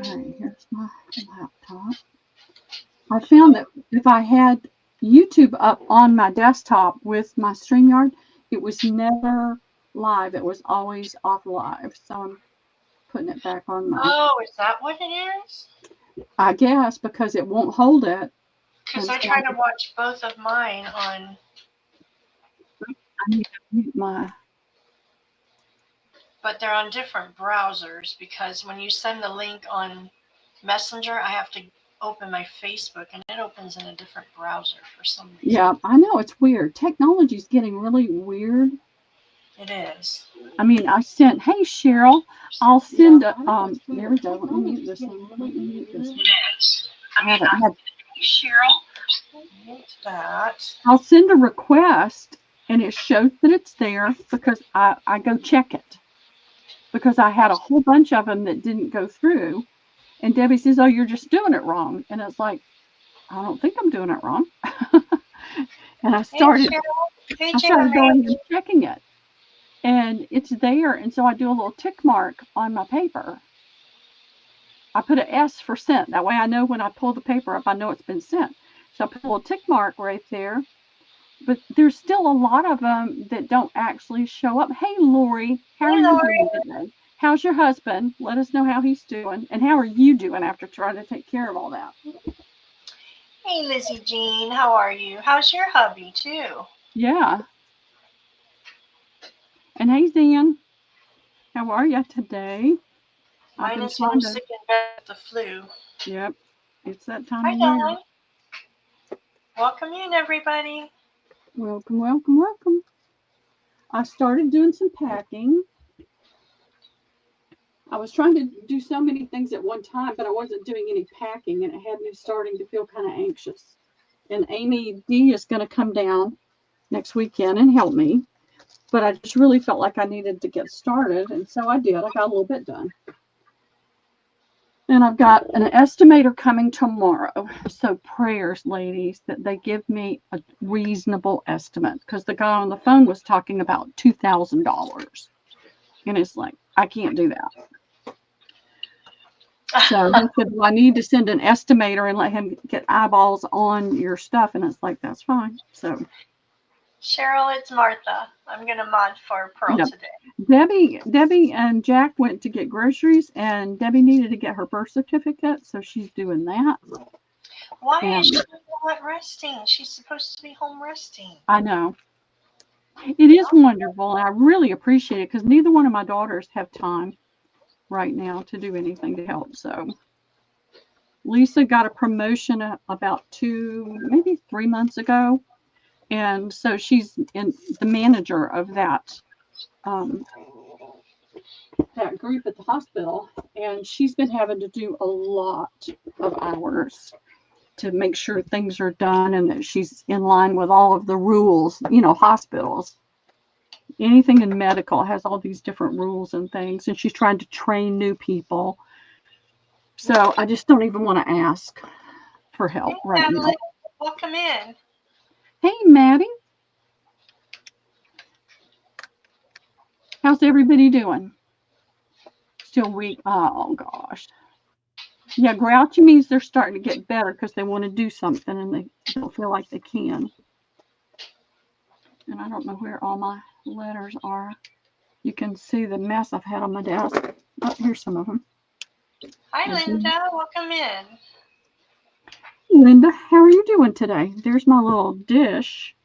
right, here's my laptop. I found that if I had YouTube up on my desktop with my StreamYard, it was never live. It was always off live. So I'm putting it back on my. Oh, is that what it is? I guess because it won't hold it. Because I try to watch both of mine on. I need to mute my. But they're on different browsers because when you send the link on Messenger, I have to open my Facebook and it opens in a different browser for some reason. Yeah, I know, it's weird. Technology's getting really weird. It is. I mean, I sent, hey Cheryl, I'll send a, there we go. Let me mute this one. Let me mute this one. I haven't had. Cheryl, mute that. I'll send a request and it shows that it's there because I go check it. Because I had a whole bunch of them that didn't go through. And Debbie says, oh, you're just doing it wrong. And it's like, I don't think I'm doing it wrong. And I started going and checking it. And it's there. And so I do a little tick mark on my paper. I put an S for sent. That way I know when I pull the paper up, I know it's been sent. So I put a little tick mark right there. But there's still a lot of them that don't actually show up. Hey, Lori, how are you doing today? How's your husband? Let us know how he's doing. And how are you doing after trying to take care of all that? Hey, Lizzie Jean, how are you? How's your hubby, too? Yeah. And hey, Zan, how are you today? Mine is home sick in bed with the flu. Yep, it's that time of year. Hi, welcome in, everybody. Welcome, welcome, welcome. I started doing some packing. I was trying to do so many things at one time, but I wasn't doing any packing, and it had me starting to feel kind of anxious. And Amy D is going to come down next weekend and help me. But I just really felt like I needed to get started, and so I did. I got a little bit done. And I've got an estimator coming tomorrow. So prayers, ladies, that they give me a reasonable estimate. Because the guy on the phone was talking about $2,000. And it's like, I can't do that. So he said, well, I need to send an estimator and let him get eyeballs on your stuff. And it's like, that's fine. So Cheryl, it's Martha. I'm going to mod for Pearl today. Debbie and Jack went to get groceries, and Debbie needed to get her birth certificate, so she's doing that. Why is she not resting? She's supposed to be home resting. I know. It is wonderful, and I really appreciate it because neither one of my daughters have time right now to do anything to help. So Lisa got a promotion about 2, maybe 3 months ago. And so she's in the manager of that group at the hospital, and she's been having to do a lot of hours to make sure things are done and that she's in line with all of the rules. You know, hospitals, anything in medical has all these different rules and things, and she's trying to train new people. So I just don't even want to ask for help right now. Welcome in. Hey, Maddie. How's everybody doing? Still weak? Oh, gosh. Yeah, grouchy means they're starting to get better because they want to do something and they don't feel like they can. And I don't know where all my letters are. You can see the mess I've had on my desk. Oh, here's some of them. Hi, Linda. Welcome in. Linda, how are you doing today? There's my little dish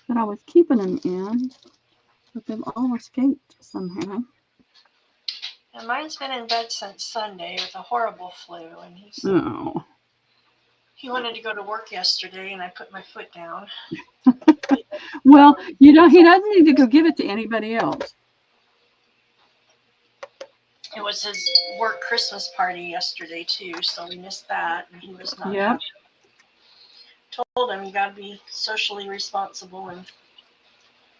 that I was keeping them in, but they've all escaped somehow. And mine's been in bed since Sunday with a horrible flu, and he wanted to go to work yesterday, and I put my foot down. Well, he doesn't need to go give it to anybody else. It was his work Christmas party yesterday too, so we missed that, and he was not happy. Told him you got to be socially responsible and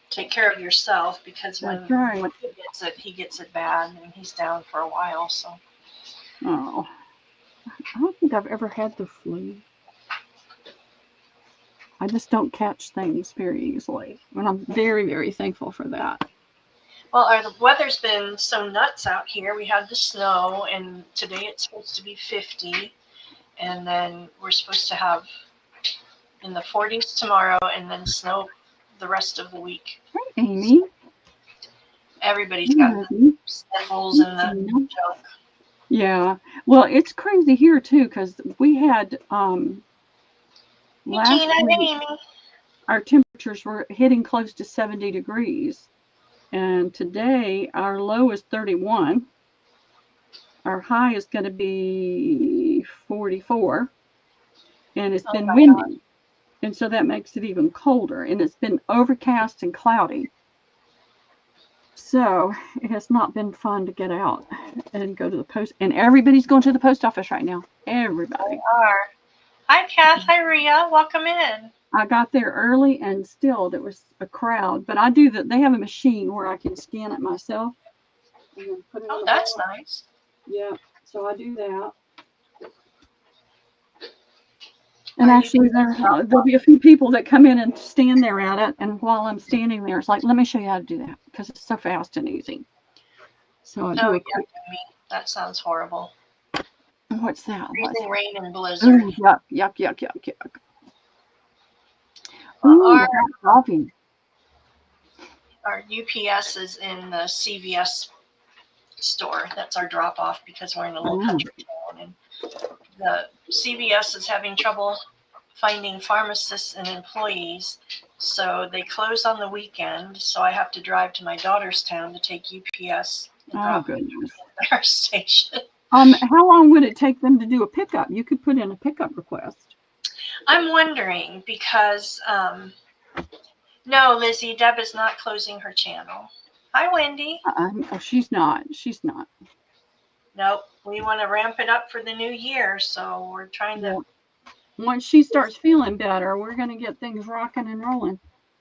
take care of yourself because when he gets it bad, and he's down for a while. So. Oh, I don't think I've ever had the flu. I just don't catch things very easily, and I'm very, very thankful for that. Well, the weather's been so nuts out here. We had the snow, and today it's supposed to be 50, and then we're supposed to have in the 40s tomorrow, and then snow the rest of the week. Hey, Amy. Everybody's got the sniffles and the junk. Yeah. Well, it's crazy here too, because we had last week, our temperatures were hitting close to 70 degrees. And today our low is 31. Our high is going to be 44. And it's been windy. God. And so that makes it even colder. And it's been overcast and cloudy. So it has not been fun to get out and go to the post. And everybody's going to the post office right now. Everybody. They are. Hi, Kath. Hi, Rhea. Welcome in. I got there early and still there was a crowd. But I do that. They have a machine where I can scan it myself. And then put it oh, that's nice. Yeah. So I do that. And actually, there'll be a few people that come in and stand there at it. And while I'm standing there, it's like, let me show you how to do that because it's so fast and easy. So I do it quick. That sounds horrible. What's that? Freezing rain and blizzard. Ooh, yuck, yuck, yuck, yuck, yuck. Ooh, our UPS is in the CVS store. That's our drop off because we're in a little country town. And the CVS is having trouble finding pharmacists and employees, so they close on the weekend. So I have to drive to my daughter's town to take UPS and drop it at our station. How long would it take them to do a pickup? You could put in a pickup request. I'm wondering because no, Lizzie, Deb is not closing her channel. Hi, Wendy. Oh, she's not. She's not. Nope. We want to ramp it up for the new year, so we're trying to. Once she starts feeling better, we're going to get things rocking and rolling.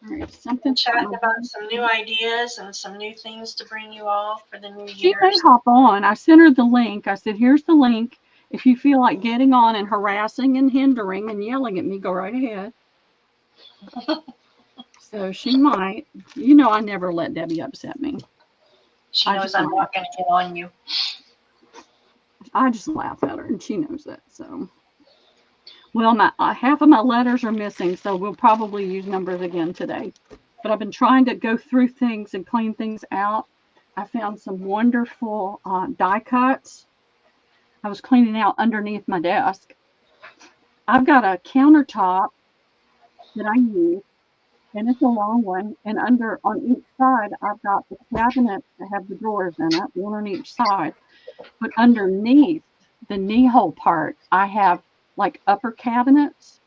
All right, something. Chatting about some new ideas and some new things to bring you all for the new year. She may hop on. I sent her the link. I said, "Here's the link. If you feel like getting on and harassing and hindering and yelling at me, go right ahead." So she might. You know, I never let Debbie upset me. She knows I'm not going to get on you. I just laugh at her, and she knows that. So, well, half of my letters are missing, so we'll probably use numbers again today. But I've been trying to go through things and clean things out. I found some wonderful die cuts. I was cleaning out underneath my desk. I've got a countertop that I use, and it's a long one. And on each side, I've got the cabinets that have the drawers in it, one on each side. But underneath the knee hole part, I have like upper cabinets.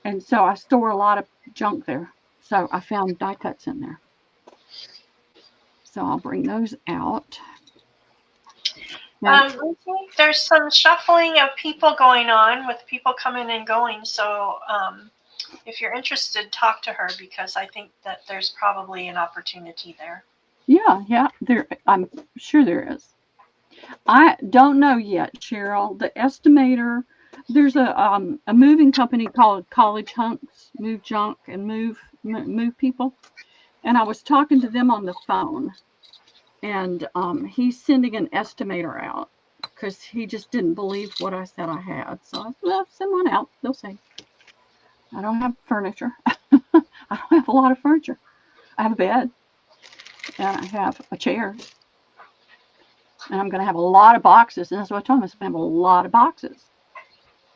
And so I store a lot of junk there. So I found die cuts in there. So I'll bring those out. There's some shuffling of people going on with people coming and going. So if you're interested, talk to her because I think that there's probably an opportunity there. Yeah, I'm sure there is. I don't know yet, Cheryl. The estimator, there's a moving company called College Hunks, Move Junk and Move People. And I was talking to them on the phone. And he's sending an estimator out because he just didn't believe what I said I had. So I said, well, send one out. They'll see. I don't have furniture. I don't have a lot of furniture. I have a bed. And I have a chair. And I'm going to have a lot of boxes. And that's what I told them. I'm going to have a lot of boxes.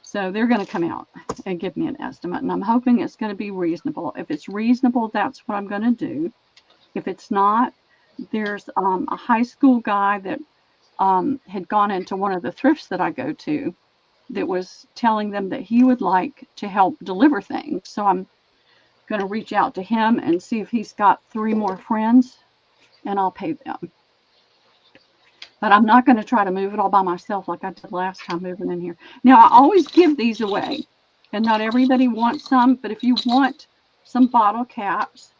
So they're going to come out and give me an estimate. And I'm hoping it's going to be reasonable. If it's reasonable, that's what I'm going to do. If it's not, there's a high school guy that had gone into one of the thrifts that I go to that was telling them that he would like to help deliver things. So I'm going to reach out to him and see if he's got 3 more friends, and I'll pay them. But I'm not going to try to move it all by myself like I did last time moving in here. Now, I always give these away, and not everybody wants some, but if you want some bottle caps,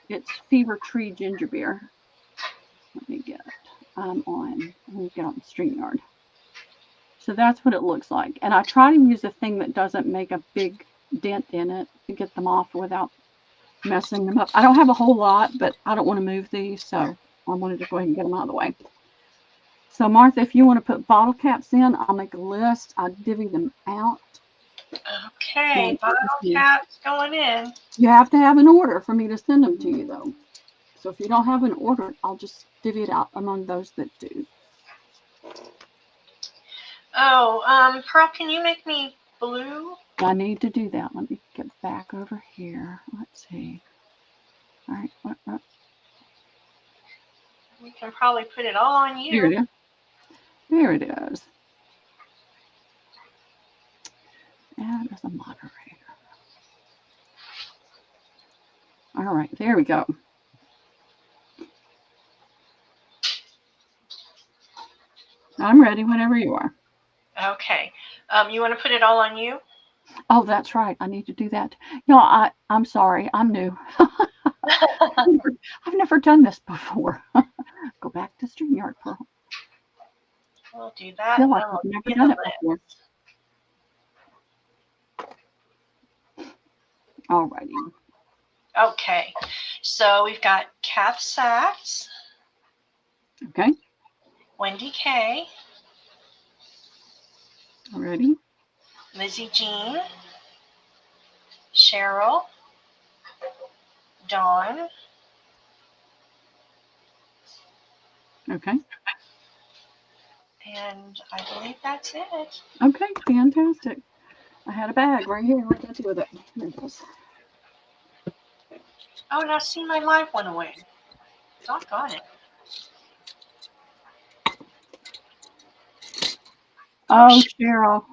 it's Fever Tree Ginger Beer. Let me get it. I'm on. Let me get on StreamYard. So that's what it looks like. And I try to use a thing that doesn't make a big dent in it to get them off without messing them up. I don't have a whole lot, but I don't want to move these, so I wanted to go ahead and get them out of the way. So Martha, if you want to put bottle caps in, I'll make a list. I'll divvy them out. Okay, bottle caps going in. You have to have an order for me to send them to you, though. So if you don't have an order, I'll just divvy it out among those that do. Oh, Pearl, can you make me blue? I need to do that. Let me get back over here. Let's see. All right. We can probably put it all on you. Here it is. There it is. Add as a moderator. All right, there we go. I'm ready whenever you are. Okay. You want to put it all on you? Oh, that's right. I need to do that. You know, I'm sorry. I'm new. I've never done this before. Go back to StreamYard, Pearl. We'll do that. I feel like I've never done it before. All righty. Okay. So we've got Kath Sachs. Okay. Wendy K. Ready? Lizzie Jean. Cheryl. Dawn. Okay. And I believe that's it. Okay, fantastic. I had a bag right here. What did I do with it? Here it is. Oh, now see, my live went away. Doggone it. Oh, Cheryl.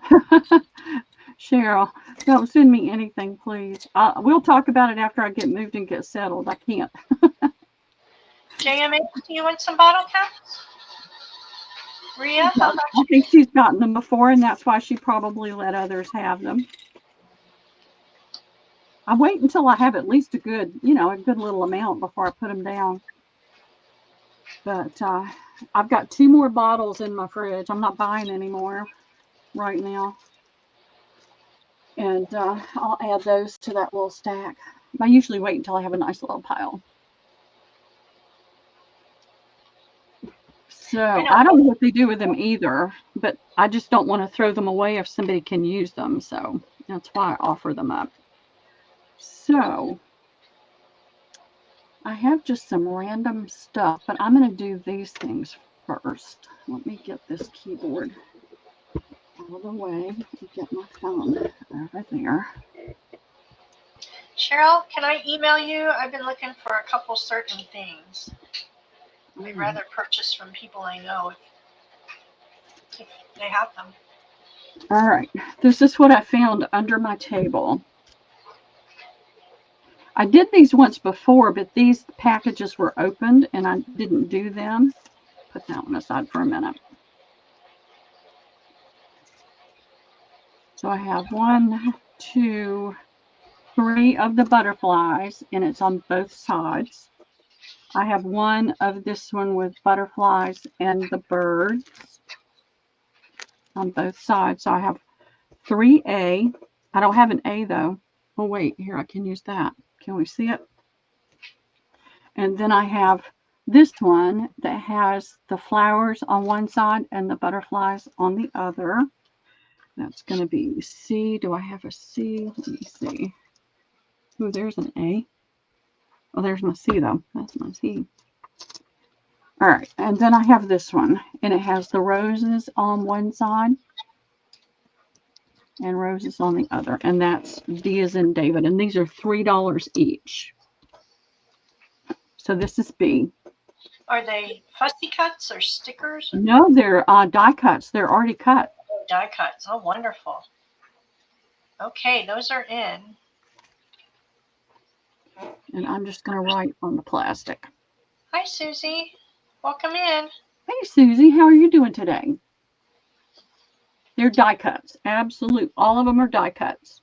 Cheryl, don't send me anything, please. We'll talk about it after I get moved and get settled. I can't. JMA, do you want some bottle caps? Rhea, how about I think she's gotten them before, and that's why she probably let others have them. I wait until I have at least a good little amount before I put them down. But I've got 2 more bottles in my fridge. I'm not buying any more right now. And I'll add those to that little stack. I usually wait until I have a nice little pile. So I don't know what they do with them either, but I just don't want to throw them away if somebody can use them. So that's why I offer them up. So I have just some random stuff, but I'm going to do these things first. Let me get this keyboard out of the way and get my phone over there. Cheryl, can I email you? I've been looking for a couple certain things. I'd rather purchase from people I know if they have them. All right. This is what I found under my table. I did these once before, but these packages were opened and I didn't do them. Put that one aside for a minute. So I have 1, 2, 3 of the butterflies, and it's on both sides. I have 1 of this one with butterflies and the birds on both sides. So I have 3A. I don't have an A though. Oh wait, here I can use that. Can we see it? And then I have this one that has the flowers on one side and the butterflies on the other. That's going to be C. Do I have a C? Let me see. Oh, there's an A. Oh, there's my C though. That's my C. All right, and then I have this one, and it has the roses on one side and roses on the other, and that's D as in David, and these are $3 each. So this is B. Are they fussy cuts or stickers? No, they're die cuts. They're already cut. Oh, die cuts. Oh, wonderful. Okay, those are in. And I'm just going to write on the plastic. Hi, Susie. Welcome in. Hey, Susie, how are you doing today? They're die cuts. Absolute. All of them are die cuts.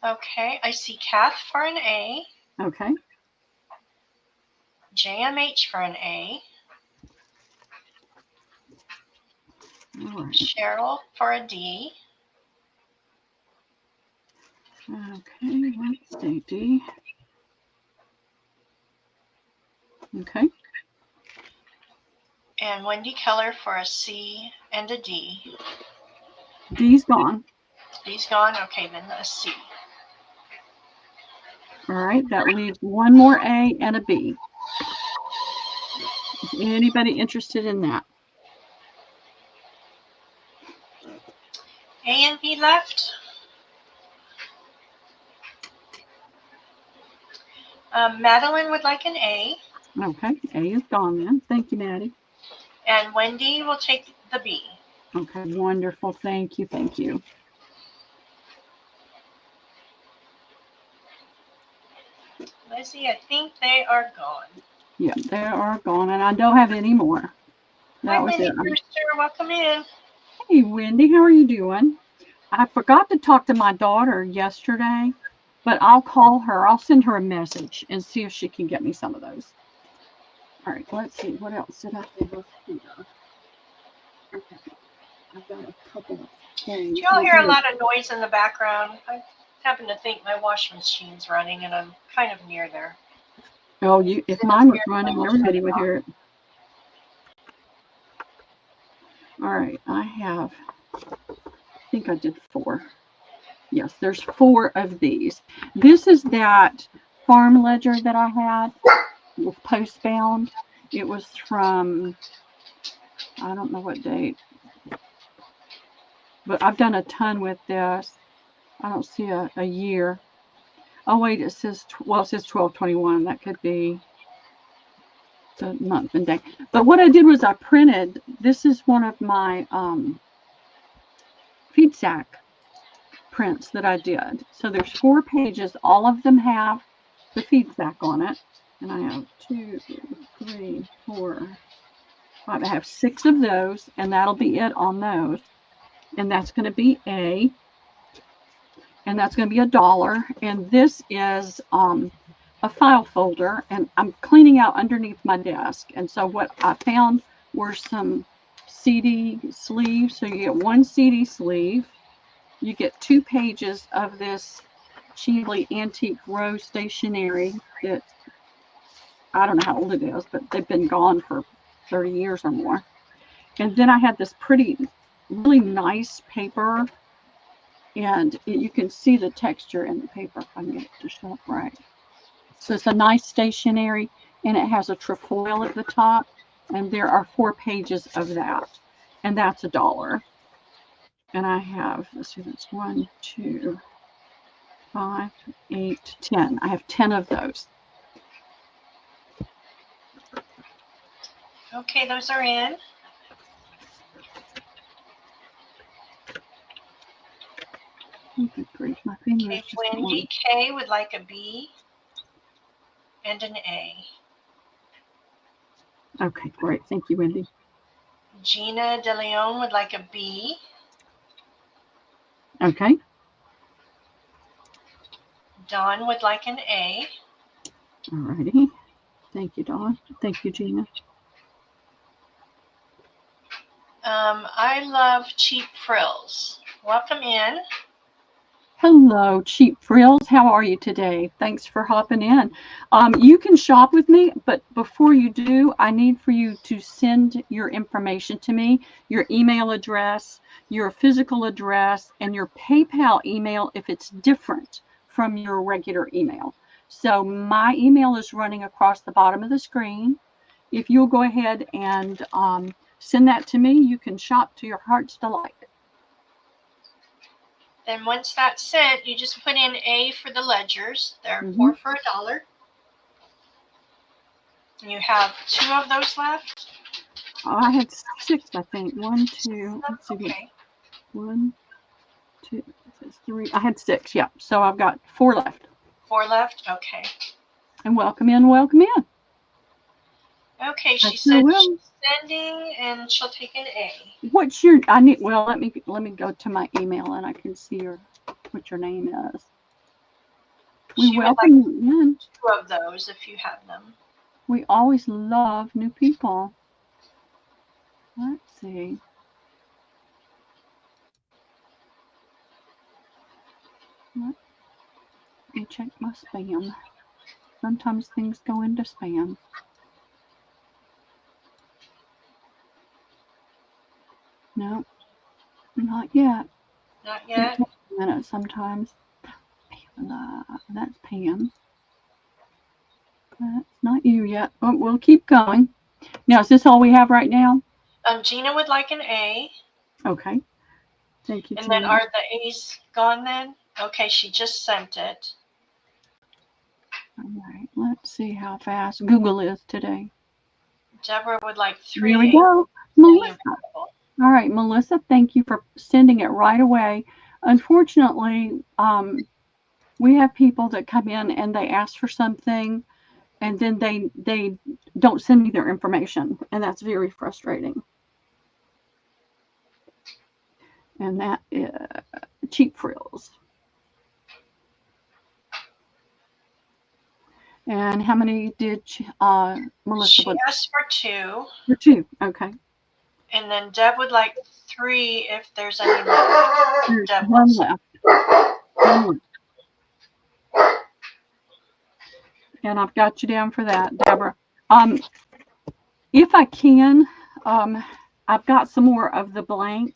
Okay, I see Kath for an A. Okay. JMH for an A. All right. Cheryl for a D. Okay, let's see, D. Okay. And Wendy Keller for a C and a D. D's gone. D's gone. Okay, then a C. All right, that leaves one more A and a B. Is anybody interested in that? A and B left. Madeline would like an A. Okay, A is gone then. Thank you, Maddie. And Wendy will take the B. Okay, wonderful. Thank you. Thank you. Lizzie, I think they are gone. Yeah, they are gone, and I don't have any more. That Hi, was Wendy it. Brewster. Welcome in. Hey, Wendy, how are you doing? I forgot to talk to my daughter yesterday, but I'll call her. I'll send her a message and see if she can get me some of those. All right, let's see. What else did I have here? Okay, I've got a couple of things. Do y'all hear a lot of noise in the background? I happen to think my washing machine's running, and I'm kind of near there. Oh, if mine was running, everybody would hear it. All right, I think I did 4. Yes, there's 4 of these. This is that farm ledger that I had with postbound. It was from, I don't know what date, but I've done a ton with this. I don't see a year. Oh, wait, it says 12/21. That could be the month and day. But what I did was I printed, this is one of my feed sack prints that I did. So there's 4 pages. All of them have the feed sack on it. And I have 2, 3, 4, 5. I have 6 of those, and that'll be it on those. And that's going to be A. And that's going to be $1. And this is a file folder, and I'm cleaning out underneath my desk. And so what I found were some CD sleeves. So you get 1 CD sleeve. You get 2 pages of this Chile antique rose stationery that I don't know how old it is, but they've been gone for 30 years or more. And then I had this pretty, really nice paper, and you can see the texture in the paper if I can get it to show up right. So it's a nice stationery, and it has a trefoil at the top, and there are 4 pages of that, and that's $1. And I have, let's see, that's 1, 2, 5, 8, 10. I have 10 of those. Okay, those are in. Good grief, my fingers. Okay, Wendy K would like a B and an A. Okay, great. Thank you, Wendy. Gina De Leon would like a B. Okay. Dawn would like an A. All righty. Thank you, Dawn. Thank you, Gina. I love cheap frills. Welcome in. Hello, Cheap Frills. How are you today? Thanks for hopping in. You can shop with me, but before you do, I need for you to send your information to me, your email address, your physical address, and your PayPal email if it's different from your regular email. So my email is running across the bottom of the screen. If you'll go ahead and send that to me, you can shop to your heart's delight. Then once that's sent, you just put in A for the ledgers. They're 4 for $1. And you have 2 of those left. I had 6, I think. 1, 2. Let's see. Okay. 1, 2, 3. I had 6. Yeah. So I've got 4 left. 4 left. Okay. And welcome in. Welcome in. Okay. She said she's sending, and she'll take an A. What's your? I need. Well, let me go to my email, and I can see what your name is. We welcome you in. 2 of those if you have them. We always love new people. Let's see. Let me check my spam. Sometimes things go into spam. No, not yet. Not It yet. takes a minute sometimes. That's Pam. That's not you yet. But we'll keep going. Now, is this all we have right now? Gina would like an A. Okay. Thank you, And then Gina. are the A's gone then? Okay, she just sent it. All right. Let's see how fast Google is today. Deborah would like 3 Here we A's. go. Melissa. All right, Melissa, thank you for sending it right away. Unfortunately, we have people that come in and they ask for something and then they don't send me their information, and that's very frustrating. And that is cheap frills. And how many did Melissa? She asked for 2. For 2, okay. And then Deb would like 3 if there's any left. There's Deb one left. And I've got you down for that, Deborah. If I can, I've got some more of the blank.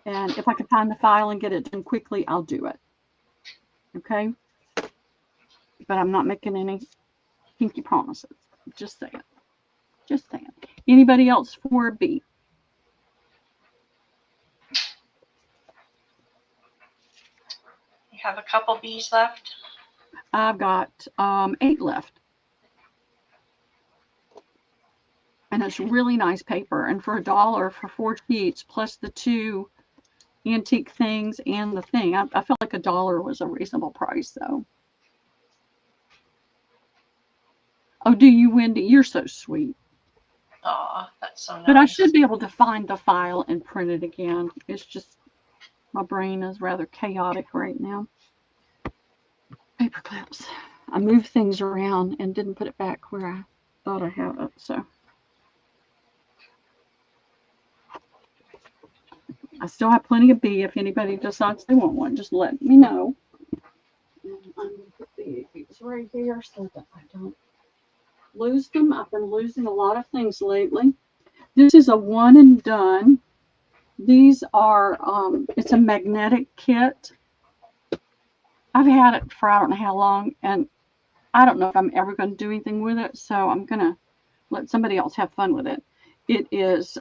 And if I can find the file and get it done quickly, I'll do it. Okay? But I'm not making any pinky promises. Just saying. Just saying. Anybody else for B? You have a couple B's left? I've got 8 left. And it's really nice paper. And for $1 for 4 sheets, plus the 2 antique things and the thing, I felt like $1 was a reasonable price, though. Oh, do you, Wendy? You're so sweet. Aw, that's so nice. But I should be able to find the file and print it again. It's just my brain is rather chaotic right now. Paper clips. I moved things around and didn't put it back where I thought I had it, so. I still have plenty of B. If anybody decides they want one, just let me know. And I'm going to put these right here so that I don't lose them. I've been losing a lot of things lately. This is a one and done. These are, it's a magnetic kit. I've had it for I don't know how long, and I don't know if I'm ever going to do anything with it, so I'm going to let somebody else have fun with it. It is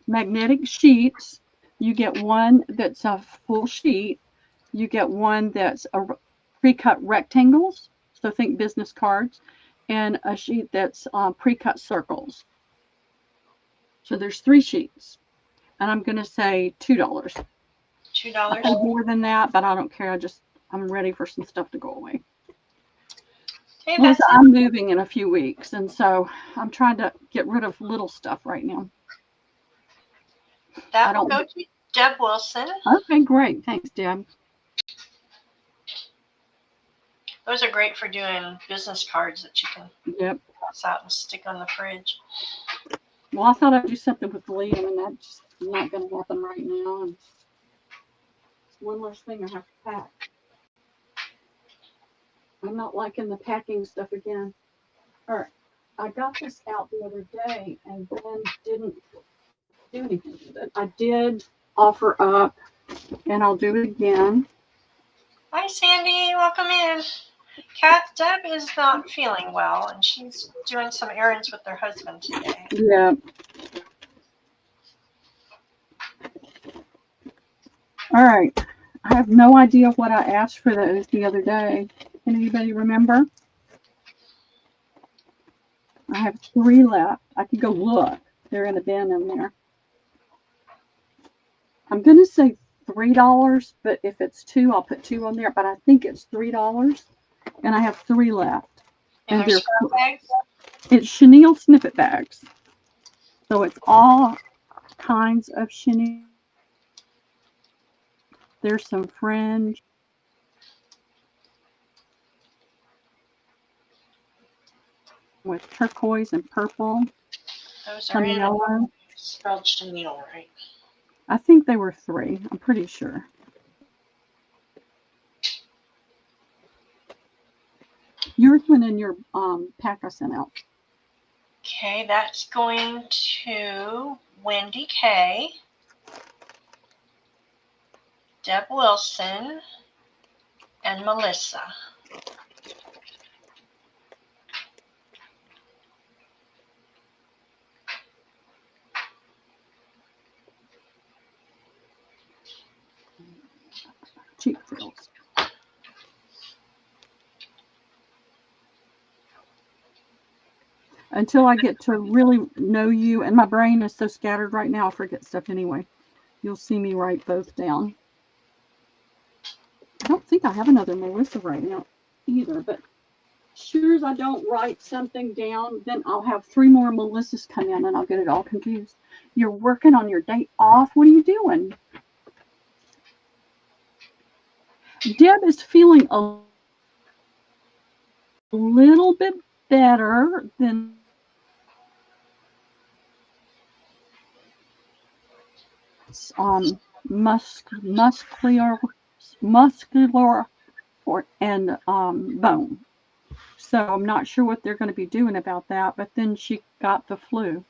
magnetic sheets. You get one that's a full sheet. You get one that's a pre-cut rectangles, so think business cards, and a sheet that's pre-cut circles. So there's 3 sheets, and I'm going to say $2. $2? I paid more than that, but I don't care. I'm ready for some stuff to go away. Hey, Melissa, I'm moving in a few weeks, and so I'm trying to get rid of little stuff right now. That will go to Deb Wilson. Okay, great. Thanks, Deb. Those are great for doing business cards that you can pass out and stick on the fridge. Well, I thought I'd do something with Liam, and that's not going to happen right now. And it's one less thing I have to pack. I'm not liking the packing stuff again. All right. I got this out the other day and then didn't do anything with it. I did offer up, and I'll do it again. Hi, Sandy. Welcome in. Deb is not feeling well, and she's doing some errands with her husband today. Yeah. All right. I have no idea what I asked for those the other day. Can anybody remember? I have 3 left. I could go look. They're in a bin in there. I'm going to say $3, but if it's 2, I'll put 2 on there. But I think it's $3, and I have 3 left. And they're scrap bags? It's chenille snippet bags. So it's all kinds of chenille. There's some fringe. With turquoise and purple. Those some are in yellow. Spelled chenille, right? I think they were 3. I'm pretty sure. Yours went in your pack I sent out. Okay, that's going to Wendy K, Deb Wilson, and Melissa. Cheap thrills. Until I get to really know you, and my brain is so scattered right now, I forget stuff anyway. You'll see me write both down. I don't think I have another Melissa right now either, but sure as I don't write something down, then I'll have 3 more Melissas come in and I'll get it all confused. You're working on your day off? What are you doing? Deb is feeling a little bit better than muscular and bone. So I'm not sure what they're going to be doing about that. But then she got the flu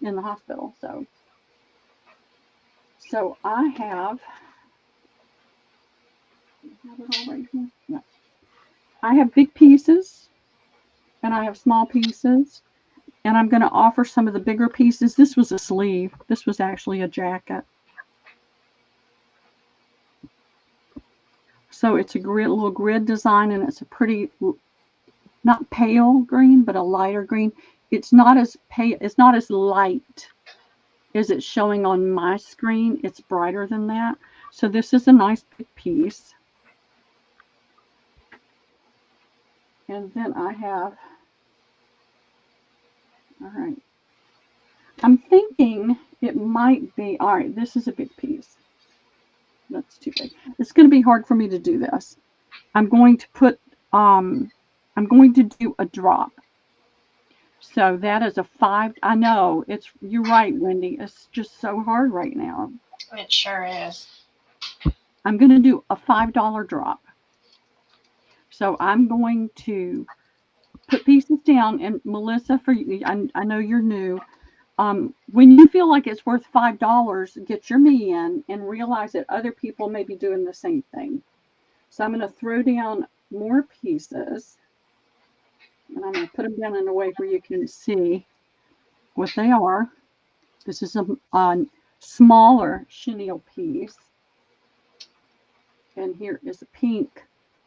in the hospital. So I have it all right here. Yeah. I have big pieces and I have small pieces. And I'm going to offer some of the bigger pieces. This was a sleeve. This was actually a jacket. So it's a little grid design, and it's a pretty, not pale green, but a lighter green. It's not as pale, it's not as light as it's showing on my screen. It's brighter than that. So this is a nice big piece. And then I have, all right, I'm thinking it might be, all right, this is a big piece. That's too big. It's going to be hard for me to do this. I'm going to put, I'm going to do a drop. So that is a 5. I know, you're right, Wendy. It's just so hard right now. It sure is. I'm going to do a $5 drop. So I'm going to put pieces down, and Melissa, for you, I know you're new. When you feel like it's worth $5, get your me in and realize that other people may be doing the same thing. So I'm going to throw down more pieces, and I'm going to put them down in a way where you can see what they are. This is a smaller chenille piece, and here is a pink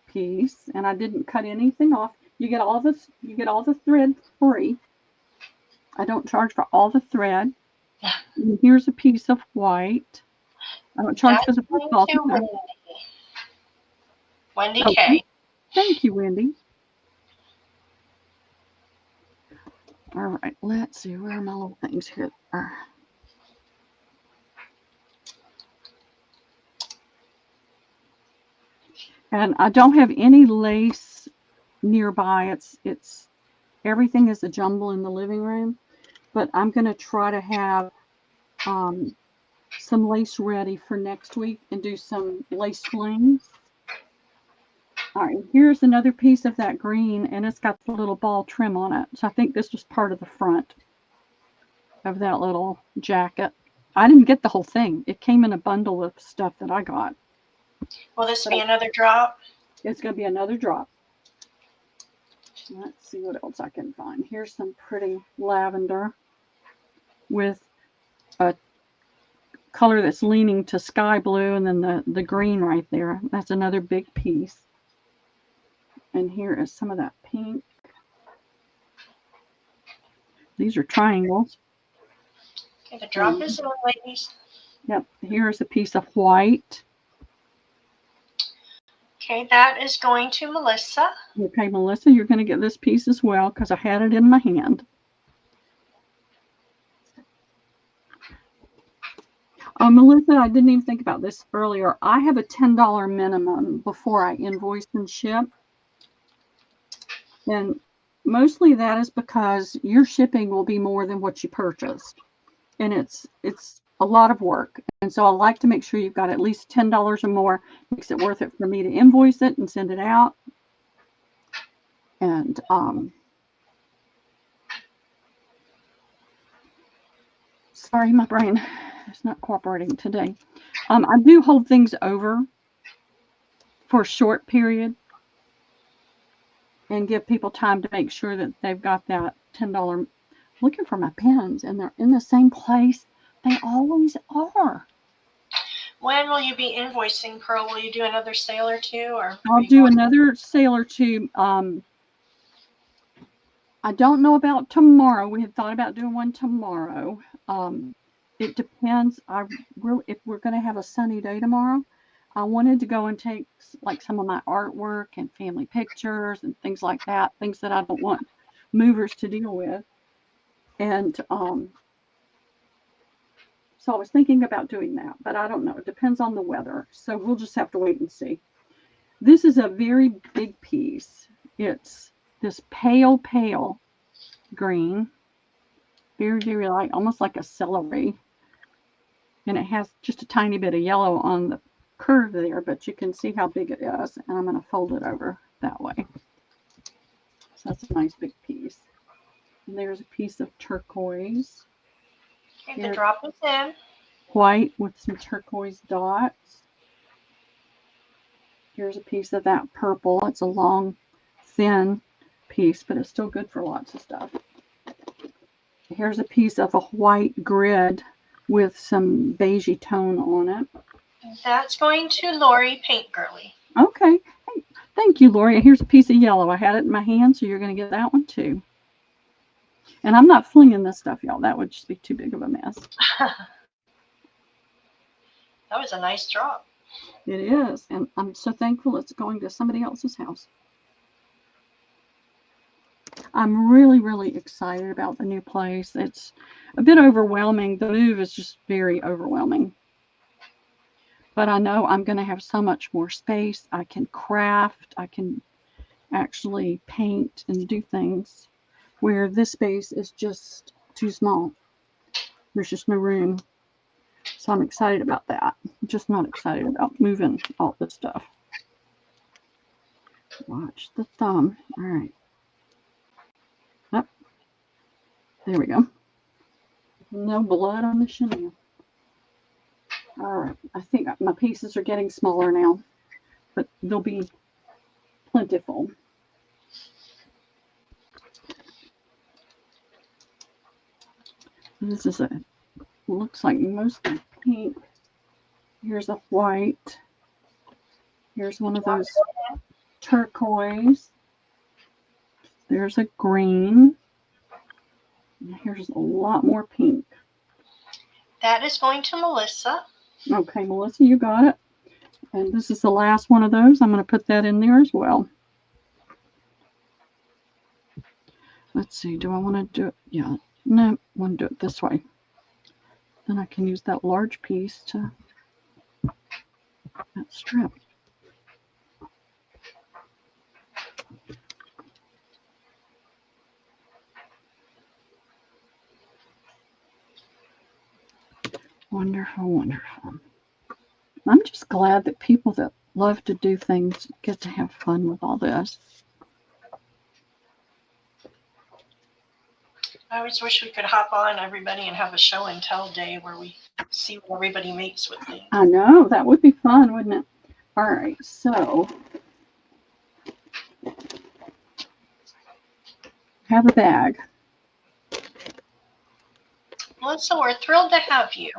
piece, and I didn't cut anything off. You get all the thread free. I don't charge for all the thread. And here's a piece of white. I don't charge for the football. Wendy K. Thank you, Wendy. All right, let's see, where are my little things here? And I don't have any lace nearby. It's everything is a jumble in the living room, but I'm going to try to have some lace ready for next week and do some lace flings. All right, here's another piece of that green, and it's got the little ball trim on it. So I think this was part of the front of that little jacket. I didn't get the whole thing. It came in a bundle of stuff that I got. Will this be another drop? It's going to be another drop. Let's see what else I can find. Here's some pretty lavender with a color that's leaning to sky blue, and then the green right there. That's another big piece. And here is some of that pink. These are triangles. Okay, the drop is on, ladies. Yep, here's a piece of white. Okay, that is going to Melissa. Okay, Melissa, you're going to get this piece as well because I had it in my hand. Melissa, I didn't even think about this earlier. I have a $10 minimum before I invoice and ship. And mostly that is because your shipping will be more than what you purchased. And it's a lot of work. And so I like to make sure you've got at least $10 or more. Makes it worth it for me to invoice it and send it out. And Sorry, my brain is not cooperating today. I do hold things over for a short period and give people time to make sure that they've got that $10. Looking for my pens, and they're in the same place. They always are. When will you be invoicing, Pearl? Will you do another sale or two? Or I'll do another sale or two. I don't know about tomorrow. We had thought about doing one tomorrow. It depends. If we're going to have a sunny day tomorrow, I wanted to go and take like some of my artwork and family pictures and things like that, things that I don't want movers to deal with. And so I was thinking about doing that, but I don't know. It depends on the weather. So we'll just have to wait and see. This is a very big piece. It's this pale green. Very, very light, almost like a celery. And it has just a tiny bit of yellow on the curve there, but you can see how big it is. And I'm going to fold it over that way. So that's a nice big piece. And there's a piece of turquoise. Okay, the drop is in. White with some turquoise dots. Here's a piece of that purple. It's a long, thin piece, but it's still good for lots of stuff. Here's a piece of a white grid with some beigey tone on it. That's going to Lori Paint Girly. Okay. Hey, thank you, Lori. Here's a piece of yellow. I had it in my hand, so you're going to get that one too. And I'm not flinging this stuff, y'all. That would just be too big of a mess. That was a nice drop. It is. And I'm so thankful it's going to somebody else's house. I'm really, really excited about the new place. It's a bit overwhelming. The move is just very overwhelming. But I know I'm going to have so much more space. I can craft. I can actually paint and do things where this space is just too small. There's just no room. So I'm excited about that. I'm just not excited about moving all this stuff. Watch the thumb. All right. Up. There we go. No blood on the chenille. All right. I think my pieces are getting smaller now, but they'll be plentiful. This is looks like mostly pink. Here's a white. Here's one of those turquoise. There's a green. And here's a lot more pink. That is going to Melissa. Okay, Melissa, you got it. And this is the last one of those. I'm going to put that in there as well. Let's see. Do I want to do it? Yeah. No, I want to do it this way. Then I can use that large piece to that strip. Wonderful, wonderful. I'm just glad that people that love to do things get to have fun with all this. I always wish we could hop on everybody and have a show and tell day where we see what everybody makes with things. I know, that would be fun, wouldn't it? All right, so have a bag. Melissa, we're thrilled to have you.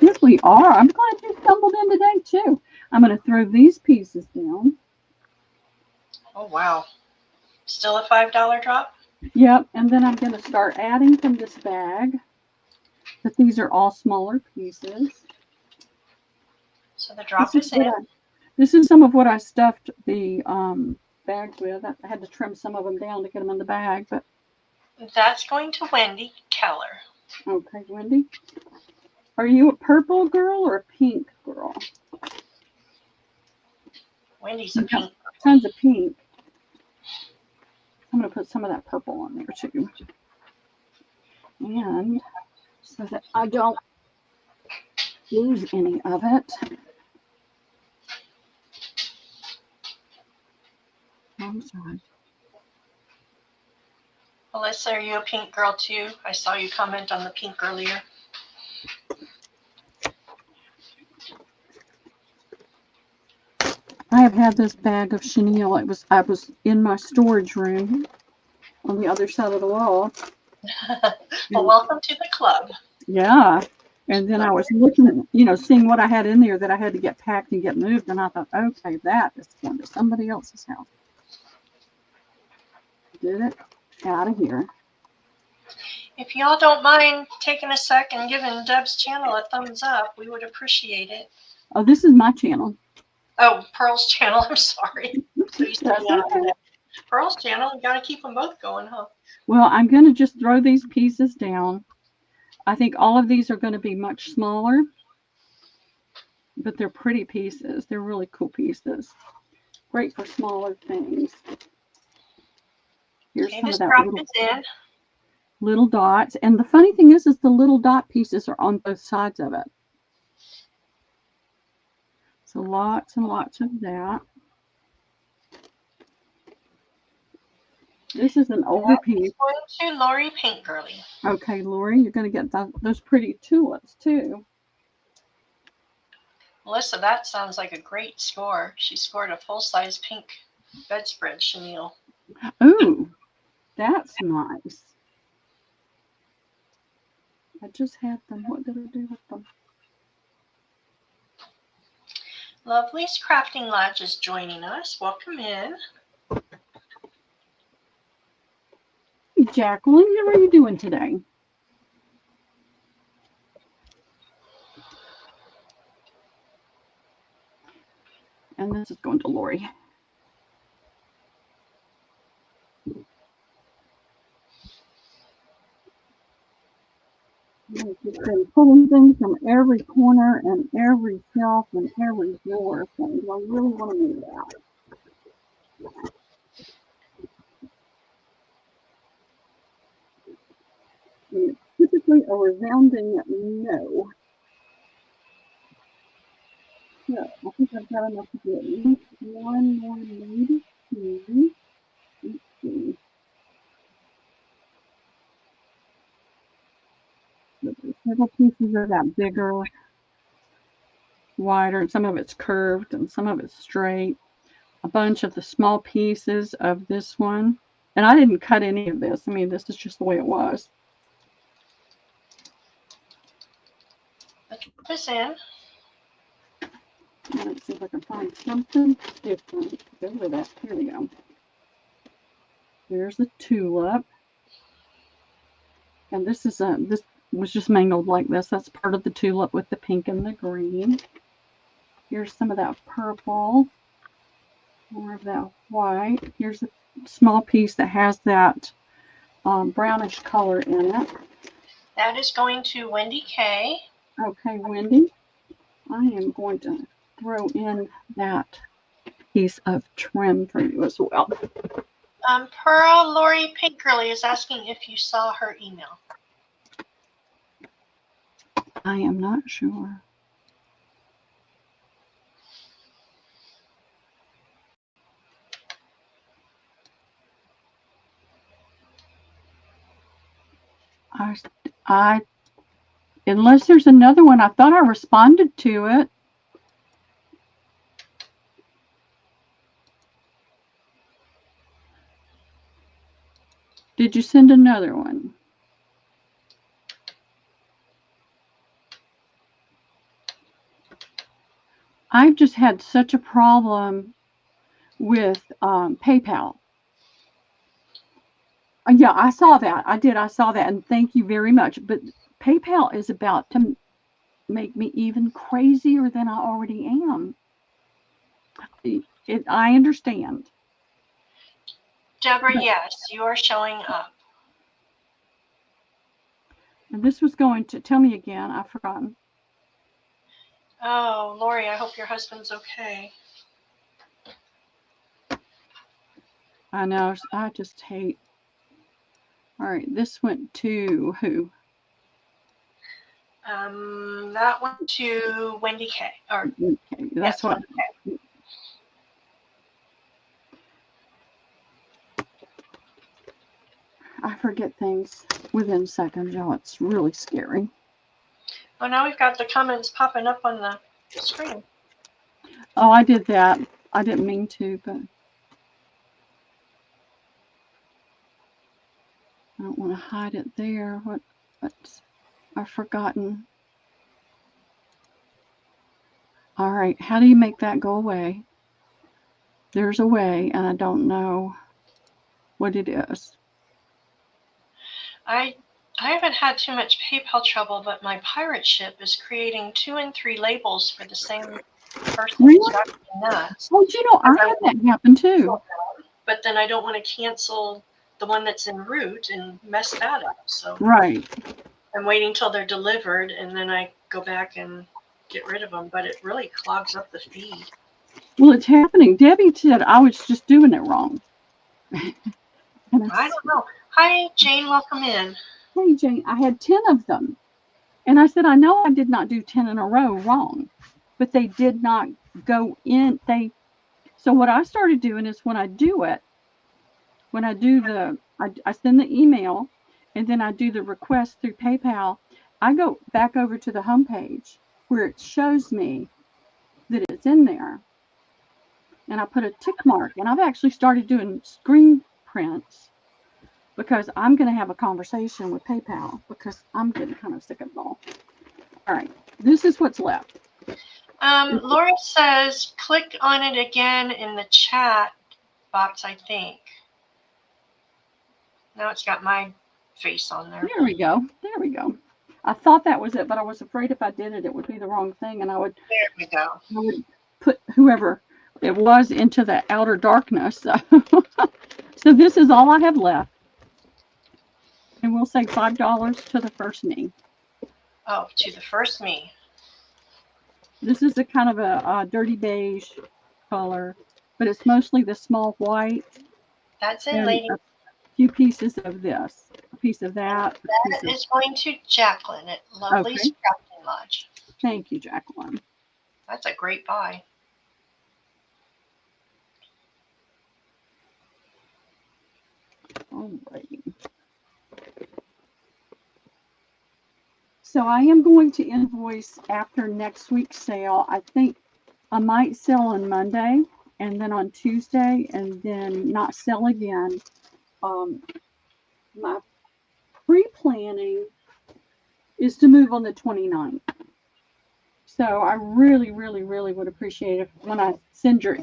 Yes, we are. I'm glad you stumbled in today, too. I'm going to throw these pieces down. Oh, wow. Still a $5 drop? Yep, and then I'm going to start adding from this bag. But these are all smaller pieces. So the drop is in. This is some of what I stuffed the bags with. I had to trim some of them down to get them in the bag. But that's going to Wendy Keller. Okay, Wendy. Are you a purple girl or a pink girl? Wendy's a pink. Tons of pink. I'm going to put some of that purple on there too. And so that I don't lose any of it. I'm sorry. Melissa, are you a pink girl too? I saw you comment on the pink earlier. have had this bag of chenille. I was in my storage room on the other side of the wall. Well, welcome to the club. Yeah. And then I was looking, seeing what I had in there that I had to get packed and get moved. And I thought, okay, that is going to somebody else's house. Get it out of here. If y'all don't mind taking a sec and giving Deb's channel a thumbs up, we would appreciate it. Oh, this is my channel. Oh, Pearl's channel. I'm sorry. That's okay. Pearl's channel. You got to keep them both going, huh? Well, I'm going to just throw these pieces down. I think all of these are going to be much smaller, but they're pretty pieces. They're really cool pieces. Great for smaller things. Here's some of that little dots. And the funny thing is the little dot pieces are on both sides of it. So lots and lots of that. This is an older piece. Going to Lori Paint Girly. Okay, Lori, you're going to get those pretty tulips too. Melissa, that sounds like a great score. She scored a full-size pink bedspread chenille. Ooh, that's nice. I just had them. What did I do with them? Loveliest Crafting Lodge is joining us. Welcome in. Jacqueline, how are you doing today? And this is going to Lori. I've just been pulling things from every corner and every shelf and every drawer. So I really want to move that. And it's typically a resounding no. So I think I've got enough to do at least one more, maybe two. Let's see. There's several pieces of that bigger, wider, and some of it's curved and some of it's straight. A bunch of the small pieces of this one. And I didn't cut any of this. I mean, this is just the way it was. Let's put this in. Let's see if I can find something different. Go with that. Here we go. There's a tulip. And this was just mangled like this. That's part of the tulip with the pink and the green. Here's some of that purple. More of that white. Here's a small piece that has that brownish color in it. That is going to Wendy K. Okay, Wendy. I am going to throw in that piece of trim for you as well. Pearl Lori Pink Girly is asking if you saw her email. I am not sure. Unless there's another one, I thought I responded to it. Did you send another one? I've just had such a problem with PayPal. Yeah, I saw that. I did. I saw that. And thank you very much. But PayPal is about to make me even crazier than I already am. I understand. Deborah, yes, you are showing up. And this was going to, tell me again, I've forgotten. Oh, Lori, I hope your husband's okay. I know, I just hate. All right, this went to who? That went to Wendy K. Or okay, that's what. I forget things within seconds, y'all. It's really scary. Oh, now we've got the comments popping up on the screen. Oh, I did that. I didn't mean to, but I don't want to hide it there. What's I've forgotten. All right, how do you make that go away? There's a way, and I don't know what it is. I haven't had too much PayPal trouble, but my pirate ship is creating 2 and 3 labels for the same person. Really? Nuts. Oh, you know, I had that happen too. But then I don't want to cancel the one that's en route and mess that up. So right. I'm waiting till they're delivered, and then I go back and get rid of them. But it really clogs up the feed. Well, it's happening. Debbie said I was just doing it wrong. I don't know. Hi, Jane. Welcome in. Hey, Jane. I had 10 of them. And I said, I know I did not do 10 in a row wrong. But they did not go in. So what I started doing is when I do it, when I do I send the email, and then I do the request through PayPal, I go back over to the homepage where it shows me that it's in there. And I put a tick mark. And I've actually started doing screen prints because I'm going to have a conversation with PayPal because I'm getting kind of sick of it all. All right. This is what's left. Laura says, click on it again in the chat box, I think. Now it's got my face on there. There we go. There we go. I thought that was it, but I was afraid if I did it, it would be the wrong thing. And I would put whoever it was into the outer darkness. So this is all I have left. And we'll say $5 to the first me. Oh, to the first me. This is a kind of a dirty beige color, but it's mostly the small white. That's it, lady. A few pieces of this, a piece of that. That is going to Jacqueline at Loveliest Crafting Lodge. Thank you, Jacqueline. That's a great buy. All right. So I am going to invoice after next week's sale. I think I might sell on Monday and then on Tuesday and then not sell again. My pre-planning is to move on the 29th. So I really, really, really would appreciate it when I send your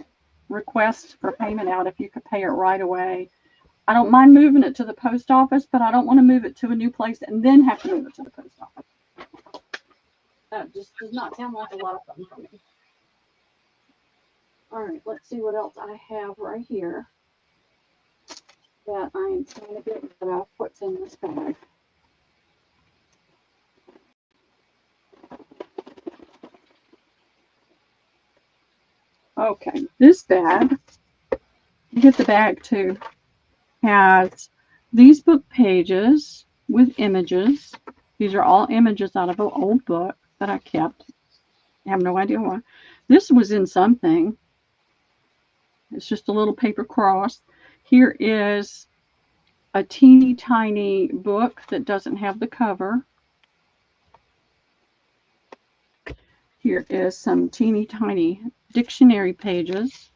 request for payment out, if you could pay it right away. I don't mind moving it to the post office, but I don't want to move it to a new place and then have to move it to the post office. That just does not sound like a lot of fun for me. All right, let's see what else I have right here that I am trying to get rid of. What's in this bag? Okay, this bag, you get the bag too, has these book pages with images. These are all images out of an old book that I kept. I have no idea why. This was in something. It's just a little paper cross. Here is a teeny tiny book that doesn't have the cover. Here is some teeny tiny dictionary pages.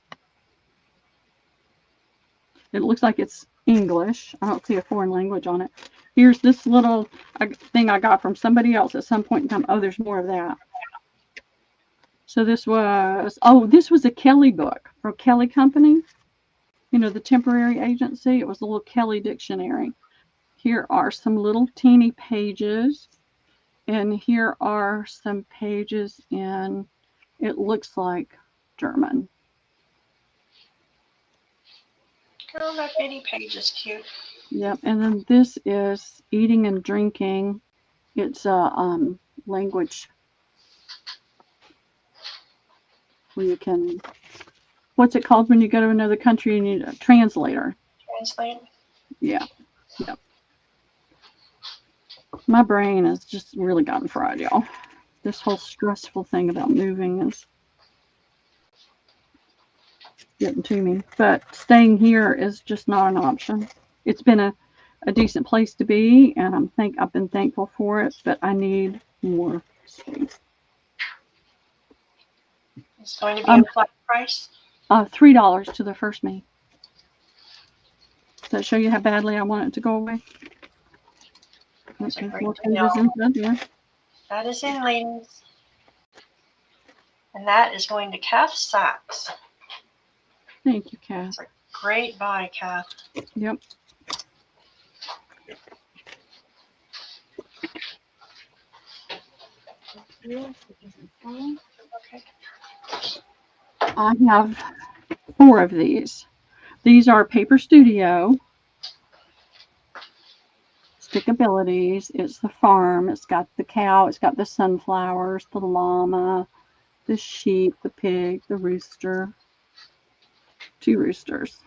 It looks like it's English. I don't see a foreign language on it. Here's this little thing I got from somebody else at some point in time. Oh, there's more of that. So this was a Kelly book from Kelly Company. You know, the temporary agency. It was a little Kelly dictionary. Here are some little teeny pages. And here are some pages in, it looks like German. Oh, that bitty page is cute. Yep, and then this is eating and drinking. It's a language where you can, what's it called when you go to another country and you need a translator? Translate. Yeah, yep. My brain has just really gotten fried, y'all. This whole stressful thing about moving is getting to me. But staying here is just not an option. It's been a decent place to be, and I've been thankful for it, but I need more space. It's going to be a flat price. $3 to the first me. Does that show you how badly I want it to go away? Okay, more pages inside there. That is in, ladies. And that is going to Kath Sachs. Thank you, Kath. It's a great buy, Kath. Yep. Okay. I have 4 of these. These are Paper Studio. Stickabilities. It's the farm. It's got the cow. It's got the sunflowers, the llama, the sheep, the pig, the rooster. 2 roosters.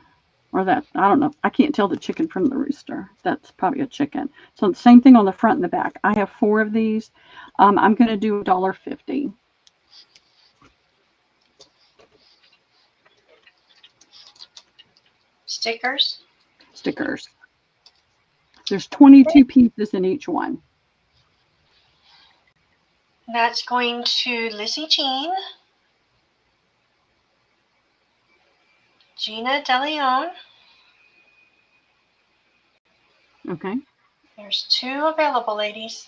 Or that, I don't know. I can't tell the chicken from the rooster. That's probably a chicken. So the same thing on the front and the back. I have 4 of these. I'm going to do $1.50. Stickers? Stickers. There's 22 pieces in each one. That's going to Lizzie Jean, Gina DeLeon. Okay. There's 2 available, ladies.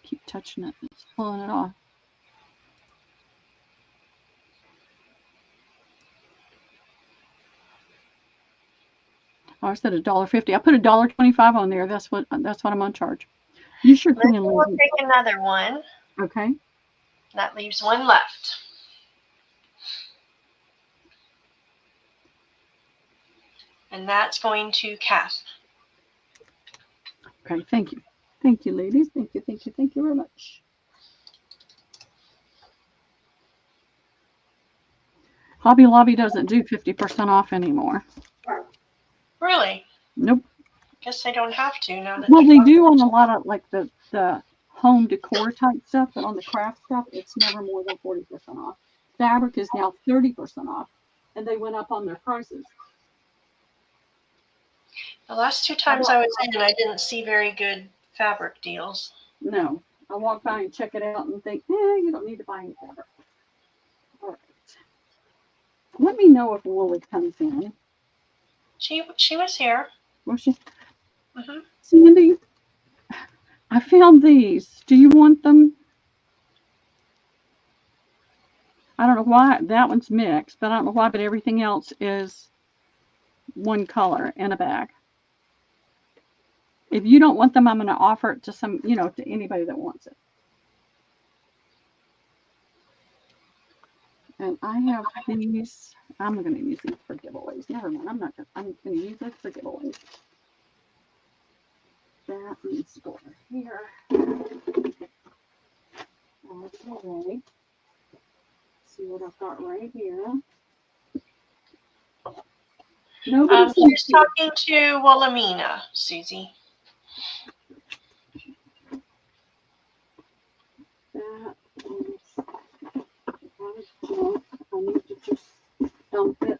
Keep touching it. It's pulling it off. Oh, I said $1.50. I put $1.25 on there. That's what I'm on charge. You sure can. We'll take another one. Okay. That leaves 1 left. And that's going to Kath. Okay, thank you. Thank you, ladies. Thank you very much. Hobby Lobby doesn't do 50% off anymore. Really? Nope. Guess they don't have to now that. Well, they do on a lot of like the home decor type stuff, but on the craft stuff, it's never more than 40% off. Fabric is now 30% off, and they went up on their prices. The last 2 times I was in, I didn't see very good fabric deals. No, I walk by and check it out and think, you don't need to buy any fabric. All right. Let me know if Wooly comes in. She was here. Was she? Mm-hmm. Sandy, I found these. Do you want them? I don't know why. That one's mixed, but I don't know why, but everything else is one color in a bag. If you don't want them, I'm going to offer it to to anybody that wants it. And I have these. I'm going to use these for giveaways. Never mind. I'm going to use this for giveaways. That needs to go over here. Okay. See what I've got right here. Who's talking to Wilhelmina, Susie? That is, I need to just dump it.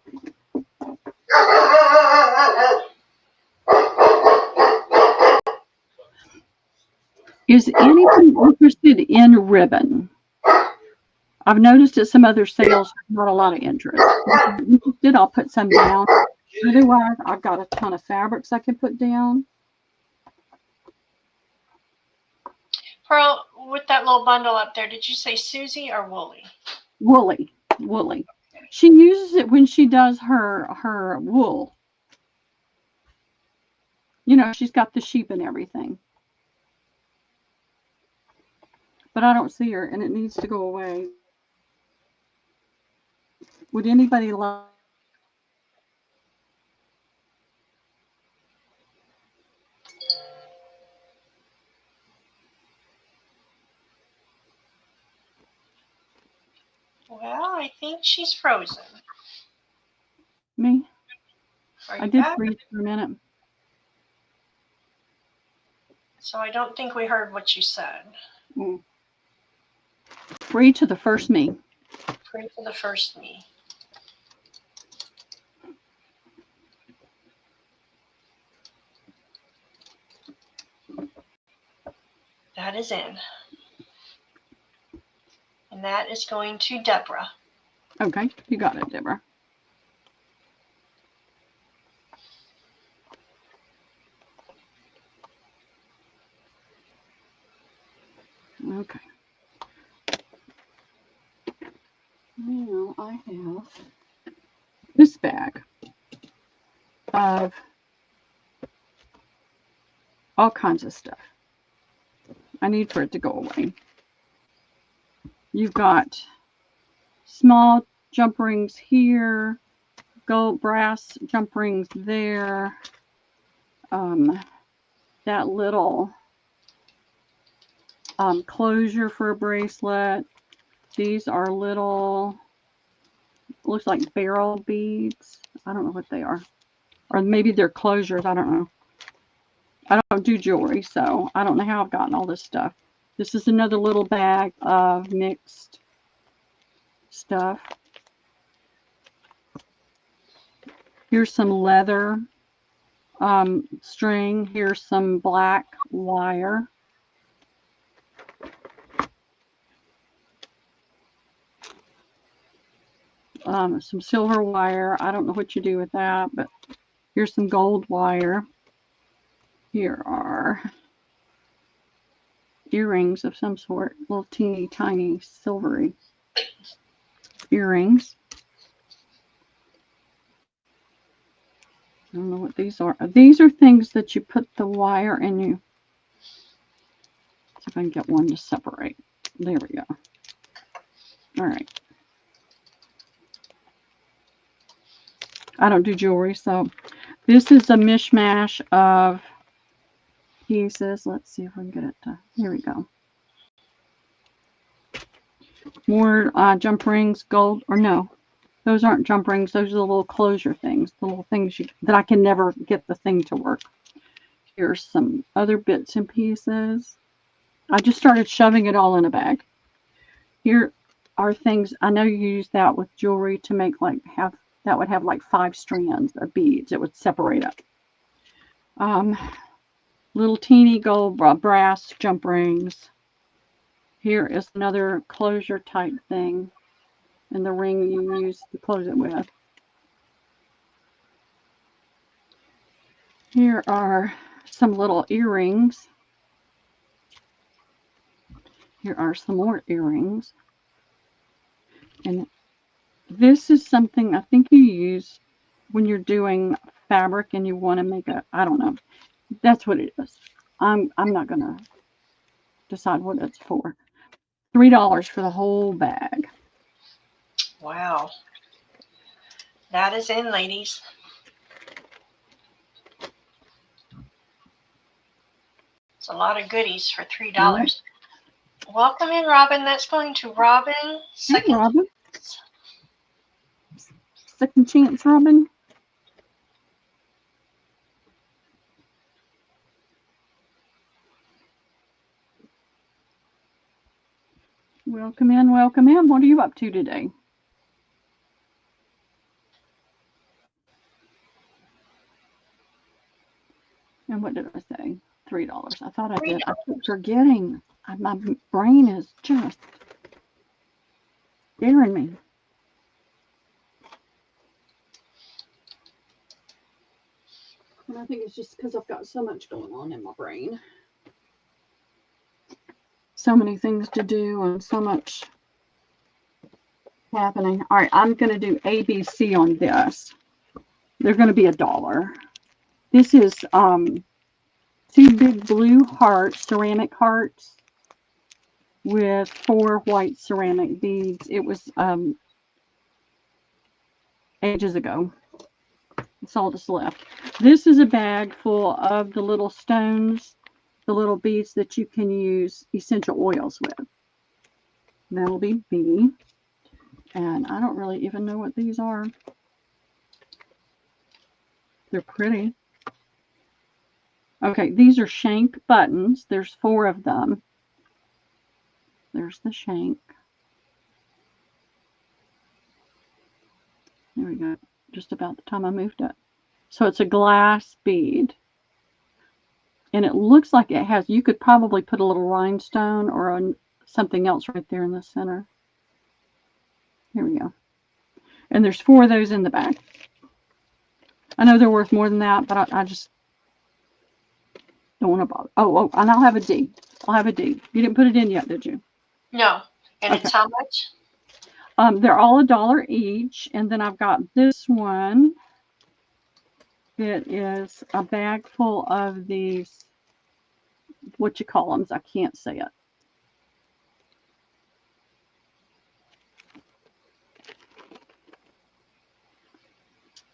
Is anyone interested in ribbon? I've noticed at some other sales, not a lot of interest. If you're interested, I'll put some down. Otherwise, I've got a ton of fabrics I can put down. Pearl, with that little bundle up there, did you say Susie or Wooly? Wooly. She uses it when she does her wool. She's got the sheep and everything. But I don't see her, and it needs to go away. Would anybody like? Well, I think she's frozen. Me? I did back? freeze for a minute. So I don't think we heard what you said. Free to the first me. Free to the first me. That is in. And that is going to Deborah. Okay, you got it, Deborah. Okay. Now I have this bag of all kinds of stuff I need for it to go away. You've got small jump rings here, gold brass jump rings there, that little closure for a bracelet. These are little, looks like barrel beads. I don't know what they are. Or maybe they're closures. I don't know. I don't do jewelry, so I don't know how I've gotten all this stuff. This is another little bag of mixed stuff. Here's some leather string. Here's some black wire. Some silver wire. I don't know what you do with that, but here's some gold wire. Here are earrings of some sort, little teeny tiny silvery earrings. I don't know what these are. These are things that you put the wire in. You see if I can get one to separate. There we go. All right. I don't do jewelry, so this is a mishmash of pieces. Let's see if we can get it to, here we go. More jump rings, gold, or no, those aren't jump rings. Those are the little closure things, the little things that I can never get the thing to work. Here's some other bits and pieces. I just started shoving it all in a bag. Here are things, I know you use that with jewelry to make like that would have like 5 strands of beads. It would separate up. Little teeny gold brass jump rings. Here is another closure type thing, and the ring you use to close it with. Here are some little earrings. Here are some more earrings. And this is something I think you use when you're doing fabric and you want to make a, I don't know. That's what it is. I'm not going to decide what it's for. $3 for the whole bag. Wow. That is in, ladies. It's a lot of goodies for $3. Right. Welcome in, Robin. That's going to Robin. Hey, Robin. Second chance, Robin. Welcome in, welcome in. What are you up to today? And what did I say? $3. I thought I did. I keep forgetting. My brain is just scaring me. And I think it's just because I've got so much going on in my brain. So many things to do and so much happening. All right, I'm going to do ABC on this. They're going to be $1. This is 2 big blue hearts, ceramic hearts, with 4 white ceramic beads. It was ages ago. It's all that's left. This is a bag full of the little stones, the little beads that you can use essential oils with. That'll be B. And I don't really even know what these are. They're pretty. Okay, these are shank buttons. There's 4 of them. There's the shank. There we go. Just about the time I moved it. So it's a glass bead. And it looks like it has, you could probably put a little rhinestone or something else right there in the center. Here we go. And there's 4 of those in the back. I know they're worth more than that, but I just don't want to bother. Oh, and I'll have a D. I'll have a D. You didn't put it in yet, did you? No. And okay. It's how much? They're all $1 each. And then I've got this one. It is a bag full of these, what you call them? I can't say it.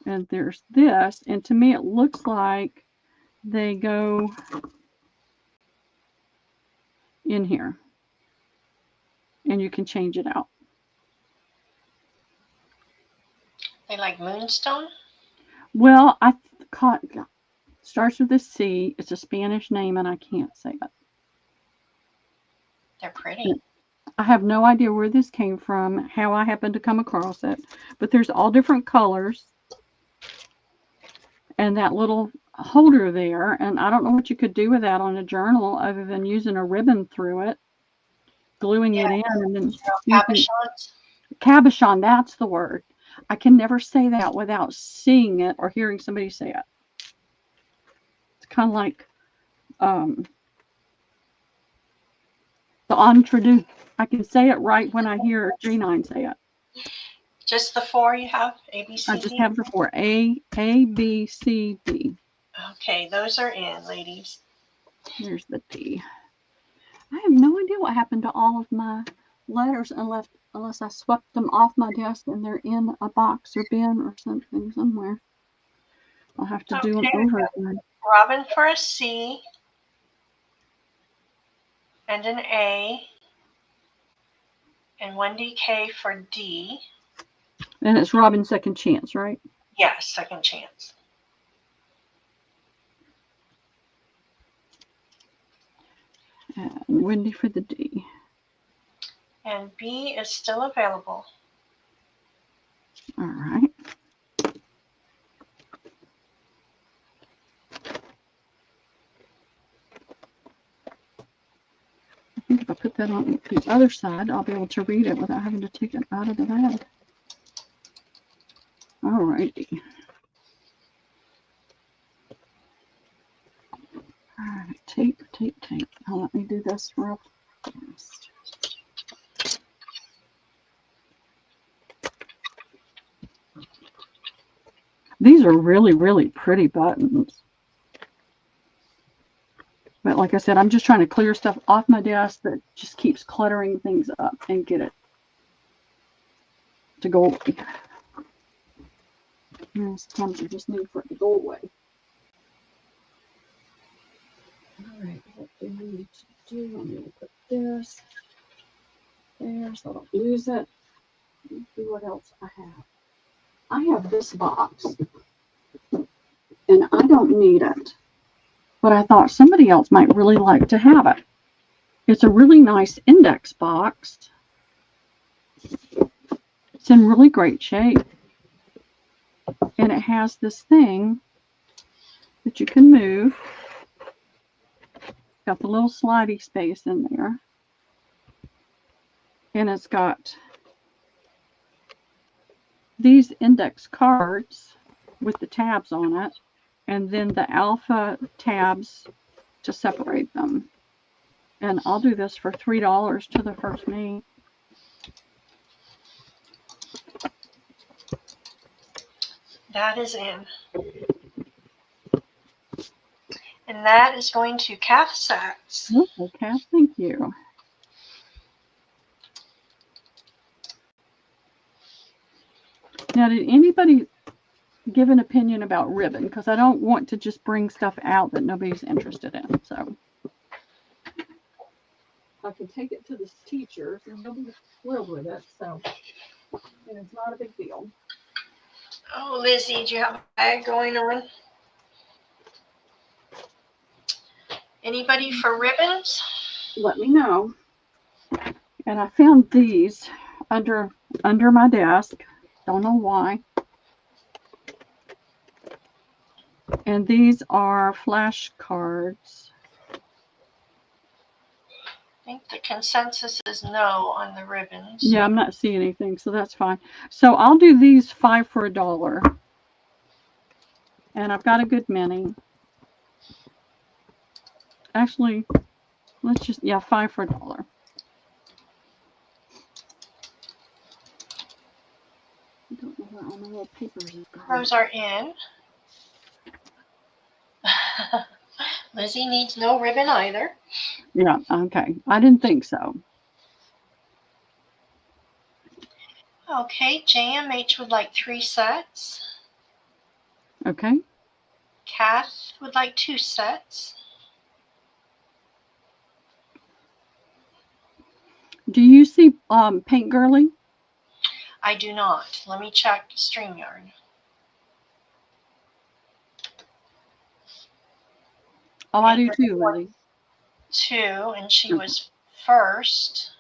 And there's this, and to me it looks like they go in here, and you can change it out. They like moonstone? Well, I caught, starts with a C. It's a Spanish name, and I can't say it. They're pretty. I have no idea where this came from, how I happened to come across it, but there's all different colors. And that little holder there, and I don't know what you could do with that on a journal other than using a ribbon through it, gluing it in, and then cabochon, that's the word. I can never say that without seeing it or hearing somebody say it. It's kind of like the introduce. I can say it right when I hear G9 say it. Just the 4 you have? A, B, C, D? I just have the 4. A, B, C, D. Okay, those are in, ladies. Here's the D. I have no idea what happened to all of my letters unless I swept them off my desk and they're in a box or bin or something somewhere. I'll have to do them over again. Robin for a C and an A and Wendy K for D. And it's Robin's second chance, right? Yes, second chance. And Wendy for the D. And B is still available. All right. I think if I put that on the other side, I'll be able to read it without having to take it out of the bag. All righty. All right, tape. Now let me do this real fast. These are really, really pretty buttons. But like I said, I'm just trying to clear stuff off my desk that just keeps cluttering things up and get it to go away. And sometimes you just need for it to go away. All right, what do we need to do? I'm going to put this there so I don't lose it. Let's see what else I have. I have this box, and I don't need it, but I thought somebody else might really like to have it. It's a really nice index box. It's in really great shape, and it has this thing that you can move. Got the little slidey space in there, and it's got these index cards with the tabs on it, and then the alpha tabs to separate them. And I'll do this for $3 to the first meet. That is in. And that is going to Kath Sachs. Okay, Kath, thank you. Now, did anybody give an opinion about ribbon? Because I don't want to just bring stuff out that nobody's interested in. So I can take it to the teachers and they'll be thrilled with it. So, and it's not a big deal. Oh, Lizzie, do you have a bag going on? Anybody for ribbons? Let me know. And I found these under my desk. Don't know why. And these are flashcards. I think the consensus is no on the ribbons. Yeah, I'm not seeing anything, so that's fine. So I'll do these 5 for $1. And I've got a good many. Actually, let's just, yeah, 5 for $1. I don't know where all my little papers is going. Those are in. Lizzie needs no ribbon either. Yeah, okay. I didn't think so. Okay, JMH would like 3 sets. Okay. Kath would like 2 sets. Do you see Paint Girly? I do not. Let me check StreamYard. Oh, I do too, Lily. 2, and she was first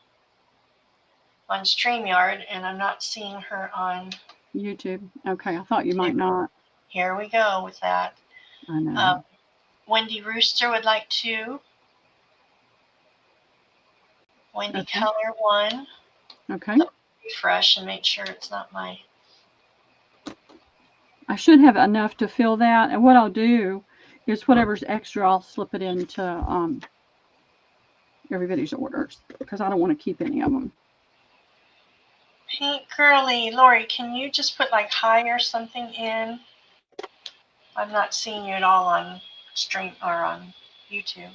on StreamYard, and I'm not seeing her on YouTube. Okay, I thought you might not. Here we go with that. I know. Wendy Rooster would like 2. Wendy Okay. Keller 1. Okay. Refresh and make sure it's not my. I should have enough to fill that, and what I'll do is whatever's extra, I'll slip it into everybody's orders because I don't want to keep any of them. Paint Girly, Lori, can you just put like hi or something in? I'm not seeing you at all on stream or on YouTube.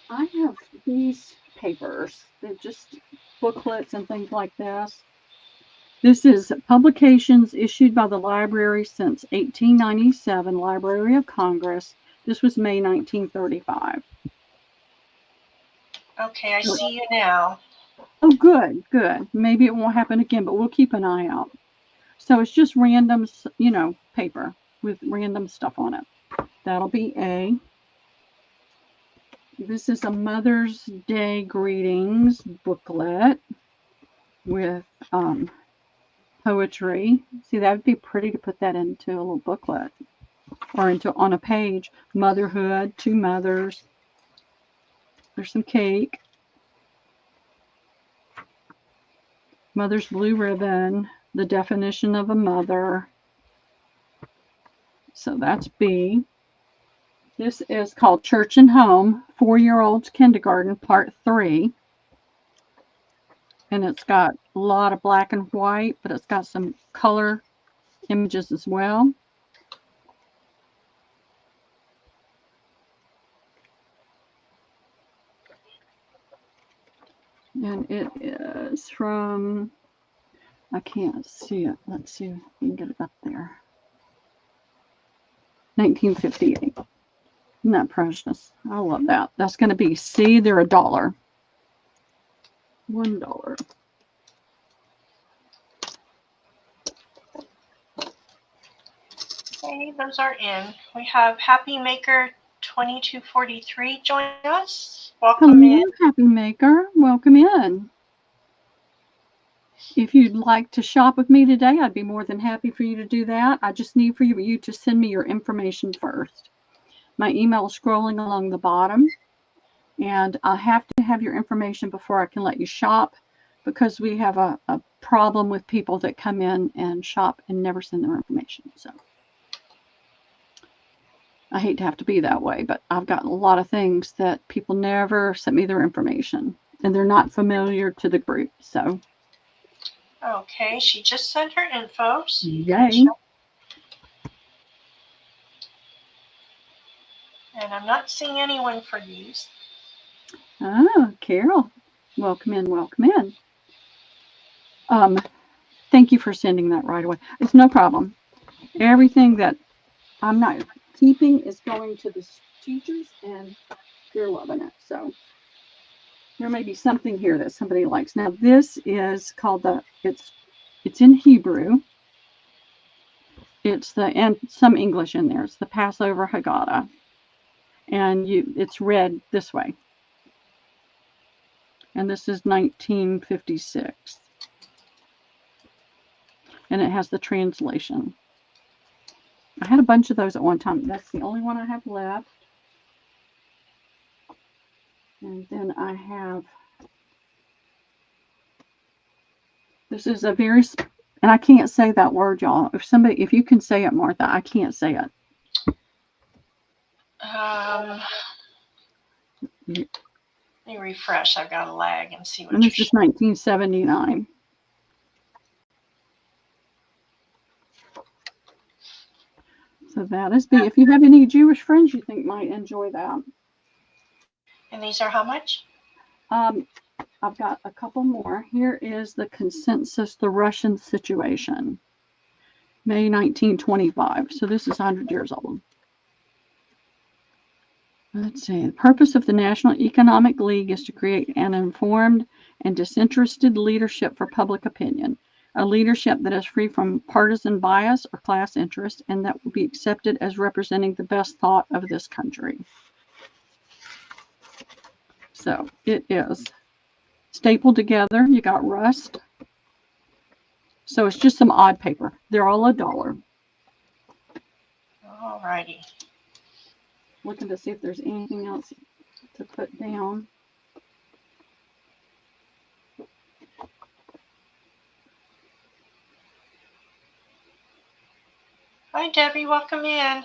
I have these papers. They're just booklets and things like this. This is publications issued by the library since 1897, Library of Congress. This was May 1935. Okay, I see you now. Oh, good, good. Maybe it won't happen again, but we'll keep an eye out. So it's just random, you know, paper with random stuff on it. That'll be A. This is a Mother's Day greetings booklet with poetry. See, that would be pretty to put that into a little booklet or into on a page. Motherhood, 2 mothers. There's some cake. Mother's blue ribbon, the definition of a mother. So that's B. This is called Church and Home, 4-year-olds kindergarten, part 3. And it's got a lot of black and white, but it's got some color images as well. And it is from, I can't see it. Let's see if we can get it up there. 1958. Isn't that precious? I love that. That's going to be C. They're $1. $1. Okay, those are in. We have Happy Maker 2243 join us. Welcome Hello, in. Happy Maker. Welcome in. If you'd like to shop with me today, I'd be more than happy for you to do that. I just need for you to send me your information first. My email is scrolling along the bottom, and I have to have your information before I can let you shop because we have a problem with people that come in and shop and never send their information. So I hate to have to be that way, but I've got a lot of things that people never sent me their information, and they're not familiar to the group. So Okay, she just sent her info. So yay. And I'm not seeing anyone for these. Oh, Carol, welcome in, welcome in. Thank you for sending that right away. It's no problem. Everything that I'm not keeping is going to the teachers, and they're loving it. So there may be something here that somebody likes. Now this is called it's in Hebrew. It's and some English in there. It's the Passover Haggadah, and it's read this way. And this is 1956. And it has the translation. I had a bunch of those at one time. That's the only one I have left. And then I have, this is a very, and I can't say that word, y'all. If you can say it, Martha, I can't say it. Let me refresh. I've got a lag and see what. And this is 1979. So that is B. If you have any Jewish friends you think might enjoy that. And these are how much? I've got a couple more. Here is the Consensus, the Russian Situation, May 1925. So this is 100 years old. Let's see. The purpose of the National Economic League is to create an informed and disinterested leadership for public opinion, a leadership that is free from partisan bias or class interest, and that will be accepted as representing the best thought of this country. So it is stapled together. You got rust. So it's just some odd paper. They're all $1. All righty. Looking to see if there's anything else to put down. Hi, Debbie. Welcome in.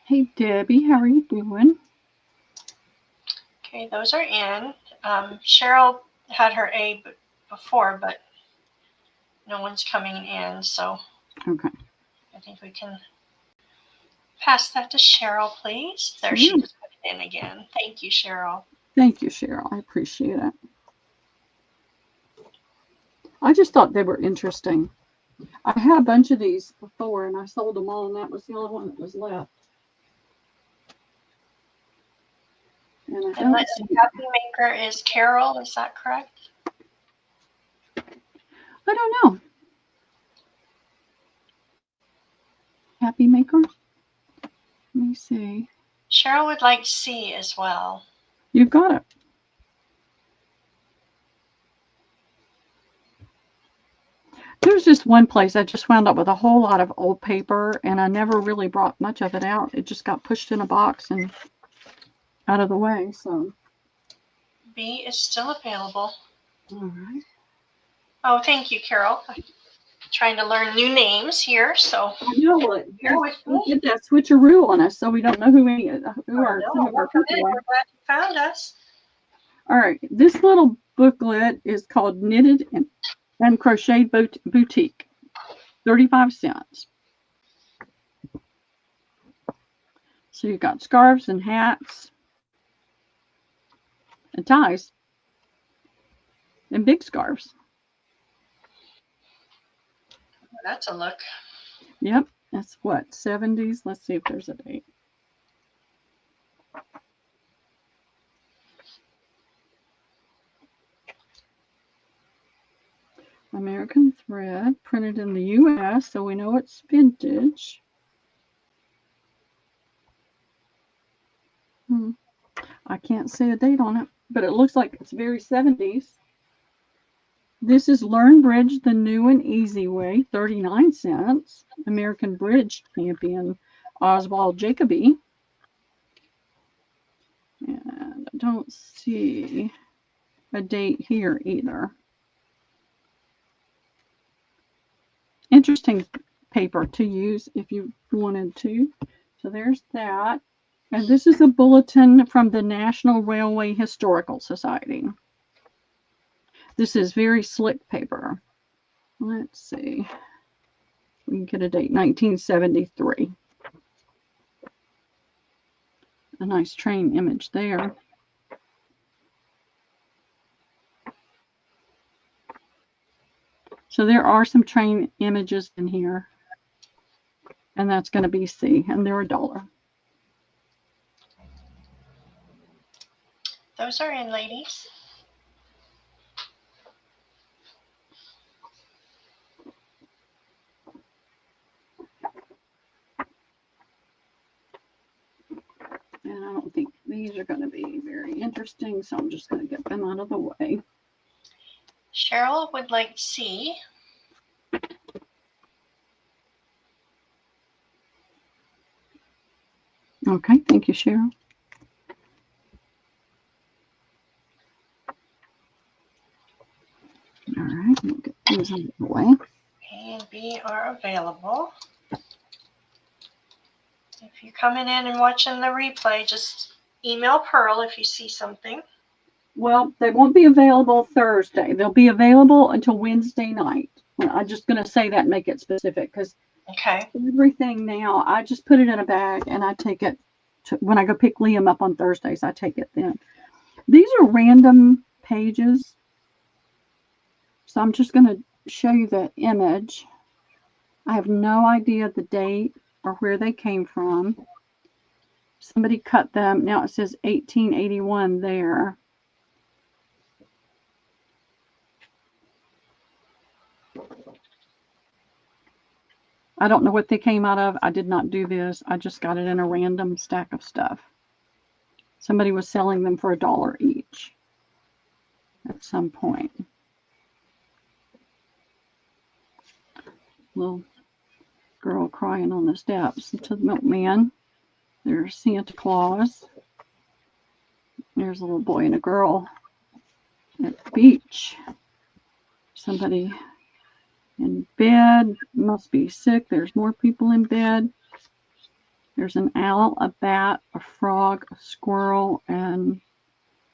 Hey, Debbie, how are you doing? Okay, those are in. Cheryl had her A before, but no one's coming in, so okay. I think we can pass that to Cheryl, please. There, she just put it in again. Thank you, Cheryl. Thank you, Cheryl. I appreciate it. I just thought they were interesting. I had a bunch of these before, and I sold them all, and that was the only one that was left. And I don't see. Happy Maker is Carol, is that correct? I don't know. Happy Maker? Let me see. Cheryl would like C as well. You've got it. There's just one place I just wound up with a whole lot of old paper, and I never really brought much of it out. It just got pushed in a box and out of the way. So B is still available. all right. Oh, thank you, Carol. I'm trying to learn new names here, so I know what. We did that switcheroo on us, so we don't know who our people are. We're glad you found us. All right. This little booklet is called Knitted and Crocheted Boutique, 35 cents. So you've got scarves and hats and ties and big scarves. That's a look. Yep. That's what, 70s? Let's see if there's a date. American thread, printed in the U.S., so we know it's vintage. I can't say a date on it, but it looks like it's very 70s. This is Learn Bridge the New and Easy Way, 39 cents. American Bridge champion Oswald Jacoby. And I don't see a date here either. Interesting paper to use if you wanted to. So there's that. And this is a bulletin from the National Railway Historical Society. This is very slick paper. Let's see. We can get a date, 1973. A nice train image there. So there are some train images in here. And that's going to be C, and they're $1. Those are in, ladies. And I don't think these are going to be very interesting, so I'm just going to get them out of the way. Cheryl would like C. Okay, thank you, Cheryl. All right, we'll get these out of the way. A and B are available. If you're coming in and watching the replay, just email Pearl if you see something. Well, they won't be available Thursday. They'll be available until Wednesday night. I'm just going to say that and make it specific because everything now, I just put it in a bag and I take it to, when I go pick Liam up on Thursdays, I take it then. These are random pages. So I'm just going to show you the image. I have no idea the date or where they came from. Somebody cut them. Now it says 1881 there. I don't know what they came out of. I did not do this. I just got it in a random stack of stuff. Somebody was selling them for $1 each at some point. Little girl crying on the steps to the milkman. There's Santa Claus. There's a little boy and a girl at the beach. Somebody in bed, must be sick. There's more people in bed. There's an owl, a bat, a frog, a squirrel, and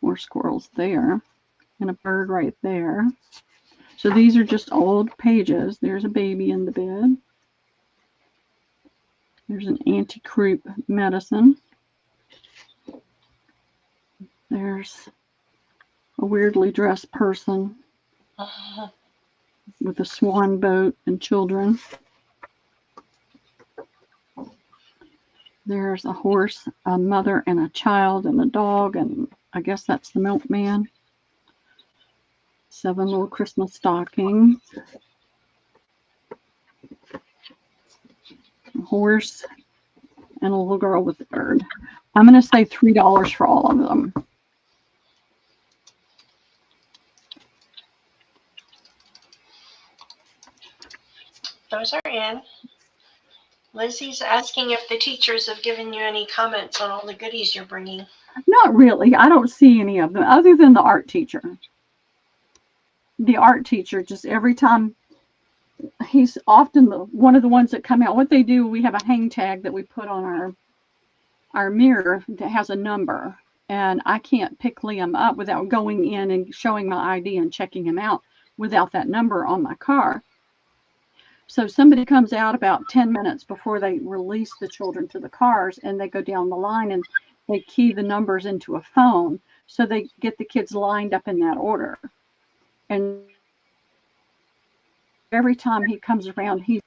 more squirrels there, and a bird right there. So these are just old pages. There's a baby in the bed. There's an anti-croup medicine. There's a weirdly dressed person with a swan boat and children. There's a horse, a mother, and a child, and a dog, and I guess that's the milkman. 7 little Christmas stockings. A horse, and a little girl with a bird. I'm going to say $3 for all of them. Those are in. Lizzie's asking if the teachers have given you any comments on all the goodies you're bringing. Not really. I don't see any of them other than the art teacher. The art teacher, just every time, he's often one of the ones that come out. What they do, we have a hang tag that we put on our mirror that has a number. And I can't pick Liam up without going in and showing my ID and checking him out without that number on my car. So somebody comes out about 10 minutes before they release the children to the cars, and they go down the line and they key the numbers into a phone. So they get the kids lined up in that order. And every time he comes around, he's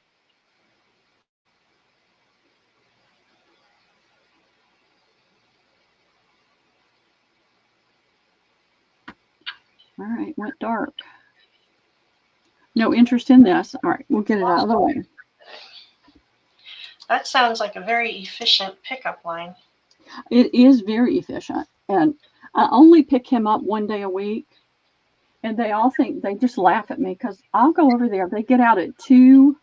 all right, went dark. No interest in this. All right, we'll get it out of the way. That sounds like a very efficient pickup line. It is very efficient. And I only pick him up 1 day a week. And they all think, they just laugh at me because I'll go over there. They get out at 2:50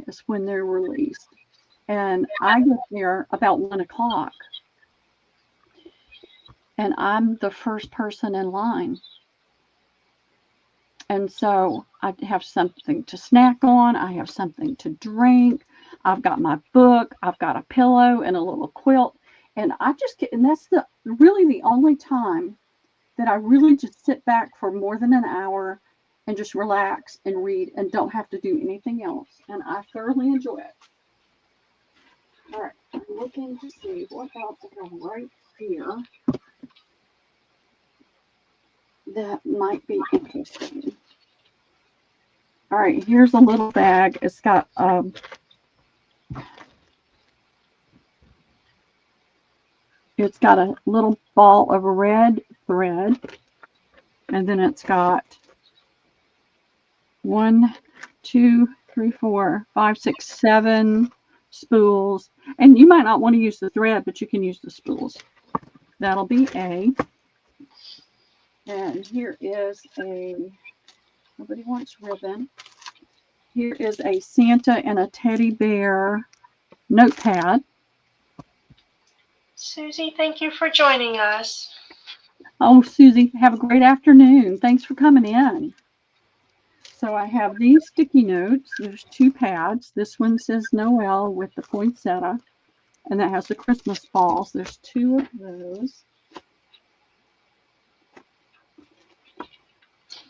is when they're released. And I get there about 1 o'clock. And I'm the first person in line. And so I have something to snack on. I have something to drink. I've got my book. I've got a pillow and a little quilt. And I just get, and that's really the only time that I really just sit back for more than an hour and just relax and read and don't have to do anything else. And I thoroughly enjoy it. All right, I'm looking to see what else I have right here that might be interesting. All right, here's a little bag. It's got It's got a little ball of red thread, and then it's got 1, 2, 3, 4, 5, 6, 7 spools. And you might not want to use the thread, but you can use the spools. That'll be A. And here is a, nobody wants ribbon. Here is a Santa and a teddy bear notepad. Susie, thank you for joining us. Oh, Susie, have a great afternoon. Thanks for coming in. So I have these sticky notes. There's 2 pads. This one says Noel with the poinsettia, and that has the Christmas balls. There's 2 of those.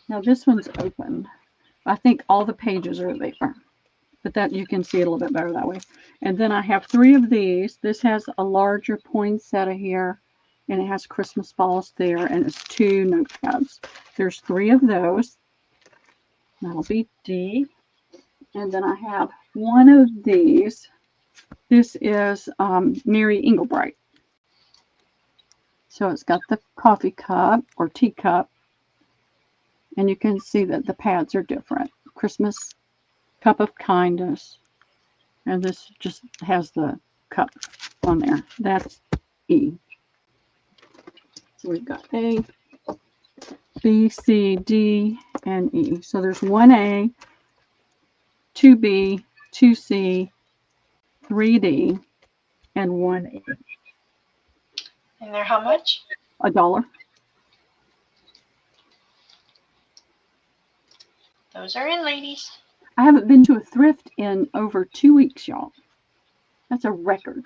Now this one's open. I think all the pages are there, but that you can see it a little bit better that way. And then I have 3 of these. This has a larger poinsettia here, and it has Christmas balls there, and it's 2 notepads. There's 3 of those. That'll be D. And then I have 1 of these. This is Mary Englebright. So it's got the coffee cup or teacup, and you can see that the pads are different. Christmas cup of kindness, and this just has the cup on there. That's E. So we've got A, B, C, D, and E. So there's 1A, 2B, 2C, 3D, and 1E. And they're how much? $1. Those are in, ladies. I haven't been to a thrift in over 2 weeks, y'all. That's a record.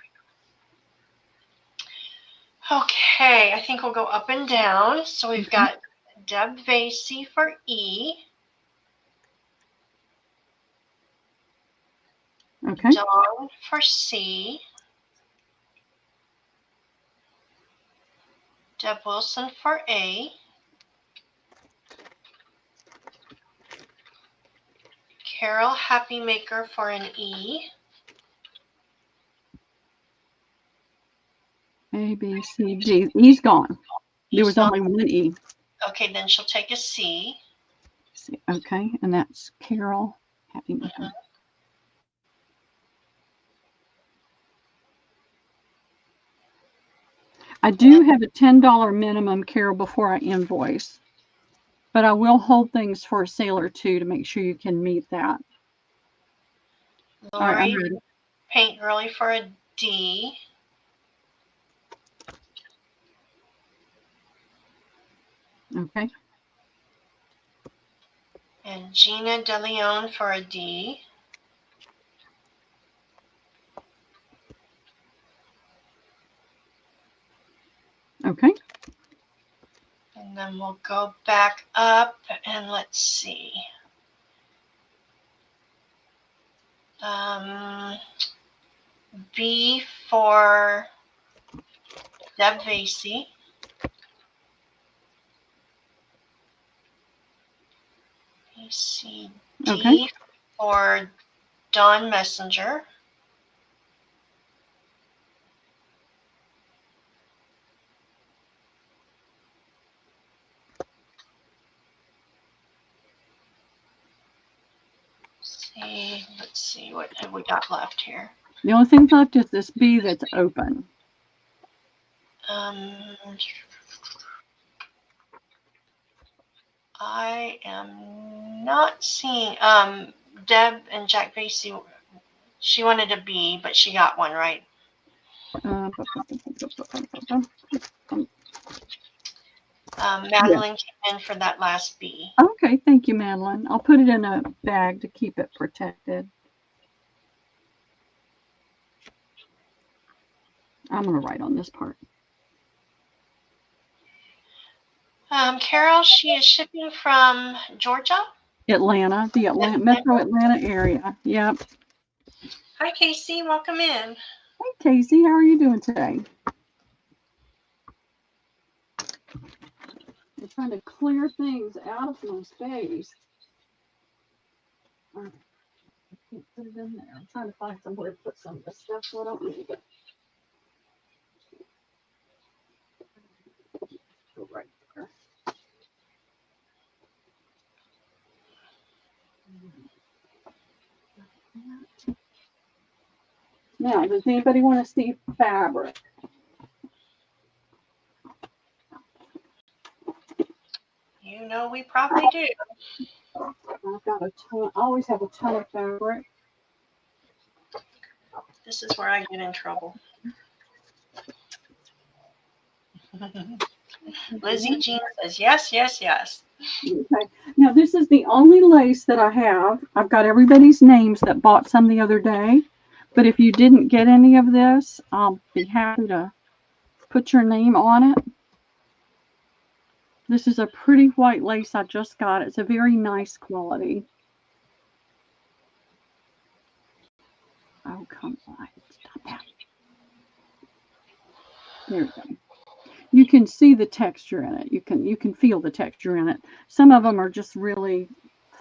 Okay, I think we'll go up and down. So we've got Deb Vasey for E. Okay. Dawn for C. Deb Wilson for A. Carol Happymaker for an E. A, B, C, D. E's gone. There was only 1 E. Okay, then she'll take a C. C. Okay, and that's Carol Happymaker. I do have a $10 minimum, Carol, before I invoice. But I will hold things for a sale or 2 to make sure you can meet that. Lori All right, I'm ready. Paint Girly for a D. Okay. And Gina DeLeon for a D. Okay. And then we'll go back up and let's see. B for Deb Vasey. B, C, D Okay. for Dawn Messenger. Let's see, what have we got left here? The only thing left is this B that's open. I am not seeing Deb and Jack Vasey. She wanted a B, but she got one, right? Madeline came in for that last B. Okay, thank you, Madeline. I'll put it in a bag to keep it protected. I'm going to write on this part. Carol, she is shipping from Georgia? Atlanta, the Metro Atlanta area. Yep. Hi, Casey. Welcome in. Hey, Casey. How are you doing today? I'm trying to clear things out of my space. All right. I can't put it in there. I'm trying to find somewhere to put some of this stuff so I don't need it. Now, does anybody want to see fabric? You know we probably do. I've got a ton. I always have a ton of fabric. This is where I get in trouble. Lizzie Jean says yes, yes, yes. Okay. Now, this is the only lace that I have. I've got everybody's names that bought some the other day. But if you didn't get any of this, I'll be happy to put your name on it. This is a pretty white lace I just got. It's a very nice quality. Oh, come on. Stop that. There we go. You can see the texture in it. You can feel the texture in it. Some of them are just really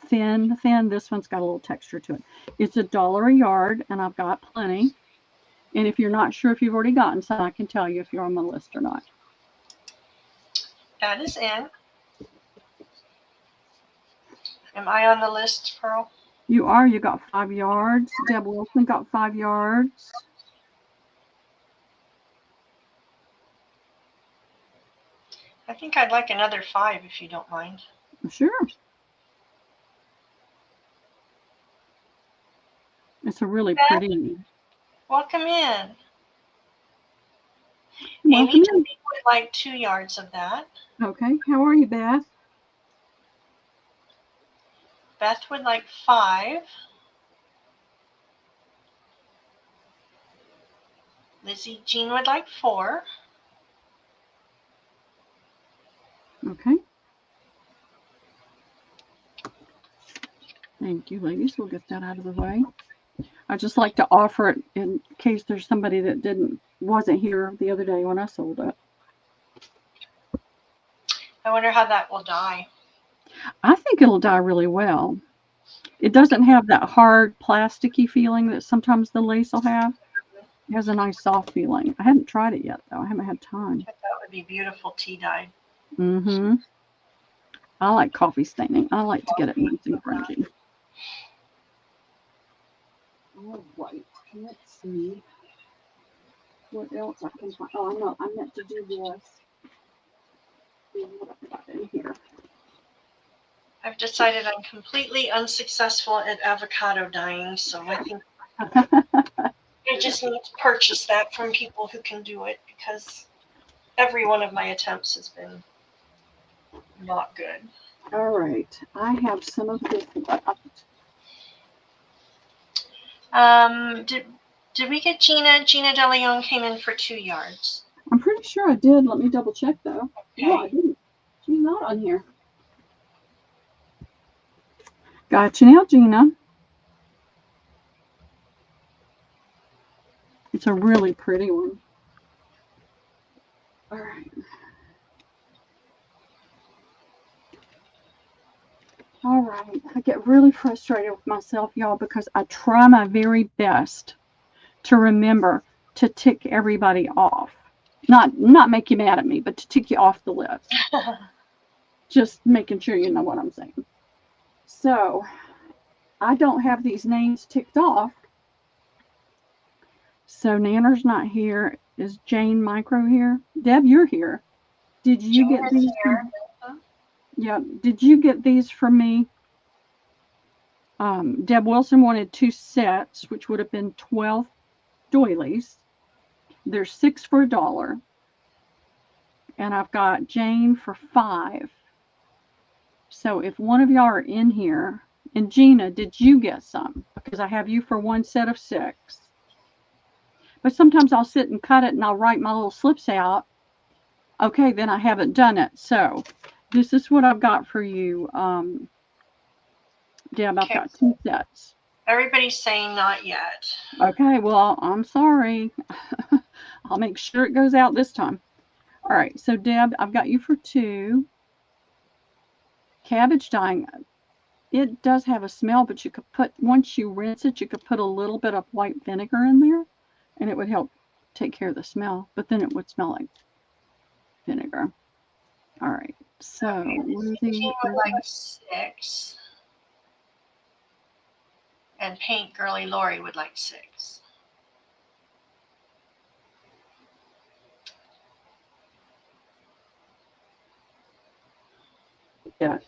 thin. This one's got a little texture to it. It's $1 a yard, and I've got plenty. And if you're not sure if you've already gotten some, I can tell you if you're on the list or not. That is in. Am I on the list, Pearl? You are. You got 5 yards. Deb Wilson got 5 yards. I think I'd like another 5 if you don't mind. Sure. It's a really pretty. Welcome in. Welcome Amy in. would like 2 yards of that. Okay. How are you, Beth? Beth would like 5. Lizzie Jean would like 4. Okay. Thank you, ladies. We'll get that out of the way. I just like to offer it in case there's somebody that wasn't here the other day when I sold it. I wonder how that will dye. I think it'll dye really well. It doesn't have that hard plasticky feeling that sometimes the lace will have. It has a nice soft feeling. I haven't tried it yet though. I haven't had time. That would be beautiful tea dye. Mm-hmm. I like coffee staining. I like to get it nice and grungy. All right. Let's see what else I can find. Oh, I know. I meant to do this. See what I've got in here. I've decided I'm completely unsuccessful at avocado dyeing, so I think I just need to purchase that from people who can do it because every one of my attempts has been not good. All right. I have some of this left. Did we get Gina? Gina DeLeon came in for 2 yards. I'm pretty sure I did. Let me double check though. Okay. No, I didn't. She's not on here. Gotcha now, Gina. It's a really pretty one. All right. All right. I get really frustrated with myself, y'all, because I try my very best to remember to tick everybody off. Not make you mad at me, but to tick you off the list. Just making sure you know what I'm saying. So I don't have these names ticked off. So Nanner's not here. Is Jane Micro here? Deb, you're here. Did you get these? Yeah. Did you get these from me? Deb Wilson wanted 2 sets, which would have been 12 doilies. There's 6 for $1. And I've got Jane for 5. So if one of y'all are in here, and Gina, did you get some? Because I have you for 1 set of 6. But sometimes I'll sit and cut it and I'll write my little slips out. Okay, then I haven't done it. So this is what I've got for you. Deb, I've got 2 sets. Everybody's saying not yet. Okay, well, I'm sorry. I'll make sure it goes out this time. All right, so Deb, I've got you for 2. Cabbage dyeing, it does have a smell, but you could put, once you rinse it, you could put a little bit of white vinegar in there, and it would help take care of the smell, but then it would smell like vinegar. All right, so Lizzie would like 6. And Paint Girly Lori would like 6. Yeah.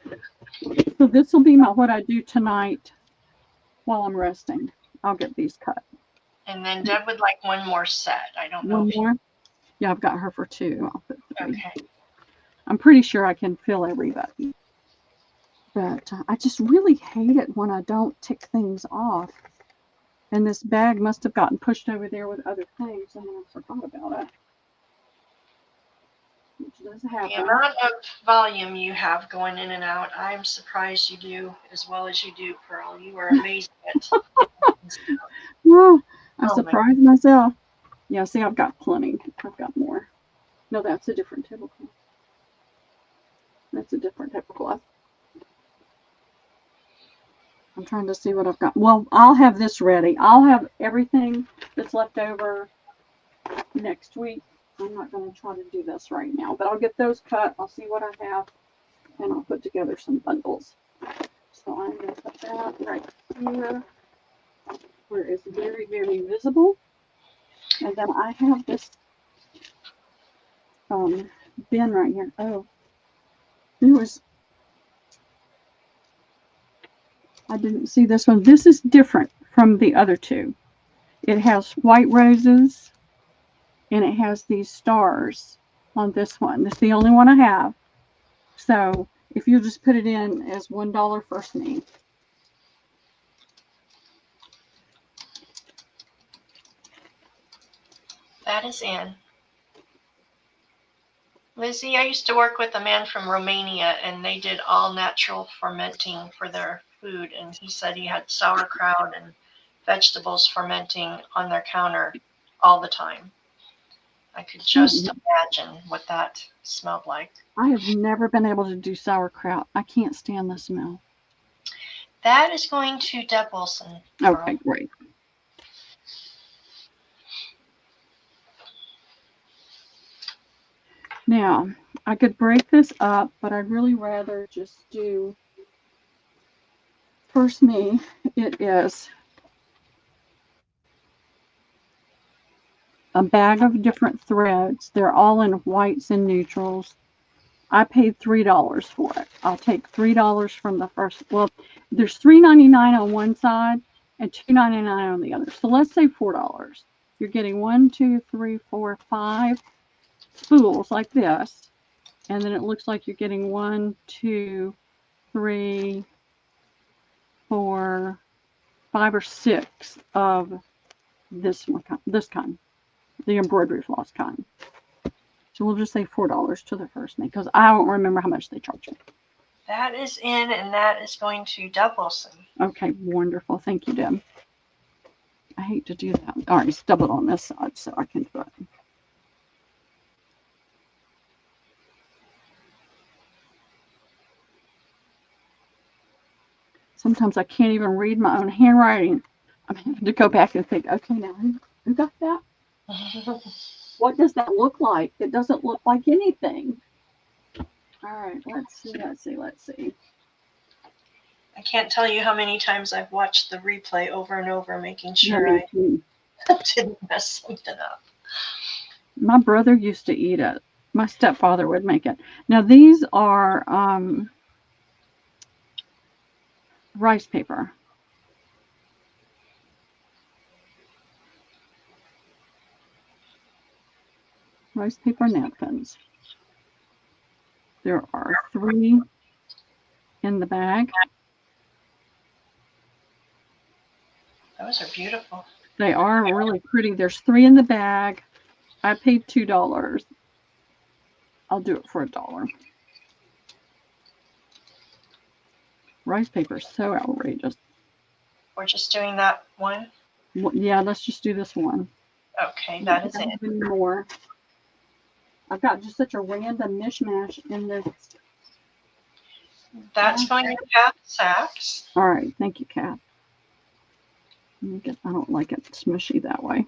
So this will be what I do tonight while I'm resting. I'll get these cut. And then Deb would like one more set. I don't know. One more? Yeah, I've got her for 2. I'll put 3. Okay. I'm pretty sure I can fill everybody. But I just really hate it when I don't tick things off. And this bag must have gotten pushed over there with other things, and I forgot about it. Which does happen. The amount of volume you have going in and out, I'm surprised you do as well as you do, Pearl. You are amazing at Well, I surprised myself. Yeah, see, I've got plenty. I've got more. No, that's a different tablecloth. That's a different tablecloth. I'm trying to see what I've got. Well, I'll have this ready. I'll have everything that's left over next week. I'm not going to try to do this right now, but I'll get those cut. I'll see what I have, and I'll put together some bundles. So I'm going to put that right here, where it's very, very visible. And then I have this bin right here. Oh, I didn't see this one. This is different from the other 2. It has white roses, and it has these stars on this one. This is the only one I have. So if you just put it in as $1 first name. That is in. Lizzie, I used to work with a man from Romania, and they did all natural fermenting for their food, and he said he had sauerkraut and vegetables fermenting on their counter all the time. I could just imagine what that smelled like. I have never been able to do sauerkraut. I can't stand the smell. That is going to Deb Wilson. Okay, great. Now, I could break this up, but I'd really rather just do first me. It is a bag of different threads. They're all in whites and neutrals. I paid $3 for it. I'll take $3 from the first. Well, there's $3.99 on one side and $2.99 on the other. So let's say $4. You're getting 1, 2, 3, 4, 5 spools like this, and then it looks like you're getting 1, 2, 3, 4, 5 or 6 of this one, this kind, the embroidery floss kind. So we'll just say $4 to the first name, because I don't remember how much they charge you. That is in, and that is going to Deb Wilson. Okay, wonderful. Thank you, Deb. I hate to do that. All right, it's doubled on this side, so I can do it. Sometimes I can't even read my own handwriting. I'm having to go back and think, okay, now who got that? What does that look like? It doesn't look like anything. All right, let's see. I can't tell you how many times I've watched the replay over and over, making sure I didn't mess something up. My brother used to eat it. My stepfather would make it. Now these are rice paper. Rice paper napkins. There are 3 in the bag. Those are beautiful. They are really pretty. There's 3 in the bag. I paid $2. I'll do it for $1. Rice paper is so outrageous. We're just doing that one? Yeah, let's just do this one. Okay, that is it. Any more. I've got just such a random mishmash in this. That's going to Kath Sachs. All right, thank you, Kath. I don't like it smushy that way.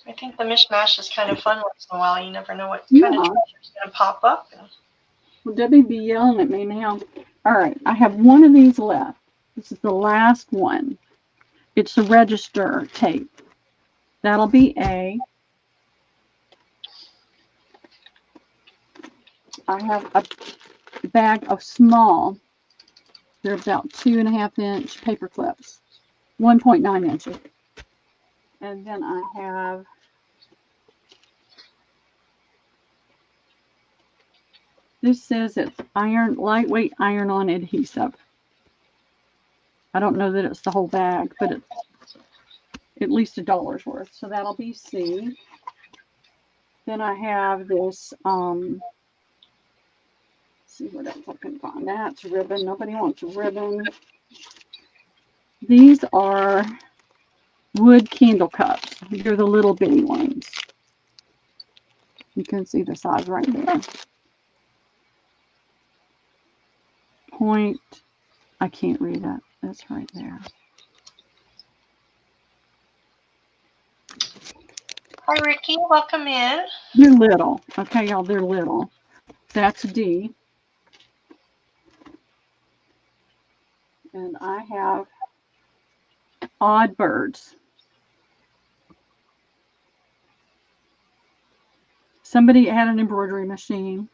I think the mishmash is kind of fun once in a while. You never know what kind of treasure is going to pop up. Well, Debbie be yelling at me now. All right, I have one of these left. This is the last one. It's a register tape. That'll be A. I have a bag of small. They're about 2.5-inch paper clips, 1.9 inches. And then I have this says it's lightweight iron-on adhesive. I don't know that it's the whole bag, but it's at least $1 worth. So that'll be C. Then I have this, see what else I can find. That's ribbon. Nobody wants a ribbon. These are wood candle cups. They're the little bitty ones. You can see the size right there. Point, I can't read that. That's right there. Hi, Ricky. Welcome in. They're little. Okay, y'all, they're little. That's D. And I have odd birds. Somebody had an embroidery machine.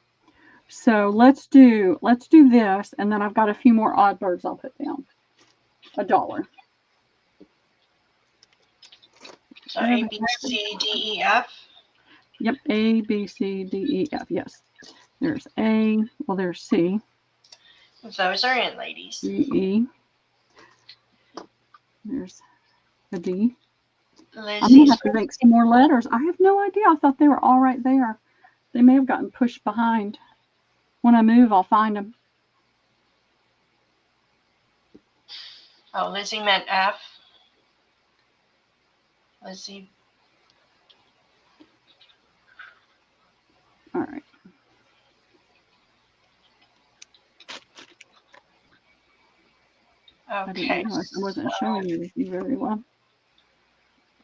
So let's do this, and then I've got a few more odd birds I'll put down. $1. So A, B, C, D, E, F. Yep, A, B, C, D, E, F. Yes. There's A. Well, there's C. Those are in, ladies. D, E. There's a D. I'm going to have to make some more letters. I have no idea. I thought they were all right there. They may have gotten pushed behind. When I move, I'll find them. Oh, Lizzie meant F. Lizzie. All right. Okay. I wasn't showing you very well.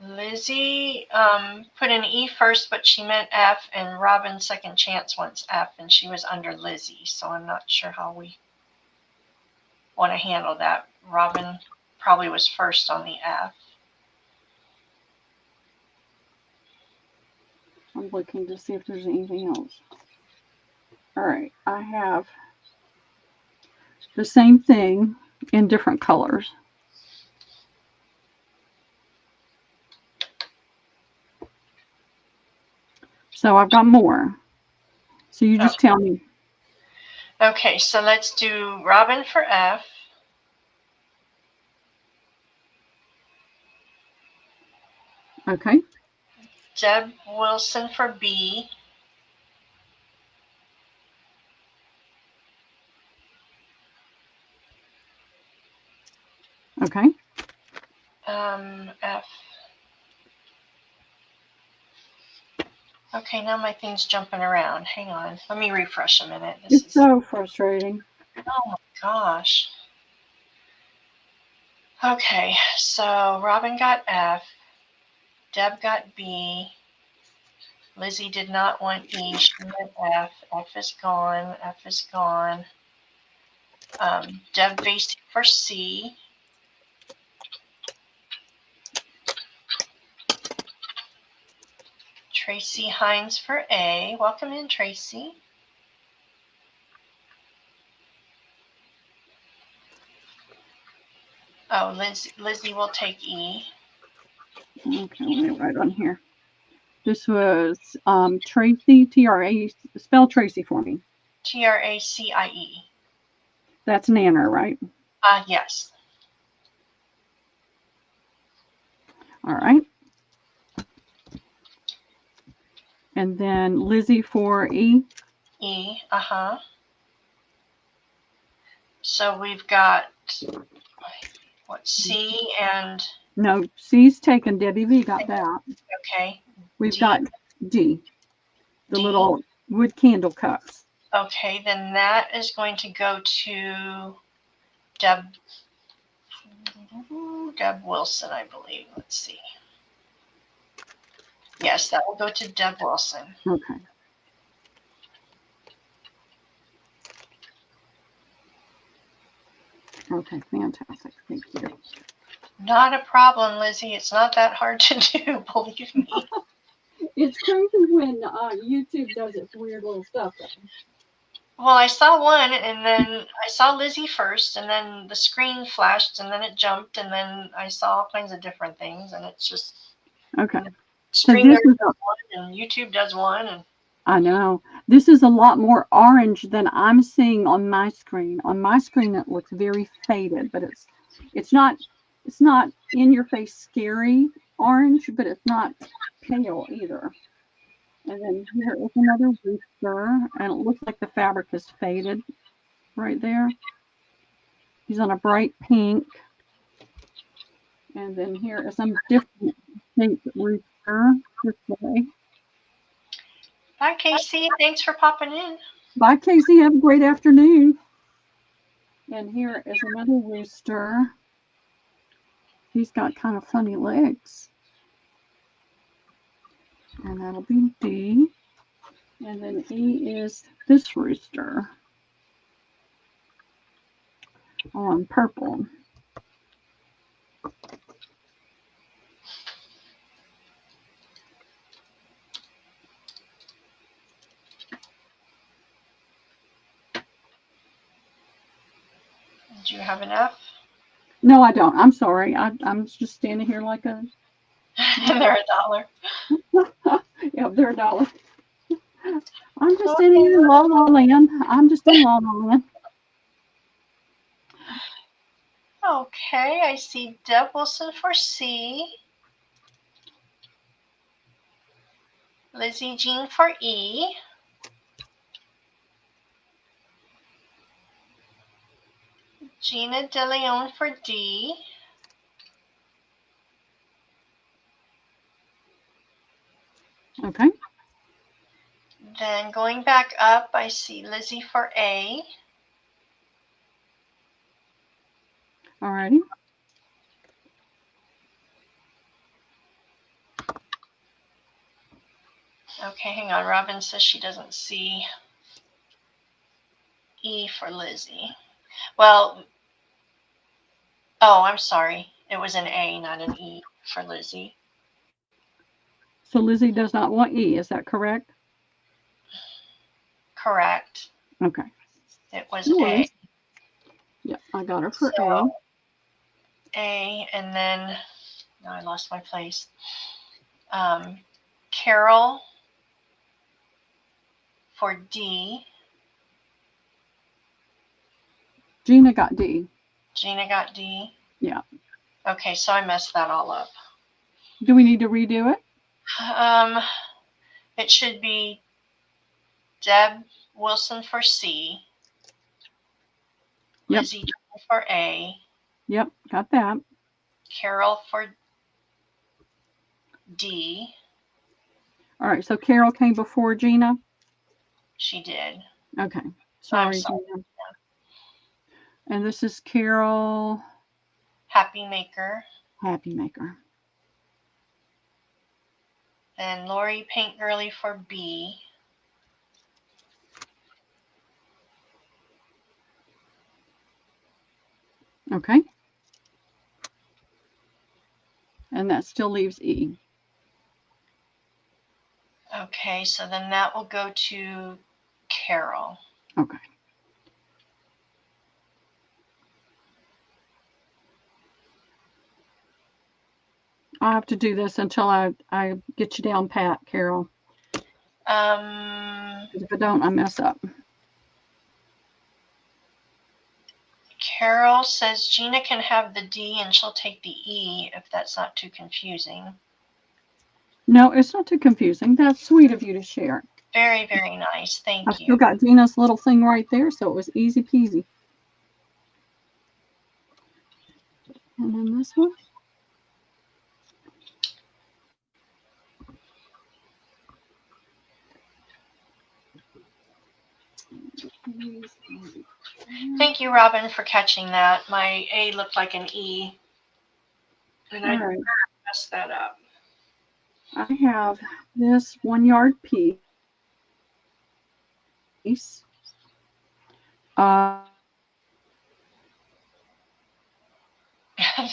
Lizzie put an E first, but she meant F, and Robin second chance wants F, and she was under Lizzie, so I'm not sure how we want to handle that. Robin probably was first on the F. I'm looking to see if there's anything else. All right, I have the same thing in different colors. So I've got more. So you just tell me. Okay, so let's do Robin for F. Okay. Deb Wilson for B. Okay. F. Okay, now my thing's jumping around. Hang on. Let me refresh a minute. This is so frustrating. Oh my gosh. Okay, so Robin got F. Deb got B. Lizzie did not want E. She went F. F is gone. F is gone. Deb Vasey for C. Tracy Hines for A. Welcome in, Tracy. Oh, Lizzie will take E. Okay, let me write on here. This was Tracy, T-R-A, spell Tracy for me. Tracie. That's Nanner, right? Yes. All right. And then Lizzie for E. E, So we've got, what, C and... No, C's taken. Debbie V got that. Okay. We've got D, the little wood candle cups. Okay, then that is going to go to Deb Wilson, I believe. Let's see. Yes, that will go to Deb Wilson. Okay. Okay, fantastic. Thank you. Not a problem, Lizzie. It's not that hard to do, believe me. It's crazy when YouTube does its weird little stuff. Well, I saw one, and then I saw Lizzie first, and then the screen flashed, and then it jumped, and then I saw all kinds of different things, and it's just okay. Streamer does one, and YouTube does one, and I know this is a lot more orange than I'm seeing on my screen. On my screen, it looks very faded, but it's not in your face scary orange, but it's not pale either. And then here is another rooster, and it looks like the fabric is faded right there. He's on a bright pink. And then here is some different pink rooster this way. Bye, Casey. Thanks for popping in. Bye, Casey. Have a great afternoon. And here is another rooster. He's got kind of funny legs. And that'll be D. And then E is this rooster on purple. Do you have an F? No, I don't. I'm sorry. I'm just standing here like a... They're $1. Yep, they're $1. I'm just standing here in La La Land. I'm just in La La Land. Okay, I see Deb Wilson for C. Lizzie Jean for E. Gina De Leon for D. Okay. Then going back up, I see Lizzie for A. Alrighty. Okay, hang on. Robin says she doesn't see E for Lizzie. Well, oh, I'm sorry. It was an A, not an E for Lizzie. So Lizzie does not want E, is that correct? Correct. Okay. It was A. Yeah, I got her for A. A, and then, now I lost my place. Carol for D. Gina got D. Gina got D. Yeah. Okay, so I messed that all up. Do we need to redo it? It should be Deb Wilson for C. Yep. Lizzie for A. Yep, got that. Carol for D. All right, so Carol came before Gina? She did. Okay. Sorry, sorry. Gina. And this is Carol. Happy Maker. Happy Maker. Then Lori Paint Girly for B. Okay. And that still leaves E. Okay, so then that will go to Carol. Okay. I'll have to do this until I get you down pat, Carol. If I don't, I mess up. Carol says Gina can have the D and she'll take the E if that's not too confusing. No, it's not too confusing. That's sweet of you to share. Very, very nice. Thank you. I've still got Gina's little thing right there, so it was easy peasy. And then this one. Thank you, Robin, for catching that. My A looked like an E, and I messed that up. I have this 1 yard piece.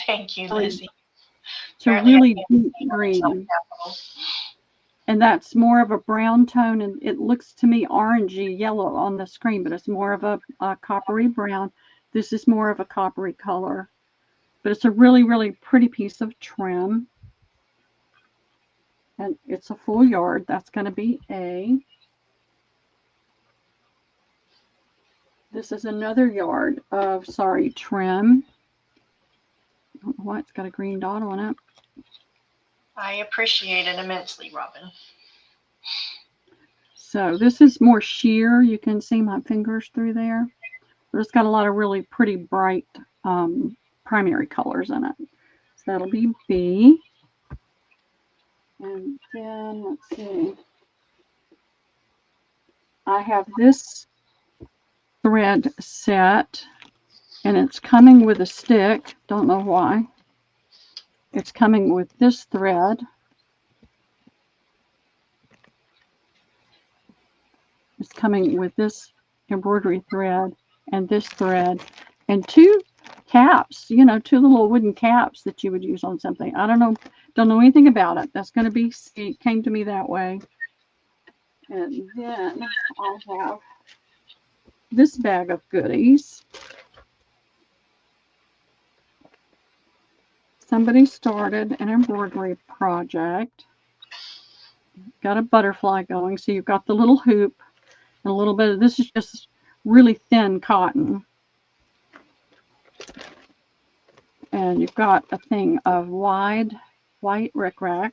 Thank you, Lizzie. It's a really deep green. And that's more of a brown tone, and it looks to me orangey yellow on the screen, but it's more of a coppery brown. This is more of a coppery color, but it's a really, really pretty piece of trim. And it's a full yard. That's going to be A. This is another yard of, trim. I don't know why it's got a green dot on it. I appreciate it immensely, Robin. So this is more sheer. You can see my fingers through there. But it's got a lot of really pretty bright primary colors in it. So that'll be B. And then, let's see. I have this thread set, and it's coming with a stick. Don't know why. It's coming with this thread. It's coming with this embroidery thread and this thread and two caps, two little wooden caps that you would use on something. I don't know anything about it. That's going to be C. It came to me that way. And then I have this bag of goodies. Somebody started an embroidery project. Got a butterfly going. So you've got the little hoop and a little bit of this is just really thin cotton. And you've got a thing of wide white rickrack.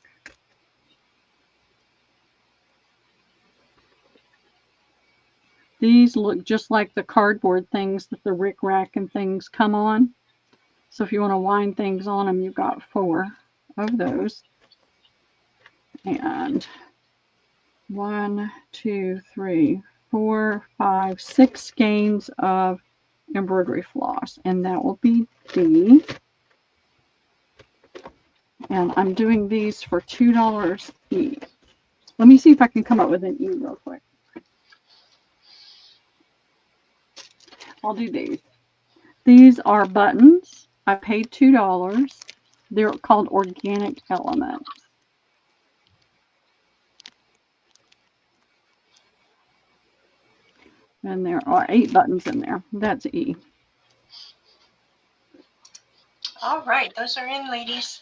These look just like the cardboard things that the rickrack and things come on. So if you want to wind things on them, you've got 4 of those. And 1, 2, 3, 4, 5, 6 skeins of embroidery floss. And that will be D. And I'm doing these for $2 each. Let me see if I can come up with an E real quick. I'll do these. These are buttons. I paid $2. They're called organic elements. And there are 8 buttons in there. That's E. All right, those are in, ladies.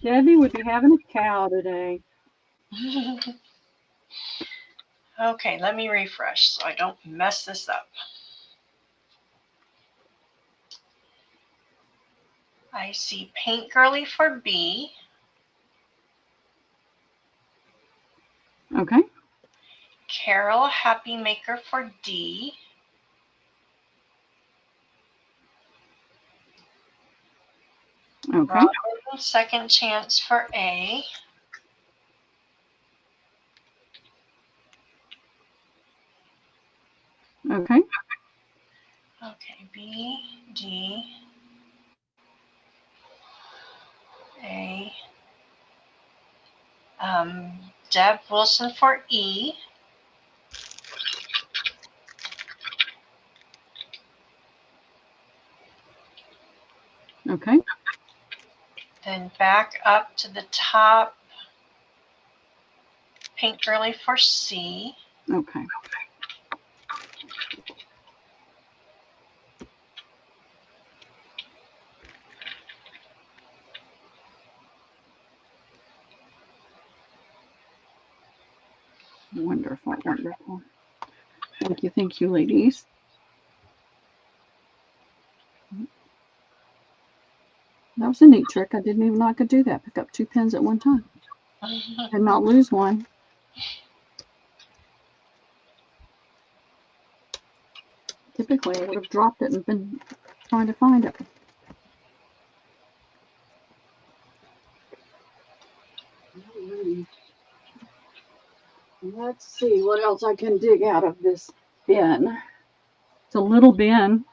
Debbie would be having a cow today. Okay, let me refresh so I don't mess this up. I see Paint Girly for B. Okay. Carol Happy Maker for D. Okay. Robin Second Chance for A. Okay. Okay, B, D, A. Deb Wilson for E. Okay. Then back up to the top, Paint Girly for C. Okay. Wonderful, wonderful. Thank you, ladies. That was a neat trick. I didn't even know I could do that. Pick up 2 pens at one time and not lose one. Typically, I would have dropped it and been trying to find it. Let's see what else I can dig out of this bin. It's a little bin.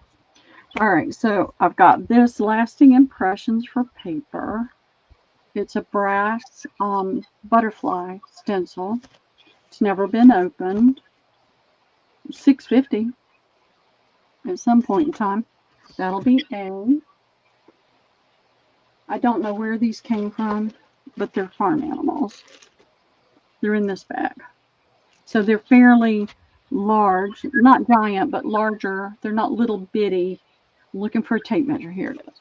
All right, so I've got this Lasting Impressions for paper. It's a brass butterfly stencil. It's never been opened. $6.50. at some point in time. That'll be A. I don't know where these came from, but they're farm animals. They're in this bag. So they're fairly large, not giant, but larger. They're not little bitty. I'm looking for a tape measure. Here it is.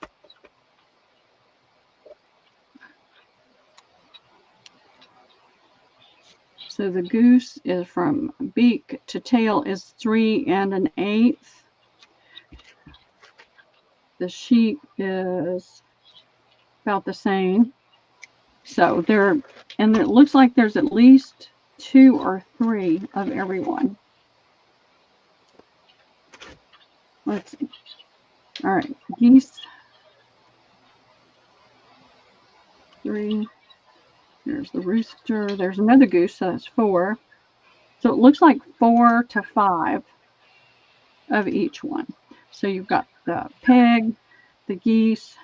So the goose is from beak to tail is 3 1/8. The sheep is about the same. So and it looks like there's at least 2 or 3 of every one. Let's see. All right, geese. 3. There's the rooster. There's another goose, so that's 4. So it looks like 4 to 5 of each one. So you've got the pig, the geese,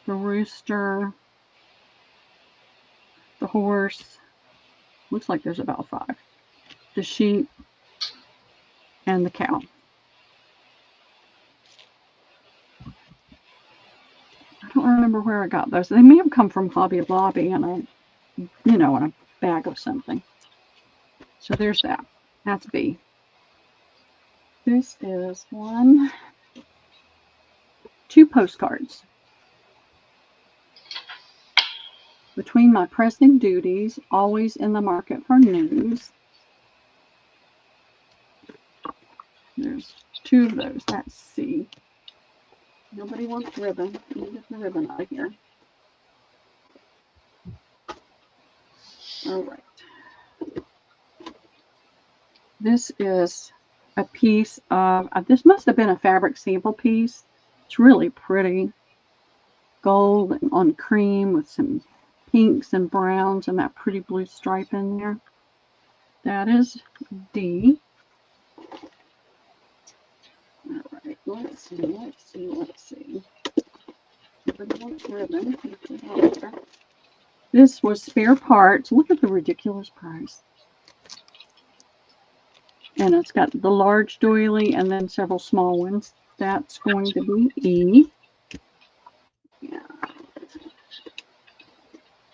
the rooster, the horse. Looks like there's about 5. The sheep and the cow. I don't remember where I got those. They may have come from Hobby Lobby in a bag of something. So there's that. That's B. This is 2 postcards. Between my pressing duties, always in the market for news. There's 2 of those. That's C. Nobody wants ribbon. Let me get the ribbon out of here. All right. This is a piece of, this must have been a fabric sample piece. It's really pretty. Gold on cream with some pinks and browns and that pretty blue stripe in there. That is D. All right, let's see. Everybody wants ribbon. This was spare parts. Look at the ridiculous price. And it's got the large doily and then several small ones. That's going to be E. Yeah.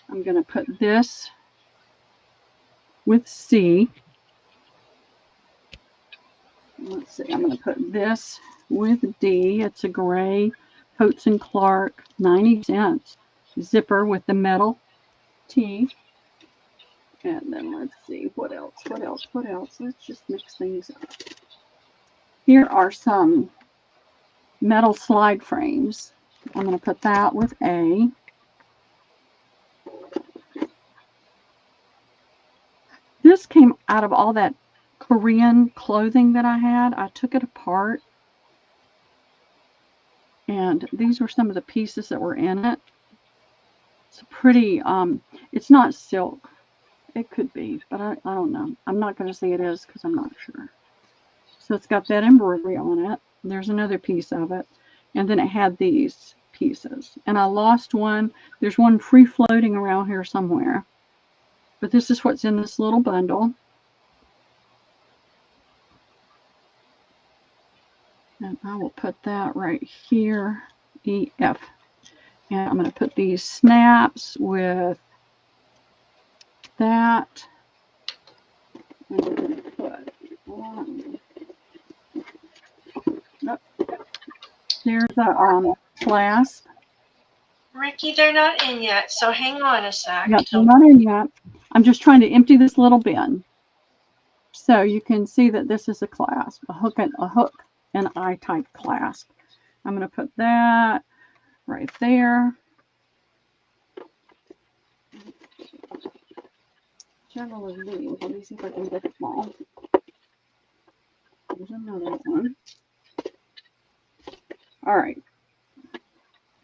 I'm going to put this with C. Let's see, I'm going to put this with D. It's a gray Coats & Clark, 90 cents. Zipper with the metal T. And then let's see, what else? Let's just mix things up. Here are some metal slide frames. I'm going to put that with A. This came out of all that Korean clothing that I had. I took it apart. And these were some of the pieces that were in it. It's pretty, it's not silk. It could be, but I don't know. I'm not going to say it is because I'm not sure. So it's got that embroidery on it. There's another piece of it. And then it had these pieces. And I lost one. There's one free floating around here somewhere. But this is what's in this little bundle. And I will put that right here, EF. And I'm going to put these snaps with that. I'm going to put one. Oh, there's a clasp. Ricky, they're not in yet, so hang on a sec. Yeah, they're not in yet. I'm just trying to empty this little bin. So you can see that this is a clasp, a hook and eye type clasp. I'm going to put that right there. Several of these. Let me see if I can get them all. There's another one. All right.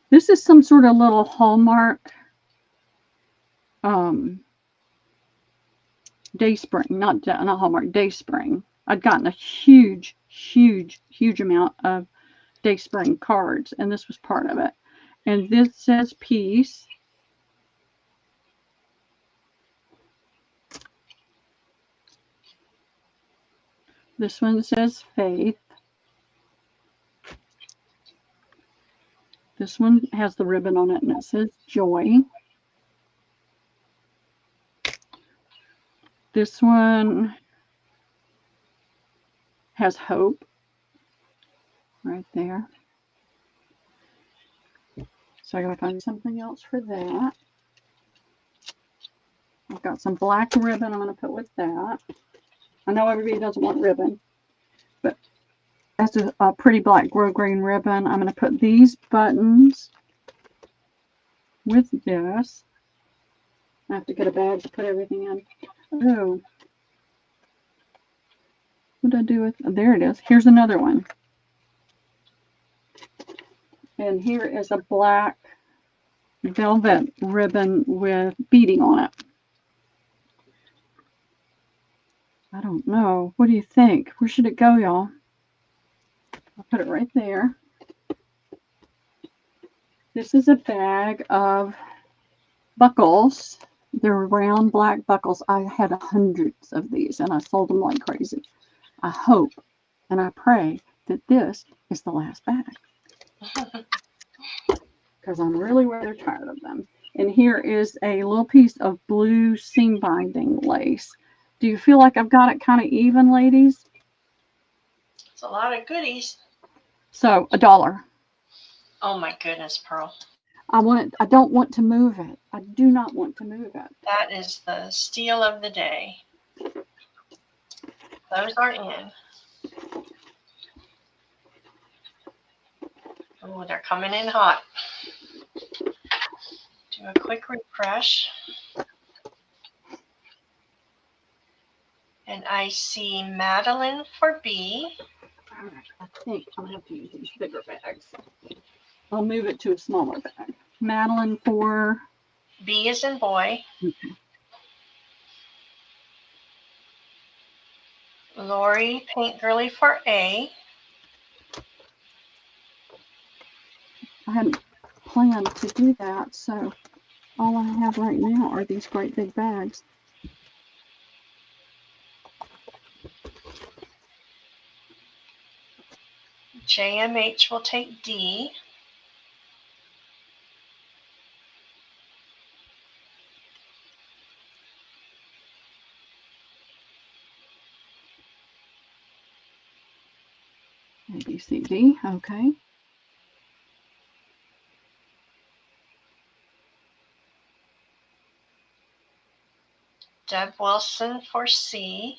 This is some sort of little Hallmark Dayspring, not Hallmark, Dayspring. I'd gotten a huge amount of Dayspring cards, and this was part of it. And this says peace. This one says faith. This one has the ribbon on it and it says joy. This one has hope right there. So I gotta find something else for that. I've got some black ribbon I'm gonna put with that. I know everybody doesn't want ribbon, but that's a pretty black grosgrain ribbon. I'm gonna put these buttons with this. I have to get a bag to put everything in. Oh, what did I do with? Oh, there it is. Here's another one. And here is a black velvet ribbon with beading on it. I don't know. What do you think? Where should it go, y'all? I'll put it right there. This is a bag of buckles. They're round black buckles. I had hundreds of these and I sold them like crazy. I hope and I pray that this is the last bag because I'm really rather tired of them. And here is a little piece of blue seam binding lace. Do you feel like I've got it kind of even, ladies? It's a lot of goodies. So $1. Oh my goodness, Pearl. I don't want to move it. I do not want to move it. That is the steal of the day. Those are in. Oh, they're coming in hot. Do a quick refresh. And I see Madeline for B. All right, I think I'll have to use these bigger bags. I'll move it to a smaller bag. Madeline for B is in boy. Okay. Lori Paint Girly for A. I hadn't planned to do that, so all I have right now are these great big bags. JMH will take D. A, B, C, D. Okay. Deb Wilson for C.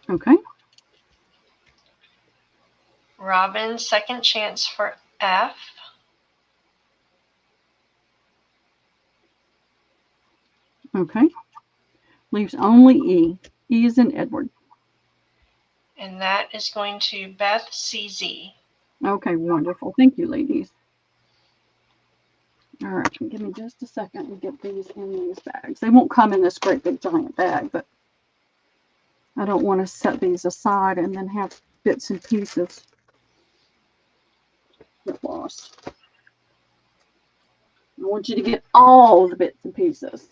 Okay. Robin Second Chance for F. Okay. Leaves only E. E is in Edward. And that is going to Beth CZ. Okay, wonderful. Thank you, ladies. All right, give me just a second to get these in these bags. They won't come in this great big giant bag, but I don't want to set these aside and then have bits and pieces get lost. I want you to get all the bits and pieces.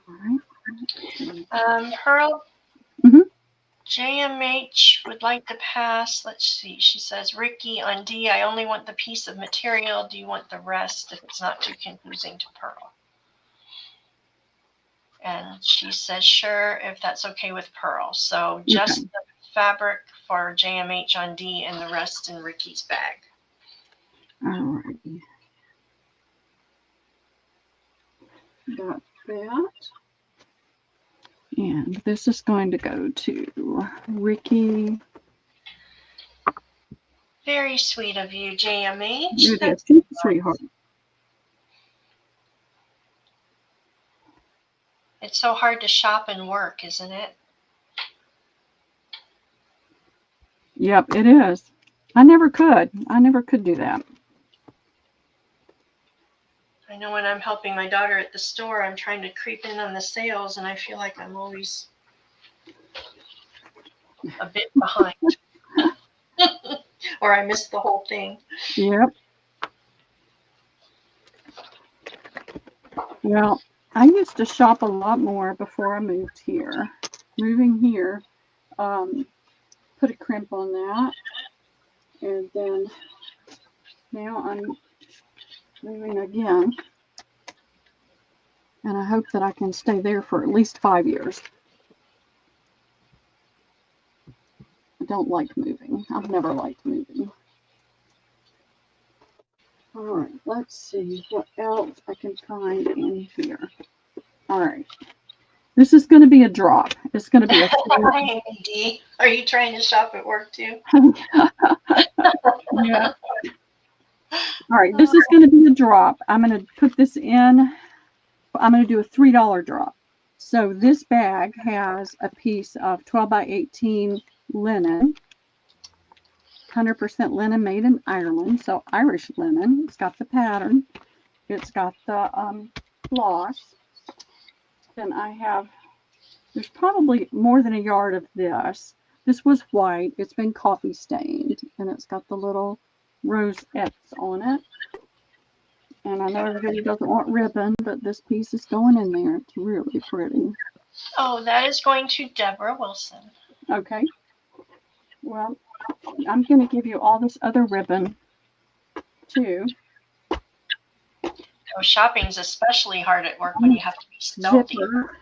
All right. Pearl, Mhm. JMH would like to pass. Let's see. She says, Ricky on D, I only want the piece of material. Do you want the rest if it's not too confusing to Pearl? And she says, sure, if that's okay with Pearl. So just Okay. the fabric for JMH on D and the rest in Ricky's bag. All righty. Got that. And this is going to go to Ricky. Very sweet of you, JMH. It is. She's a sweetheart. It's so hard to shop and work, isn't it? Yep, it is. I never could. I never could do that. I know when I'm helping my daughter at the store, I'm trying to creep in on the sales, and I feel like I'm always a bit behind. or I missed the whole thing. Yep. Well, I used to shop a lot more before I moved here. Moving here, put a crimp on that. And then now I'm moving again. And I hope that I can stay there for at least 5 years. I don't like moving. I've never liked moving. All right, let's see what else I can find in here. All right. This is going to be a drop. It's going to be a Hi, Dee. Are you trying to shop at work too? Yeah. All right, this is going to be a drop. I'm going to put this in. I'm going to do a $3 drop. So this bag has a piece of 12 by 18 linen, 100% linen made in Ireland. So Irish linen. It's got the pattern. It's got the floss. Then I have, there's probably more than a yard of this. This was white. It's been coffee stained. And it's got the little rosettes on it. And I know everybody doesn't want ribbon, but this piece is going in there. It's really pretty. Oh, that is going to Deborah Wilson. Okay. Well, I'm going to give you all this other ribbon, too. Oh, shopping's especially hard at work when you have to be stealthy. Zipper,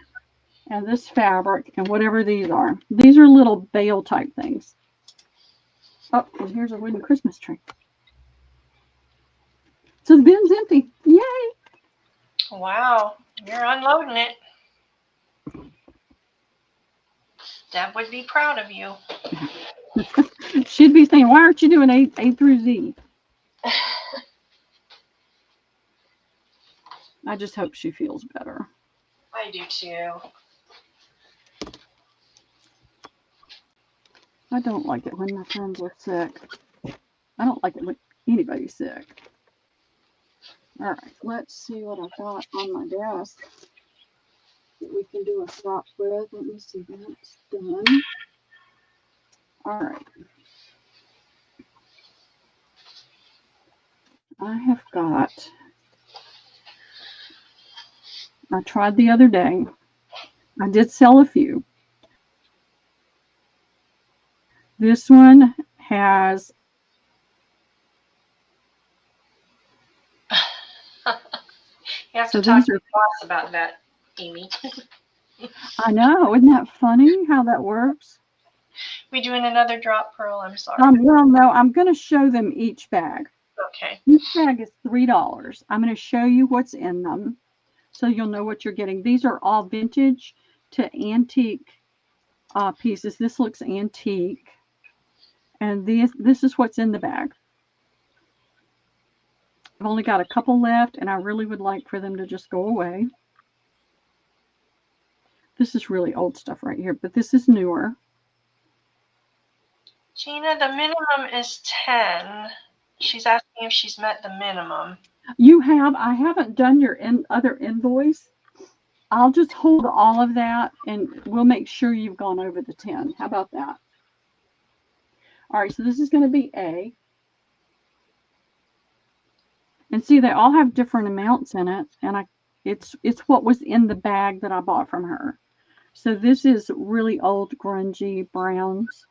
and this fabric, and whatever these are. These are little bale type things. Oh, and here's a wooden Christmas tree. So the bin's empty. Yay! Wow, you're unloading it. Deb would be proud of you. She'd be saying, why aren't you doing A through Z? I just hope she feels better. I do too. I don't like it when my friends are sick. I don't like it when anybody's sick. All right, let's see what I've got on my desk that we can do a swap with. Let me see, that's done. All right. I have got, I tried the other day. I did sell a few. This one has You have to talk to your boss about that, Amy. I know, isn't that funny how that works? We doing another drop, Pearl? I'm sorry. Well, no, I'm going to show them each bag. Okay. Each bag is $3. I'm going to show you what's in them so you'll know what you're getting. These are all vintage to antique pieces. This looks antique. And this is what's in the bag. I've only got a couple left, and I really would like for them to just go away. This is really old stuff right here, but this is newer. Gina, the minimum is 10. She's asking if she's met the minimum. You have. I haven't done your other invoice. I'll just hold all of that, and we'll make sure you've gone over the 10. How about that? All right, so this is going to be A. And see, they all have different amounts in it, and it's what was in the bag that I bought from her. So this is really old, grungy browns.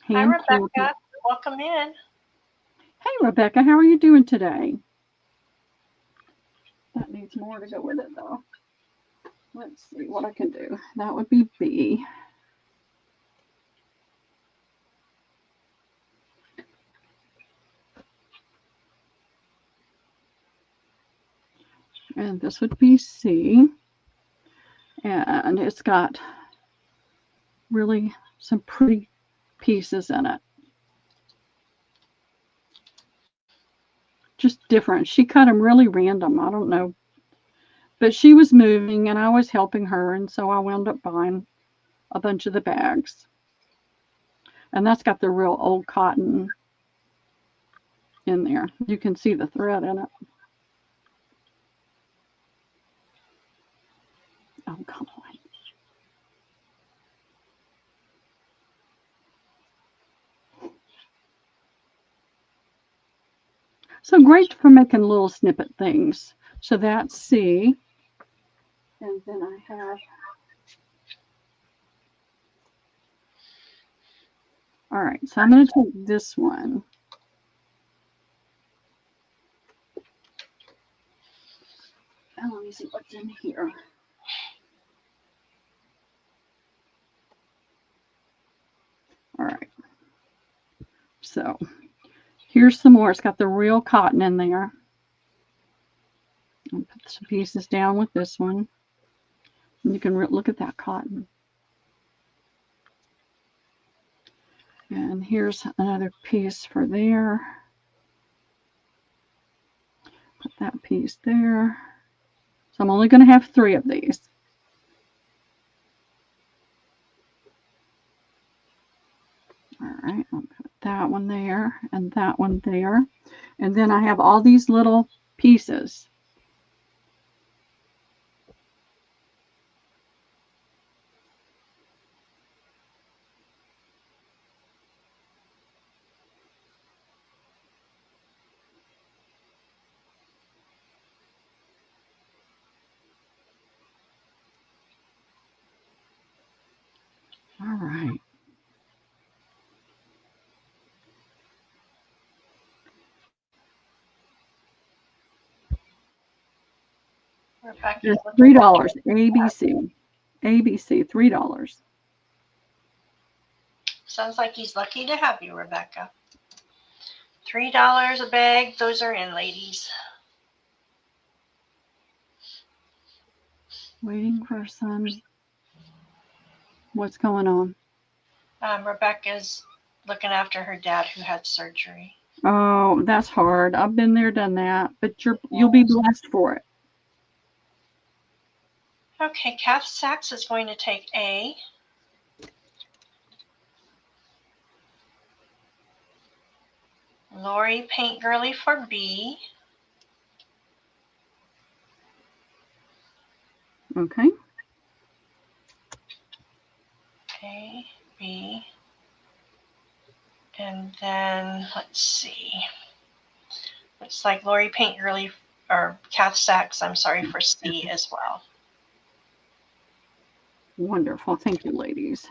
Hi, Rebecca. Welcome in. Hey, Rebecca. How are you doing today? That needs more to go with it, though. Let's see what I can do. That would be B. And this would be C. And it's got really some pretty pieces in it. Just different. She cut them really random. I don't know. But she was moving and I was helping her. And so I wound up buying a bunch of the bags. And that's got the real old cotton in there. You can see the thread in it. Oh, come on. So great for making little snippet things. So that's C. And then I have, all right, so I'm going to take this one. And let me see what's in here. All right. So here's some more. It's got the real cotton in there. I'll put some pieces down with this one. And you can look at that cotton. And here's another piece for there. Put that piece there. So I'm only going to have 3 of these. All right, I'll put that one there and that one there. And then I have all these little pieces. All right. It's $3. ABC. ABC, $3. Sounds like he's lucky to have you, Rebecca. $3 a bag. Those are in, ladies. Waiting for son. What's going on? Rebecca's looking after her dad who had surgery. Oh, that's hard. I've been there, done that, but you'll be blessed for it. Okay, Kath Sachs is going to take A. Lori Paint Girly for B. Okay. A, B. And then, let's see. Looks like Lori Paint Girly, or Kath Sachs, I'm sorry, for C as well. Wonderful. Thank you, ladies.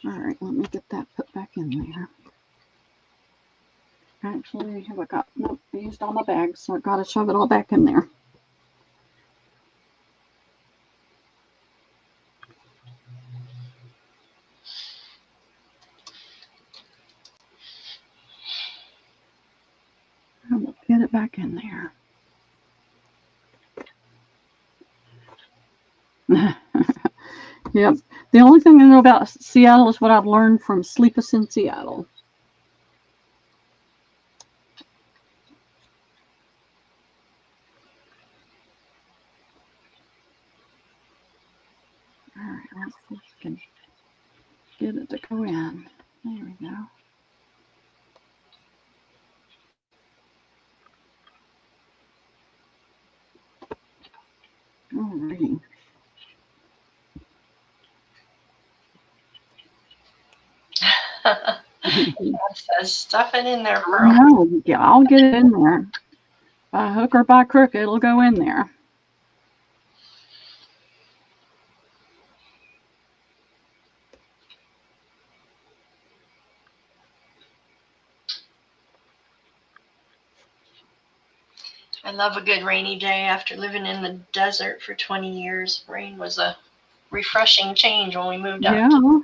All right, let me get that put back in there. Actually, have I got, nope, I used all my bags, so I got to shove it all back in there. I'm going to get it back in there. Yep. The only thing I know about Seattle is what I've learned from Sleepless in Seattle. All right, let's see if we can get it to go in. There we go. All righty. Says stuff it in there, Pearl. No, yeah, I'll get it in there. By hook or by crook, it'll go in there. I love a good rainy day after living in the desert for 20 years. Rain was a refreshing change when we moved out. Yeah.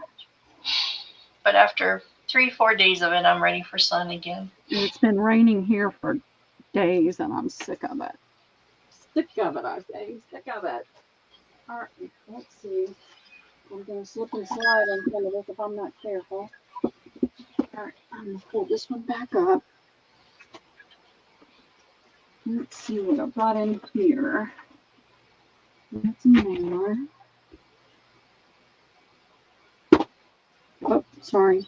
But after 3-4 days of it, I'm ready for sun again. It's been raining here for days, and I'm sick of it. Sick of it, I say. Sick of it. All right, let's see. I'm going to slip and slide on some of this if I'm not careful. All right, I'm going to pull this one back up. Let's see what I've got in here. That's in there. Oh, sorry.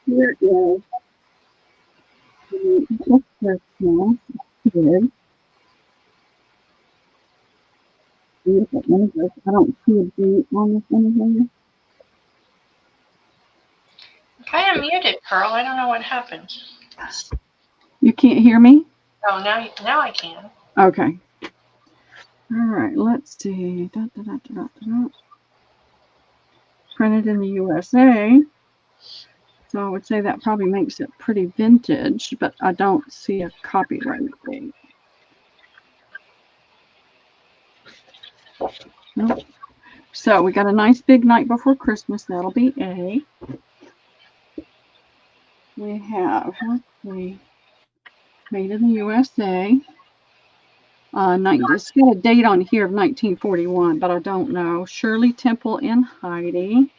Here is the personal kid. I don't see a date on this one. I'm kind of muted, Pearl. I don't know what happened. You can't hear me? Oh, now I can. Okay. All right, let's see. Printed in the USA. So I would say that probably makes it pretty vintage, but I don't see a copyright date. Nope. So we got a nice big Night Before Christmas. That'll be A. We have, let's see, made in the USA. It's got a date on here of 1941, but I don't know. Shirley Temple and Heidi.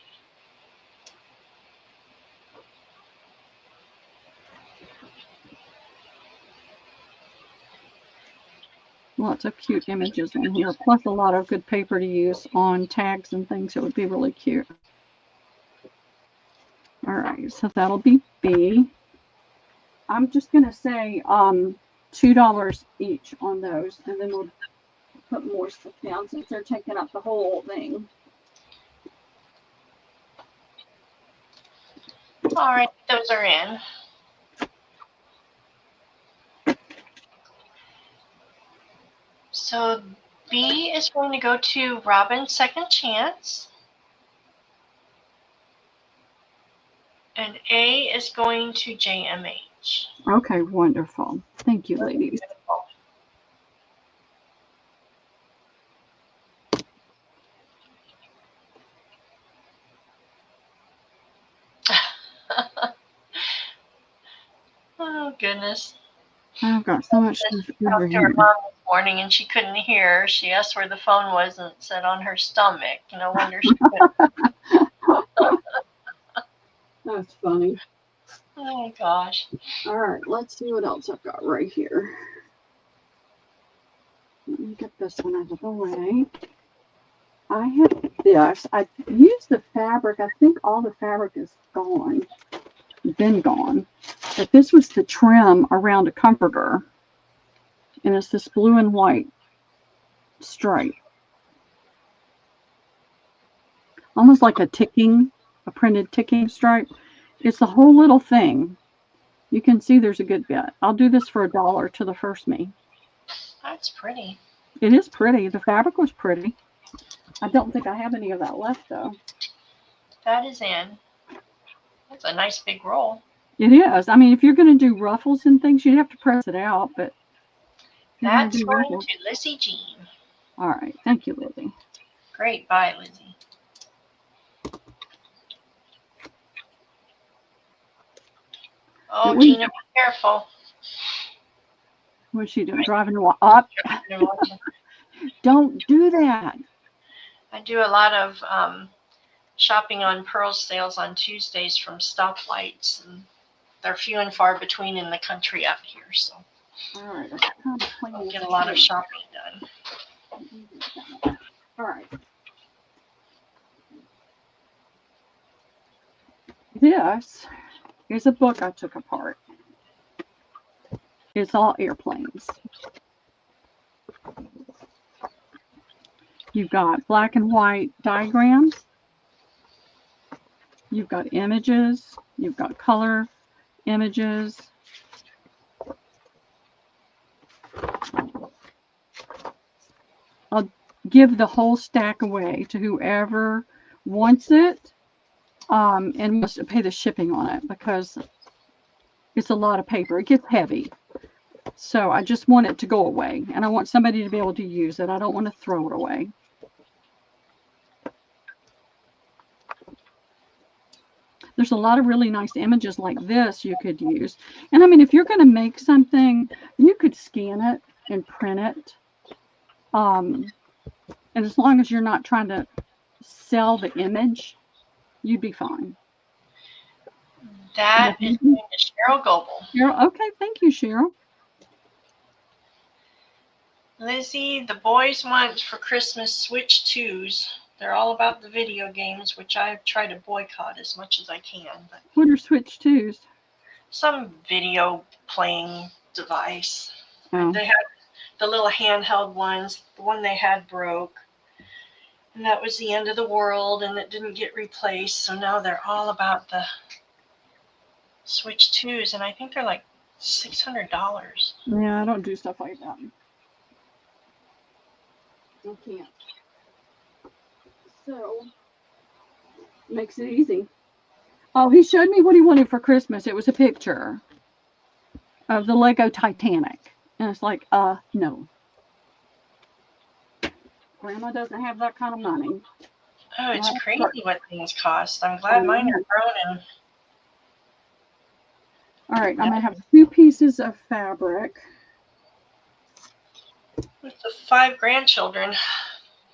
Lots of cute images in here, plus a lot of good paper to use on tags and things. It would be really cute. All right, so that'll be B. I'm just going to say $2 each on those, and then we'll put more stuff down since they're taking up the whole thing. All right, those are in. So B is going to go to Robin's Second Chance. And A is going to JMH. Okay, wonderful. Thank you, ladies. Oh, goodness. I've got so much stuff over To her here. mom this morning, and she couldn't hear. She asked where the phone was, and it said on her stomach. No wonder she couldn't. That's funny. Oh, my gosh. All right, let's see what else I've got right here. Let me get this one out of the way. I have this. I used the fabric. I think all the fabric is gone. Been gone. But this was the trim around a comforter. And it's this blue and white stripe. Almost like a printed ticking stripe. It's the whole little thing. You can see there's a good bit. I'll do this for $1 to the first me. That's pretty. It is pretty. The fabric was pretty. I don't think I have any of that left, though. That is in. That's a nice big roll. It is. I mean, if you're going to do ruffles and things, you'd have to press it out, but that's going to Lizzie Jean. All right. Thank you, Lizzie. Great. Bye, Lizzie. Oh, Gina, be careful. What's she doing? Driving up? Don't do that. I do a lot of shopping on Pearl sales on Tuesdays from stoplights, and they're few and far between in the country out here, so all right, I'll get a lot of shopping done. All right. This is a book I took apart. It's all airplanes. You've got black and white diagrams. You've got images. You've got color images. I'll give the whole stack away to whoever wants it and must pay the shipping on it because it's a lot of paper. It gets heavy. So I just want it to go away, and I want somebody to be able to use it. I don't want to throw it away. There's a lot of really nice images like this you could use. And I mean, if you're going to make something, you could scan it and print it. And as long as you're not trying to sell the image, you'd be fine. That is going to Cheryl Goebel. Cheryl, okay, thank you, Cheryl. Lizzie, the boys want for Christmas Switch 2s. They're all about the video games, which I try to boycott as much as I can. But what are Switch 2s? Some video playing device. Oh. They had the little handheld ones. The one they had broke. And that was the end of the world, and it didn't get replaced. So now they're all about the Switch 2s, and I think they're like $600. Yeah, I don't do stuff like that. I can't. So, makes it easy. Oh, he showed me what he wanted for Christmas. It was a picture of the Lego Titanic. And it's like, no. Grandma doesn't have that kind of money. Oh, it's crazy what things cost. I'm glad mine are grown. All right, I'm going to have 2 pieces of fabric. With the 5 grandchildren,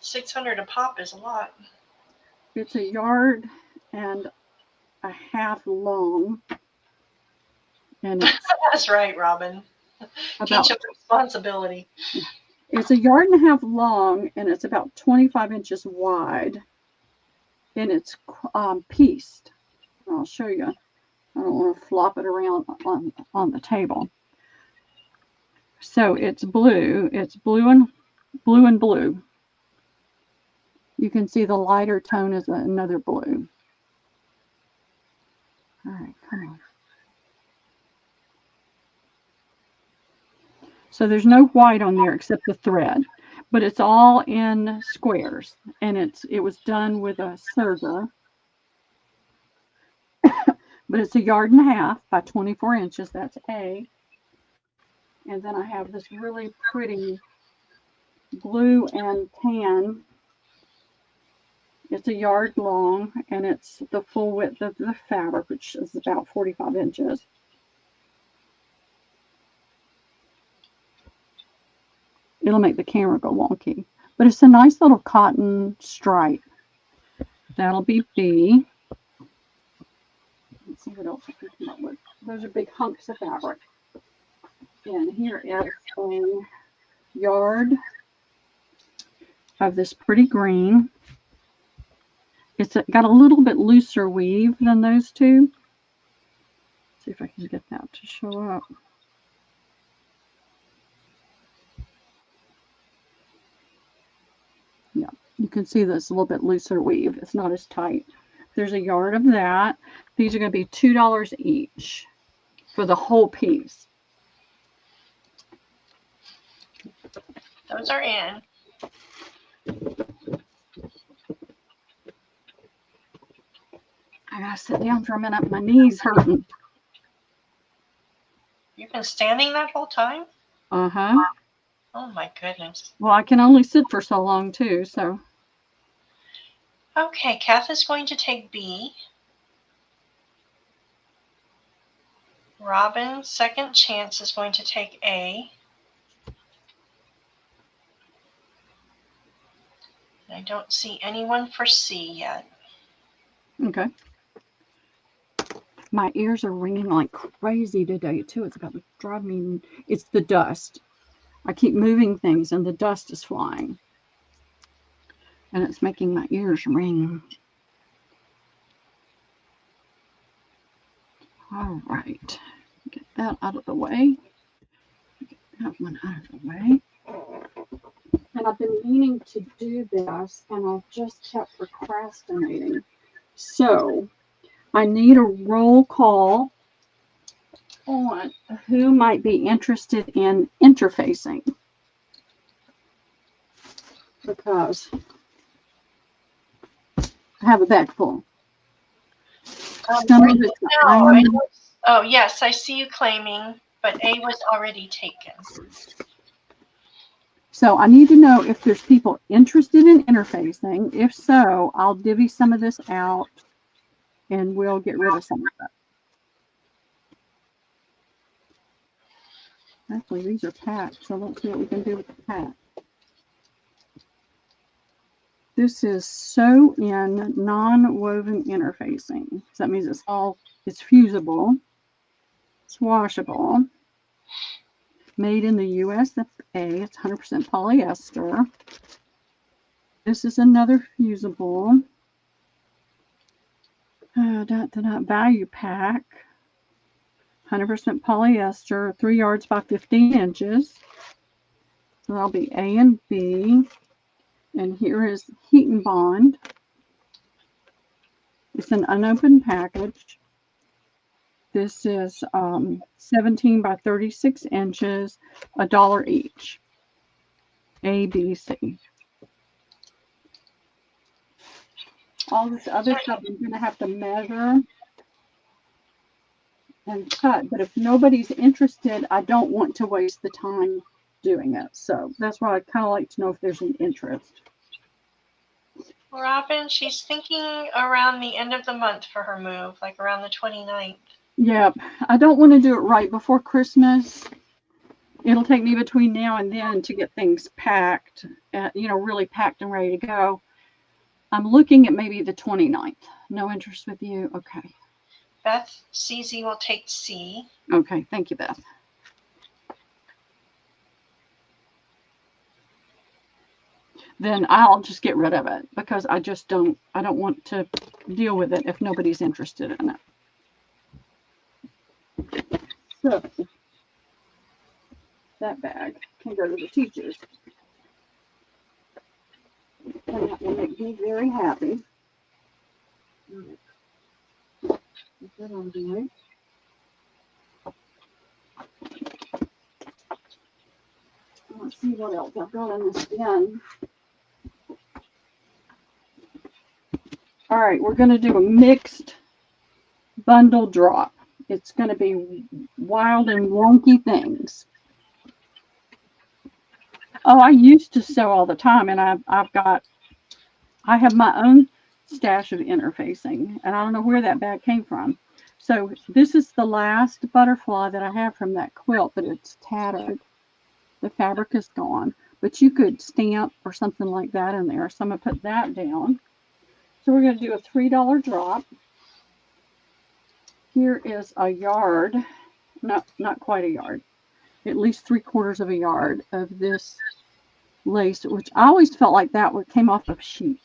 $600 a pop is a lot. It's 1.5 yards long. And it's that's right, Robin. Teach them responsibility. It's 1.5 yards long, and it's about 25 inches wide. And it's pieced. I'll show you. I don't want to flop it around on the table. So it's blue. It's blue and blue. You can see the lighter tone is another blue. All right, come on. So there's no white on there except the thread, but it's all in squares, and it was done with a serger. But it's 1.5 yards by 24 inches. That's A. And then I have this really pretty blue and tan. It's 1 yard long, and it's the full width of the fabric, which is about 45 inches. It'll make the camera go wonky, but it's a nice little cotton stripe. That'll be B. Let's see what else I can come up with. Those are big hunks of fabric. And here is 1 yard of this pretty green. It's got a little bit looser weave than those two. Let's see if I can get that to show up. Yeah, you can see this a little bit looser weave. It's not as tight. There's 1 yard of that. These are going to be $2 each for the whole piece. Those are in. I gotta sit down for a minute. My knee's hurting. You've been standing that whole time? Uh-huh. Oh my goodness. Well, I can only sit for so long too, so. Okay, Kath is going to take B. Robin, second chance, is going to take A. I don't see anyone for C yet. Okay. My ears are ringing like crazy today too. It's about to drive me. It's the dust. I keep moving things and the dust is flying. And it's making my ears ring. All right. Get that out of the way. Get that one out of the way. And I've been meaning to do this, and I've just kept procrastinating. So I need a roll call on who might be interested in interfacing. Because I have a bag full. Oh, yes, I see you claiming, but A was already taken. So I need to know if there's people interested in interfacing. If so, I'll divvy some of this out and we'll get rid of some of it. Actually, these are packed, so let's see what we can do with the pack. This is sew in non-woven interfacing. So that means it's fusible, it's washable, made in the USA, it's 100% polyester. This is another fusible value pack, 100% polyester, 3 yards by 15 inches. So that'll be A and B. And here is Heat and Bond. It's an unopened package. This is 17 by 36 inches, $1 each. A, B, C. All this other stuff I'm going to have to measure and cut, but if nobody's interested, I don't want to waste the time doing it. So that's why I'd kind of like to know if there's an interest. Robin, she's thinking around the end of the month for her move, like around the 29th. Yeah, I don't want to do it right before Christmas. It'll take me between now and then to get things packed, really packed and ready to go. I'm looking at maybe the 29th. No interest with you? Okay. Beth, CZ will take C. Okay, thank you, Beth. Then I'll just get rid of it because I don't want to deal with it if nobody's interested in it. So that bag can go to the teachers. And that will make me very happy. Is that all right? Let's see what else I've got in this bin. All right, we're going to do a mixed bundle drop. It's going to be wild and wonky things. Oh, I used to sew all the time, and I have my own stash of interfacing, and I don't know where that bag came from. So this is the last butterfly that I have from that quilt, but it's tattered. The fabric is gone, but you could stamp or something like that in there. So I'm going to put that down. So we're going to do a $3 drop. Here is a yard, not quite a yard, at least 3/4 of a yard of this lace, which I always felt like that came off of sheets.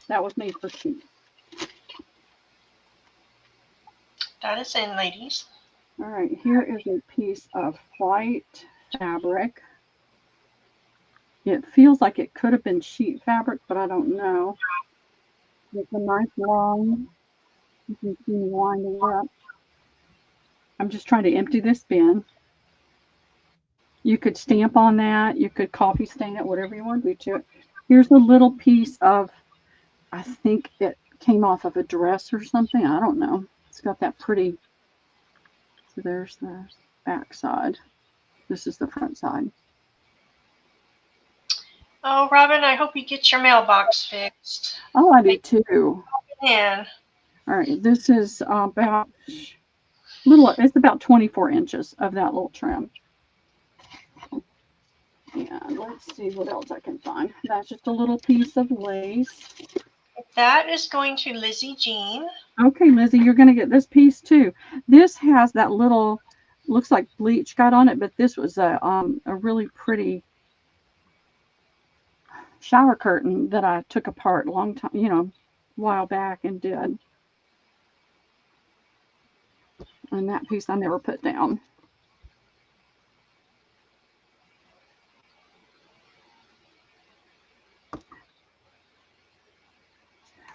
That was made for sheets. That is in, ladies. All right, here is a piece of white fabric. It feels like it could have been sheet fabric, but I don't know. It's a nice long, you can see me winding up. I'm just trying to empty this bin. You could stamp on that. You could coffee stain it, whatever you want to do to it. Here's a little piece of, I think it came off of a dress or something. I don't know. It's got that pretty, so there's the back side. This is the front side. Oh, Robin, I hope you get your mailbox fixed. Oh, I do too. Yeah. All right, this is about it's about 24 inches of that little trim. And let's see what else I can find. That's just a little piece of lace. That is going to Lizzie Jean. Okay, Lizzie, you're going to get this piece too. This has that little, looks like bleach got on it, but this was a really pretty shower curtain that I took apart a long time, a while back and did. And that piece I never put down.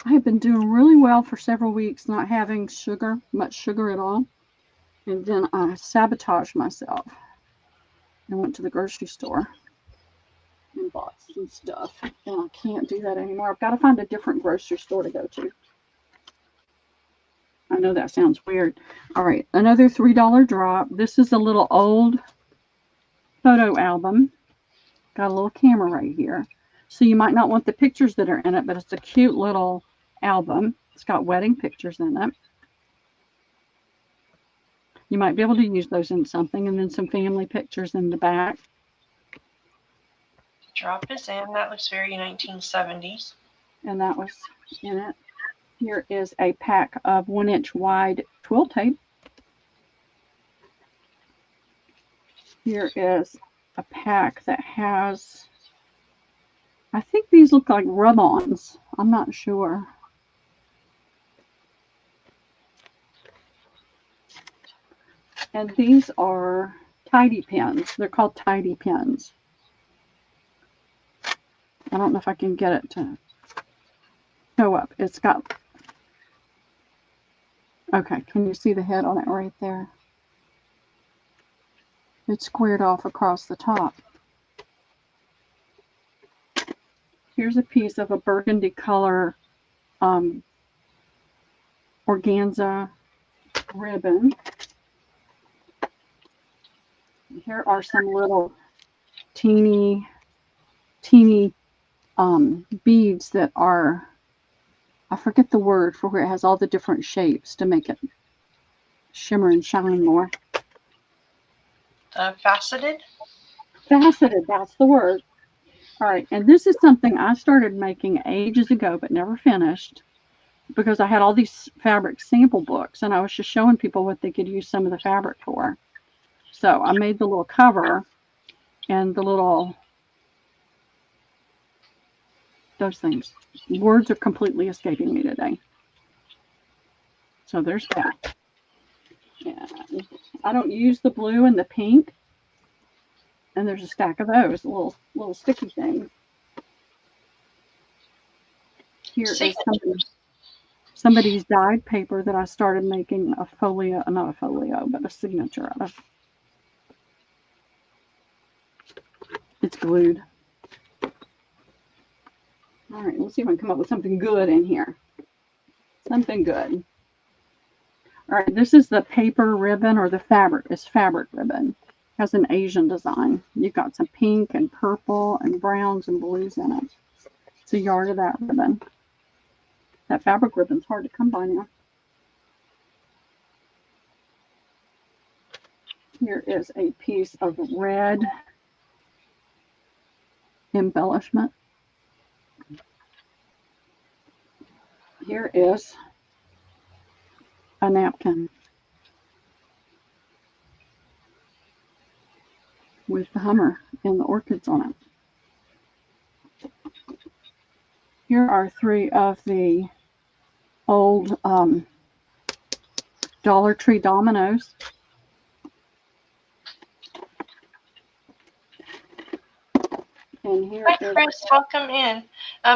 I have been doing really well for several weeks, not having much sugar at all. And then I sabotaged myself and went to the grocery store and bought some stuff. And I can't do that anymore. I've got to find a different grocery store to go to. I know that sounds weird. All right, another $3 drop. This is a little old photo album. Got a little camera right here. So you might not want the pictures that are in it, but it's a cute little album. It's got wedding pictures in it. You might be able to use those in something, and then some family pictures in the back. Drop is in. That looks very 1970s. And that was in it. Here is a pack of 1-inch wide twill tape. Here is a pack that has, I think these look like rub-ons. I'm not sure. And these are tidy pins. They're called tidy pins. I don't know if I can get it to show up. It's got Okay, can you see the head on it right there? It's squared off across the top. Here's a piece of a burgundy color organza ribbon. Here are some little teeny beads that are, I forget the word for where it has all the different shapes to make it shimmer and shine more. Faceted? Faceted, that's the word. All right, and this is something I started making ages ago but never finished because I had all these fabric sample books and I was just showing people what they could use some of the fabric for. So I made the little cover and the little, those things. Words are completely escaping me today. So there's that. And I don't use the blue and the pink. And there's a stack of those little sticky things. Here is somebody's dyed paper that I started making a folio, not a folio, but a signature out of. It's glued. All right, let's see if I can come up with something good in here. Something good. All right, this is the paper ribbon, or the fabric. It's fabric ribbon. It has an Asian design. You've got some pink and purple and browns and blues in it. It's a yard of that ribbon. That fabric ribbon's hard to come by now. Here is a piece of red embellishment. Here is a napkin with the Hummer and the orchids on it. Here are 3 of the old Dollar Tree dominoes. And here Hi, Chris. Welcome in.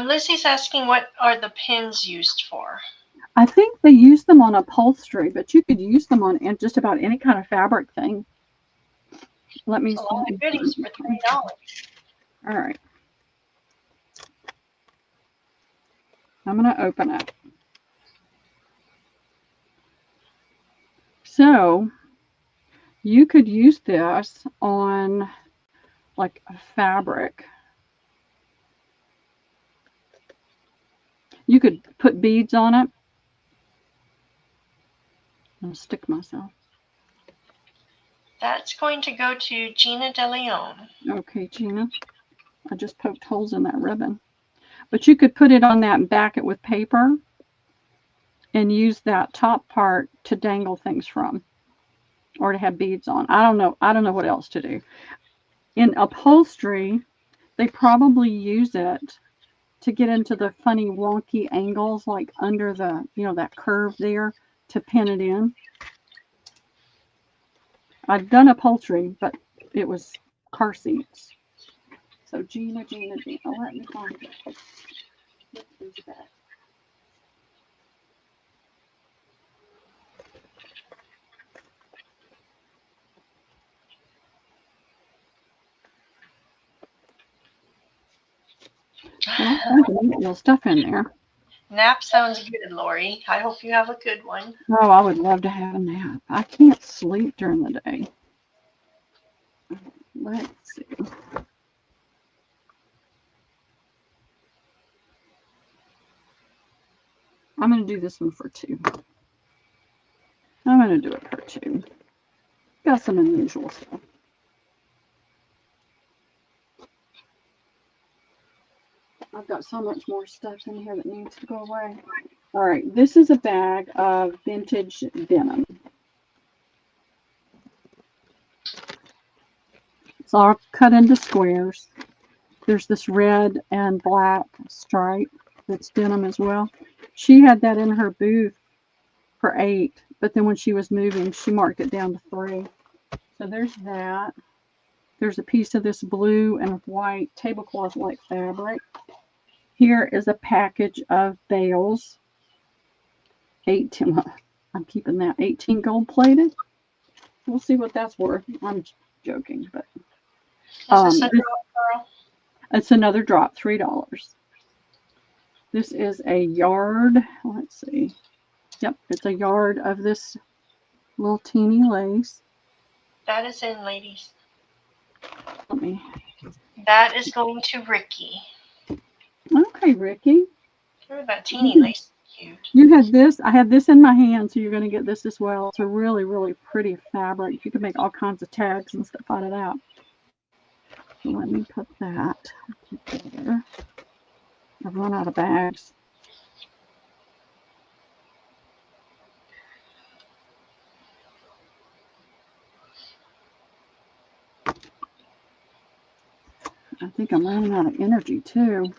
Lizzie's asking, what are the pins used for? I think they use them on upholstery, but you could use them on just about any kind of fabric thing. Let me see. A lot of goodies for $3. All right. I'm going to open it. So you could use this on like a fabric. You could put beads on it. I'll stick myself. That's going to go to Gina De Leon. Okay, Gina. I just poked holes in that ribbon. But you could put it on that and back it with paper and use that top part to dangle things from or to have beads on. I don't know what else to do. In upholstery, they probably use it to get into the funny wonky angles like under the, that curve there to pin it in. I've done upholstery, but it was car seats. So Gina, let me find it. What is that? Well, there's a neat little stuff in there. Nap sounds good, Lori. I hope you have a good one. Oh, I would love to have a nap. I can't sleep during the day. Let's see. I'm going to do this one for 2. I'm going to do it for 2. Got some unusual stuff. I've got so much more stuff in here that needs to go away. All right, this is a bag of vintage denim. It's all cut into squares. There's this red and black stripe that's denim as well. She had that in her booth for 8, but then when she was moving, she marked it down to 3. So there's that. There's a piece of this blue and white tablecloth-like fabric. Here is a package of bales. 8 I'm keeping that 18 gold plated. We'll see what that's worth. I'm joking, but is this a drop, Pearl? It's another drop, $3. This is a yard. Let's see. Yep, it's a yard of this little teeny lace. That is in, ladies. Let me. That is going to Ricky. Okay, Ricky. Look at that teeny lace. Cute. You had this. I had this in my hand, so you're going to get this as well. It's a really, really pretty fabric. You can make all kinds of tags and stuff out of that. So let me put that together. I've run out of bags. I think I'm running out of energy too.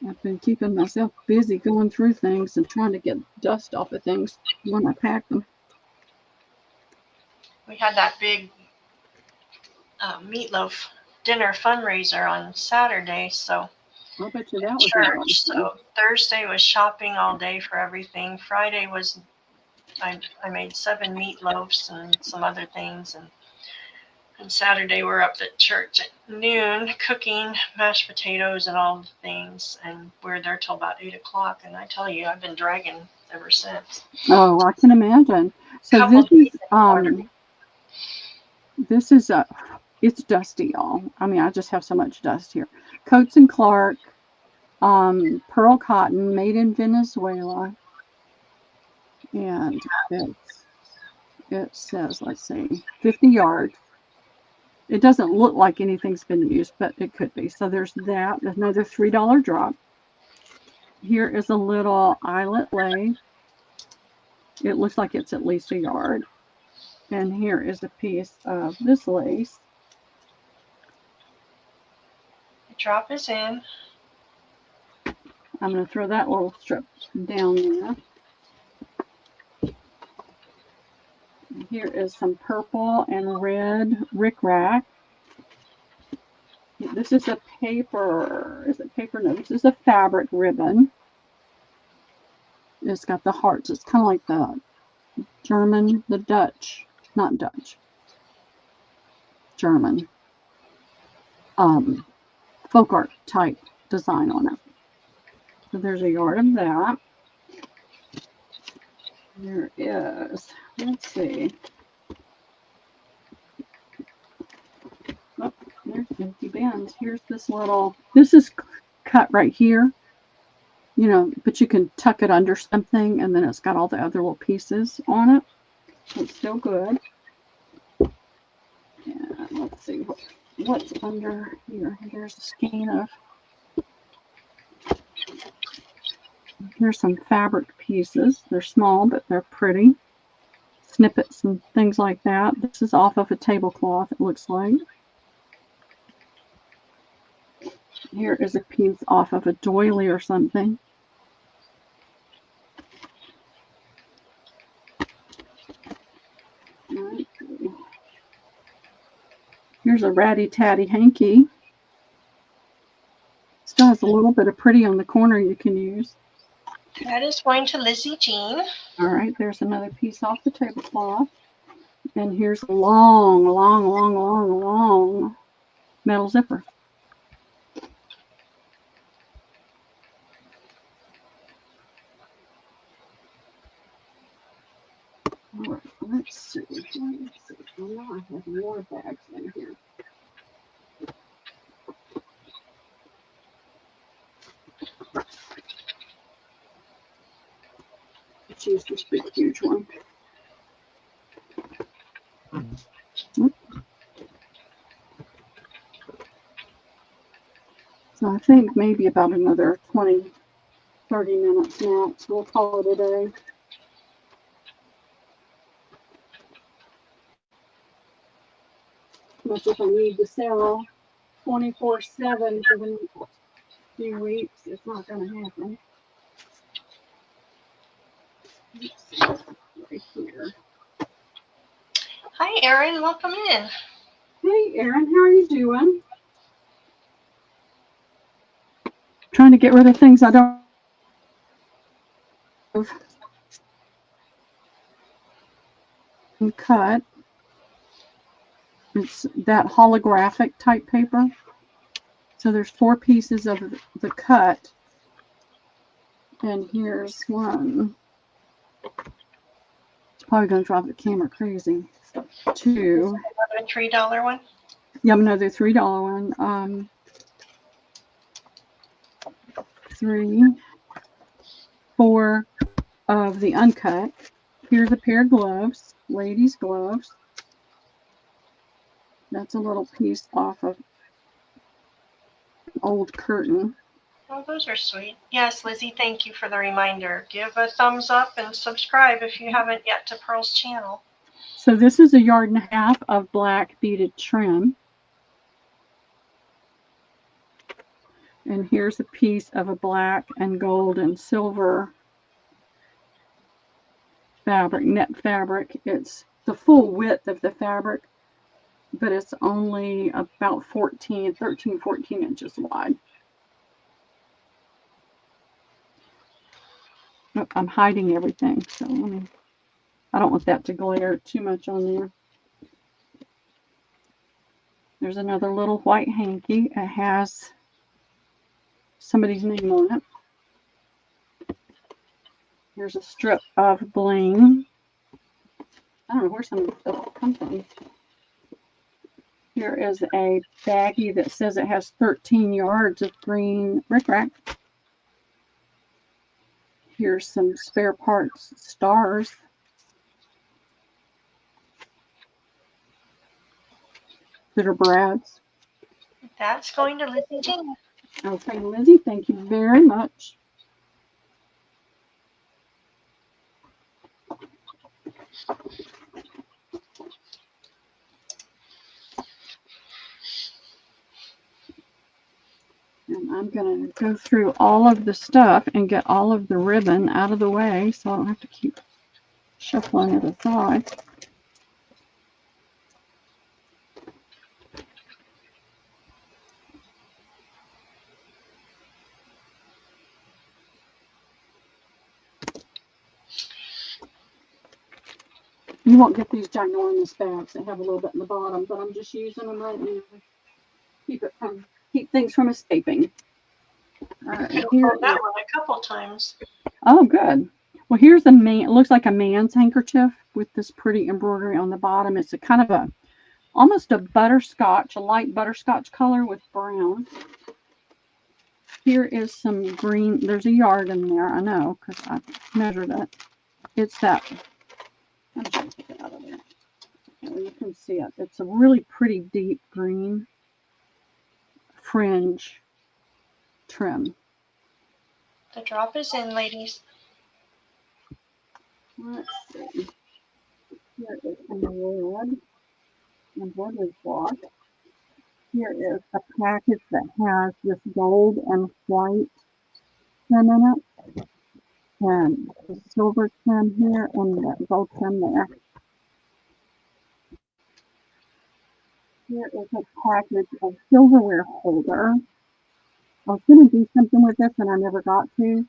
I've been keeping myself busy going through things and trying to get dust off of things when I pack them. We had that big meatloaf dinner fundraiser on Saturday, so I bet you that was church. So Thursday was shopping all day for everything. Friday was I made 7 meatloaves and some other things, and Saturday we're up at church at noon cooking mashed potatoes and all the things, and we're there till about 8 o'clock. And I tell you, I've been dragging ever since. Oh, I can imagine. So this is it's dusty, y'all. I mean, I just have so much dust here. Coats and Clark, pearl cotton, made in Venezuela, and it says, let's see, 50 yards. It doesn't look like anything's been used, but it could be. So there's that. There's another $3 drop. Here is a little eyelet lace. It looks like it's at least a yard. And here is a piece of this lace. The drop is in. I'm going to throw that little strip down there. Here is some purple and red rickrack. This is a paper. Is it paper? No, this is a fabric ribbon. It's got the hearts. It's kind of like the German, the Dutch, not Dutch, German, folk art type design on it. So there's a yard of that. There is, let's see. Oh, there's empty bins. Here's this little, this is cut right here, you know, but you can tuck it under something, and then it's got all the other little pieces on it. It's still good. And let's see what's under here. There's a skein of, here's some fabric pieces. They're small, but they're pretty. Snippets and things like that. This is off of a tablecloth, it looks like. Here is a piece off of a doily or something. Here's a ratty tatty hanky. Still has a little bit of pretty on the corner you can use. That is going to Lizzie Jean. All right, there's another piece off the tablecloth. And here's a long, long, long, long, long metal zipper. All right, let's see. Oh, no, I have more bags in here. Let's use this big, huge one. So I think maybe about another 20, 30 minutes max. We'll call it a day. Much if I need to sell 24/7 for the next few weeks, it's not going to happen. Right here. Hi, Erin. Welcome in. Hey, Erin. How are you doing? Trying to get rid of things I don't. of cut. It's that holographic type paper. So there's 4 pieces of the cut. And here's one. It's probably going to drive the camera crazy. 2. Another $3 one? Yeah, another $3 one. 3, 4 of the uncut. Here's a pair of gloves, ladies' gloves. That's a little piece off of an old curtain. Oh, those are sweet. Yes, Lizzie, thank you for the reminder. Give a thumbs up and subscribe if you haven't yet to Pearl's channel. So this is 1.5 yards of black beaded trim. And here's a piece of a black and gold and silver fabric, net fabric. It's the full width of the fabric, but it's only about 13, 14 inches wide. Oh, I'm hiding everything, so I don't want that to glare too much on there. There's another little white hanky. It has somebody's name on it. Here's a strip of bling. I don't know where some of this stuff comes from. Here is a baggie that says it has 13 yards of green rickrack. Here's some spare parts, stars. That are Brad's. That's going to Lizzie Jean. Okay, Lizzie, thank you very much. And I'm going to go through all of the stuff and get all of the ribbon out of the way so I don't have to keep shuffling it aside. You won't get these ginormous bags that have a little bit in the bottom, but I'm just using them right now to keep things from escaping. All right, here that one a couple times. Oh, good. Well, here's a man. It looks like a man's handkerchief with this pretty embroidery on the bottom. It's a kind of almost a butterscotch, a light butterscotch color with brown. Here is some green. There's a yard in there. I know because I measured it. It's that. I'm trying to take it out of there. You can see it. It's a really pretty deep green fringe trim. The drop is in, ladies. Let's see. Here is a red embroidery cloth. Here is a package that has this gold and white trim in it. And the silver trim here and the gold trim there. Here is a package of silverware holder. I was going to do something with this and I never got to.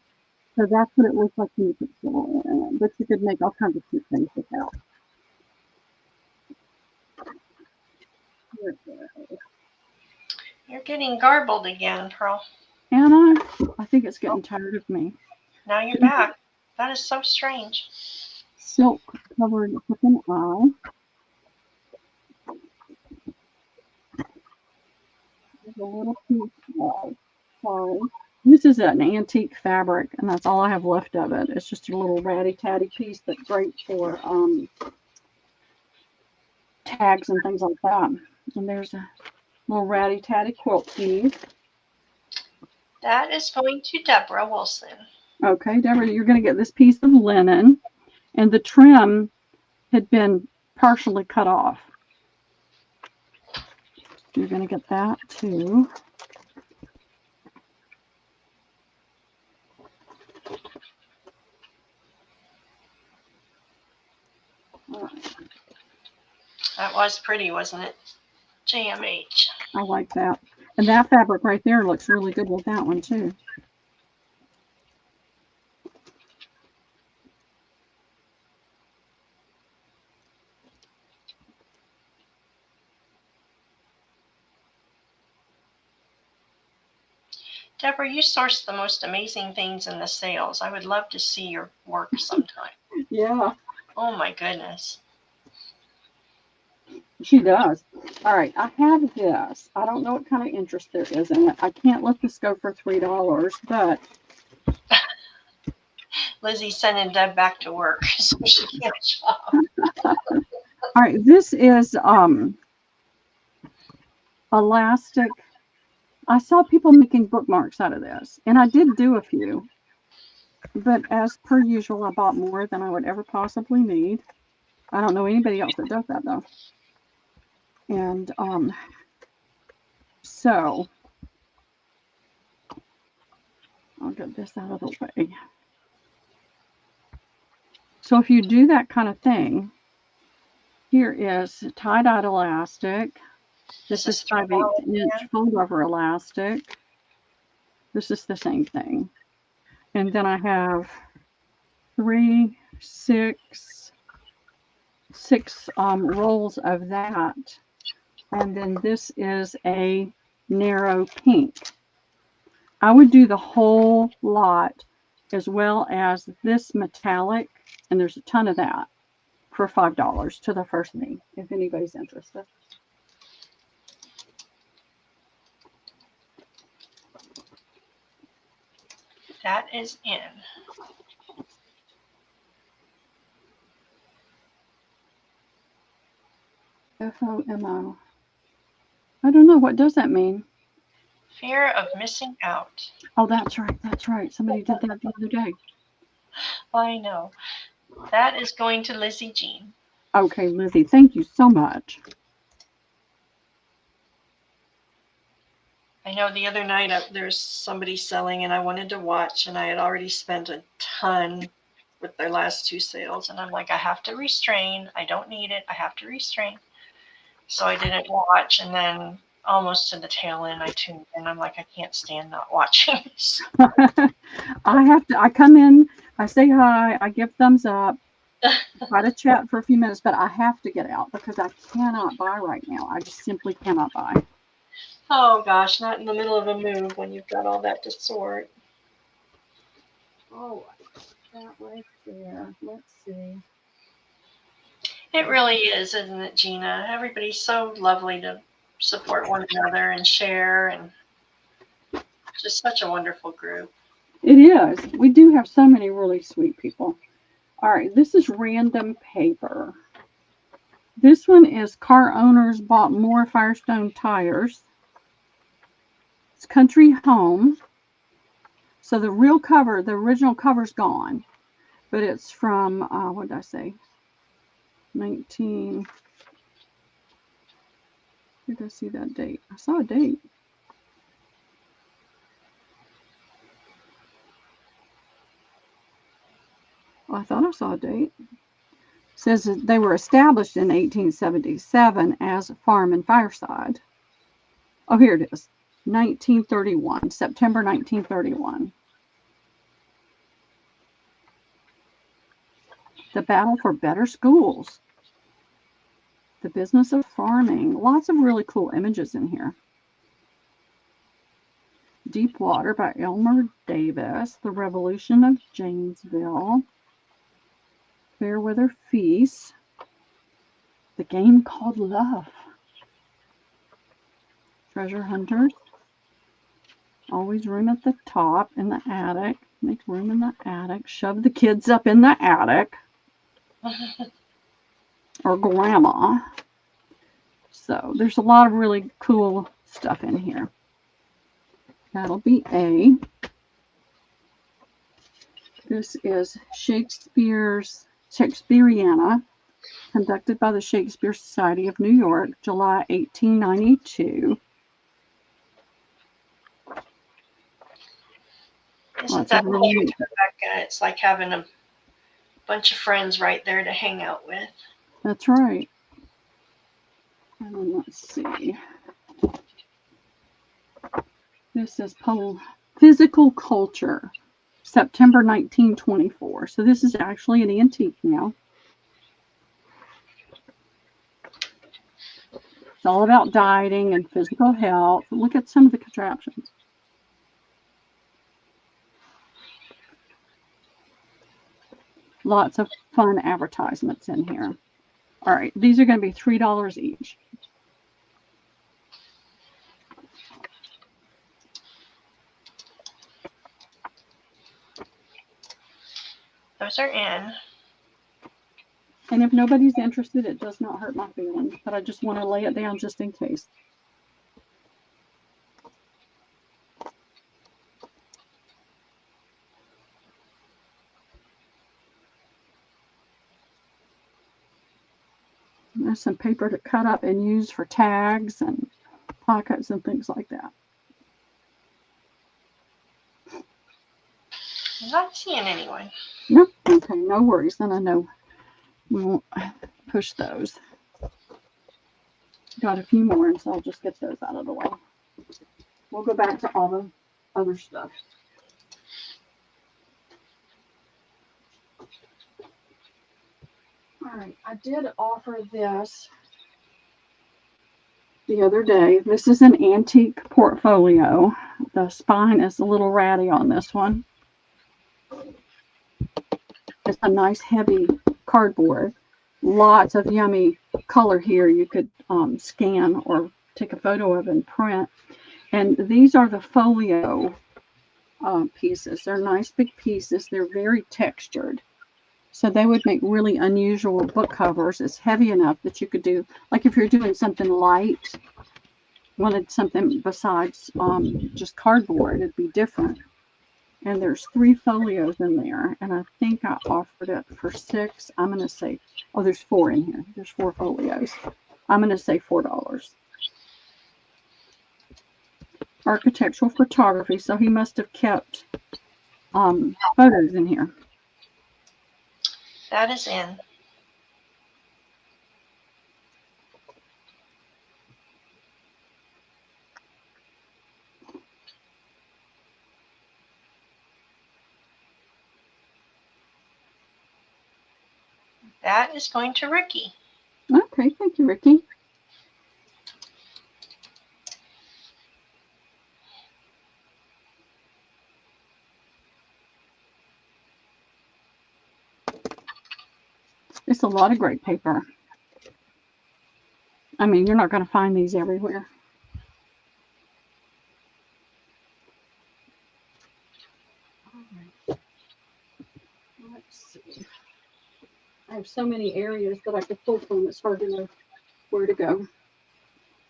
So that's what it looks like when you put silverware in it. But you could make all kinds of cute things with that. You're getting garbled again, Pearl. Anna, I think it's getting tired of me. Now you're back. That is so strange. Silk covered with an eye. There's a little piece of, sorry. This is an antique fabric, and that's all I have left of it. It's just a little ratty-tatty piece that's great for tags and things like that. And there's a little ratty-tatty quilt piece. That is going to Deborah Wilson. Okay, Deborah, you're going to get this piece of linen, and the trim had been partially cut off. You're going to get that too. That was pretty, wasn't it? JMH. I like that. And that fabric right there looks really good with that one too. Deborah, you source the most amazing things in the sales. I would love to see your work sometime. Yeah, Oh my goodness. she does. All right, I have this. I don't know what kind of interest there is in it. I can't let this go for $3, but Lizzie's sending Deb back to work so she can't shop. all right, this is elastic. I saw people making bookmarks out of this, and I did do a few, but as per usual, I bought more than I would ever possibly need. I don't know anybody else that does that though. And so I'll get this out of the way. So if you do that kind of thing, here is tie-dyed elastic. This is 5/8" fold-over elastic. This is the same thing. And then I have 3, 6 rolls of that. And then this is a narrow pink. I would do the whole lot as well as this metallic, and there's a ton of that for $5 to the first me, if anybody's interested. That is in. FOMO. I don't know. What does that mean? Fear of missing out. Oh, that's right. That's right. Somebody did that the other day. I know. That is going to Lizzie Jean. Okay, Lizzie, thank you so much. I know the other night there's somebody selling and I wanted to watch, and I had already spent a ton with their last 2 sales, and I'm like, I have to restrain. I don't need it. I have to restrain. So I didn't watch, and then almost to the tail end I tuned in. I'm like, I can't stand not watching this. I come in, I say hi, I give thumbs up, try to chat for a few minutes, but I have to get out because I cannot buy right now. I just simply cannot buy. Oh gosh, not in the middle of a move when you've got all that to sort. Oh, that right there. Let's see. It really is, isn't it, Gina? Everybody's so lovely to support one another and share, and just such a wonderful group. It is. We do have so many really sweet people. All right, this is random paper. This one is car owners bought more Firestone tires. It's country home. So the real cover, the original cover's gone, but it's from, what did I say? 19, where did I see that date? I saw a date. Oh, I thought I saw a date. It says that they were established in 1877 as Farm and Fireside. Oh, here it is. 1931, September 1931. The battle for better schools. The business of farming. Lots of really cool images in here. Deep Water by Elmer Davis. The Revolution of Janesville. Fairweather Feast. The Game Called Love. Treasure Hunters. Always room at the top in the attic. Make room in the attic. Shove the kids up in the attic. Or grandma. So there's a lot of really cool stuff in here. That'll be A. This is Shakespeareana, conducted by the Shakespeare Society of New York, July 1892. Isn't that really cute, Rebecca? It's like having a bunch of friends right there to hang out with. That's right. And then let's see. This is Physical Culture, September 1924. So this is actually an antique now. It's all about dieting and physical health. Look at some of the contraptions. Lots of fun advertisements in here. All right, these are going to be $3 each. Those are in. And if nobody's interested, it does not hurt my feelings, but I just want to lay it down just in case. There's some paper to cut up and use for tags and pockets and things like that. I'm not seeing anyone. No, okay, no worries. Then I know we won't push those. Got a few more, and so I'll just get those out of the way. We'll go back to all the other stuff. All right, I did offer this the other day. This is an antique portfolio. The spine is a little ratty on this one. It's a nice heavy cardboard. Lots of yummy color here you could scan or take a photo of and print. And these are the folio pieces. They're nice big pieces. They're very textured. So they would make really unusual book covers. It's heavy enough that you could do, like if you're doing something light, wanted something besides just cardboard, it'd be different. And there's 3 folios in there, and I think I offered it for $6. I'm going to say, oh, there's 4 in here. There's 4 folios. I'm going to say $4. Architectural photography, so he must have kept photos in here. That is in. That is going to Ricky. Okay, thank you, Ricky. It's a lot of great paper. I mean, you're not going to find these everywhere. All right. Let's see. I have so many areas that I could pull from. It's hard to know where to go.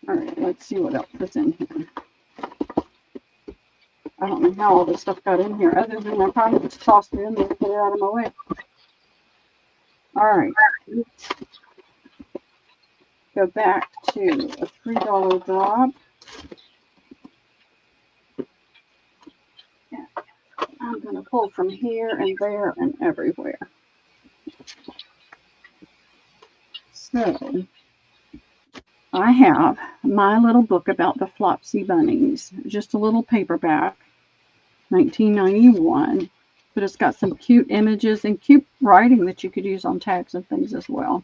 All right, let's see what else is in here. I don't know how all this stuff got in here, other than I probably just tossed it in there to get it out of my way. All right. Let's go back to a $3 drop. Yeah. I'm going to pull from here and there and everywhere. So I have my little book about the Flopsy Bunnies, just a little paperback, 1991, but it's got some cute images and cute writing that you could use on tags and things as well.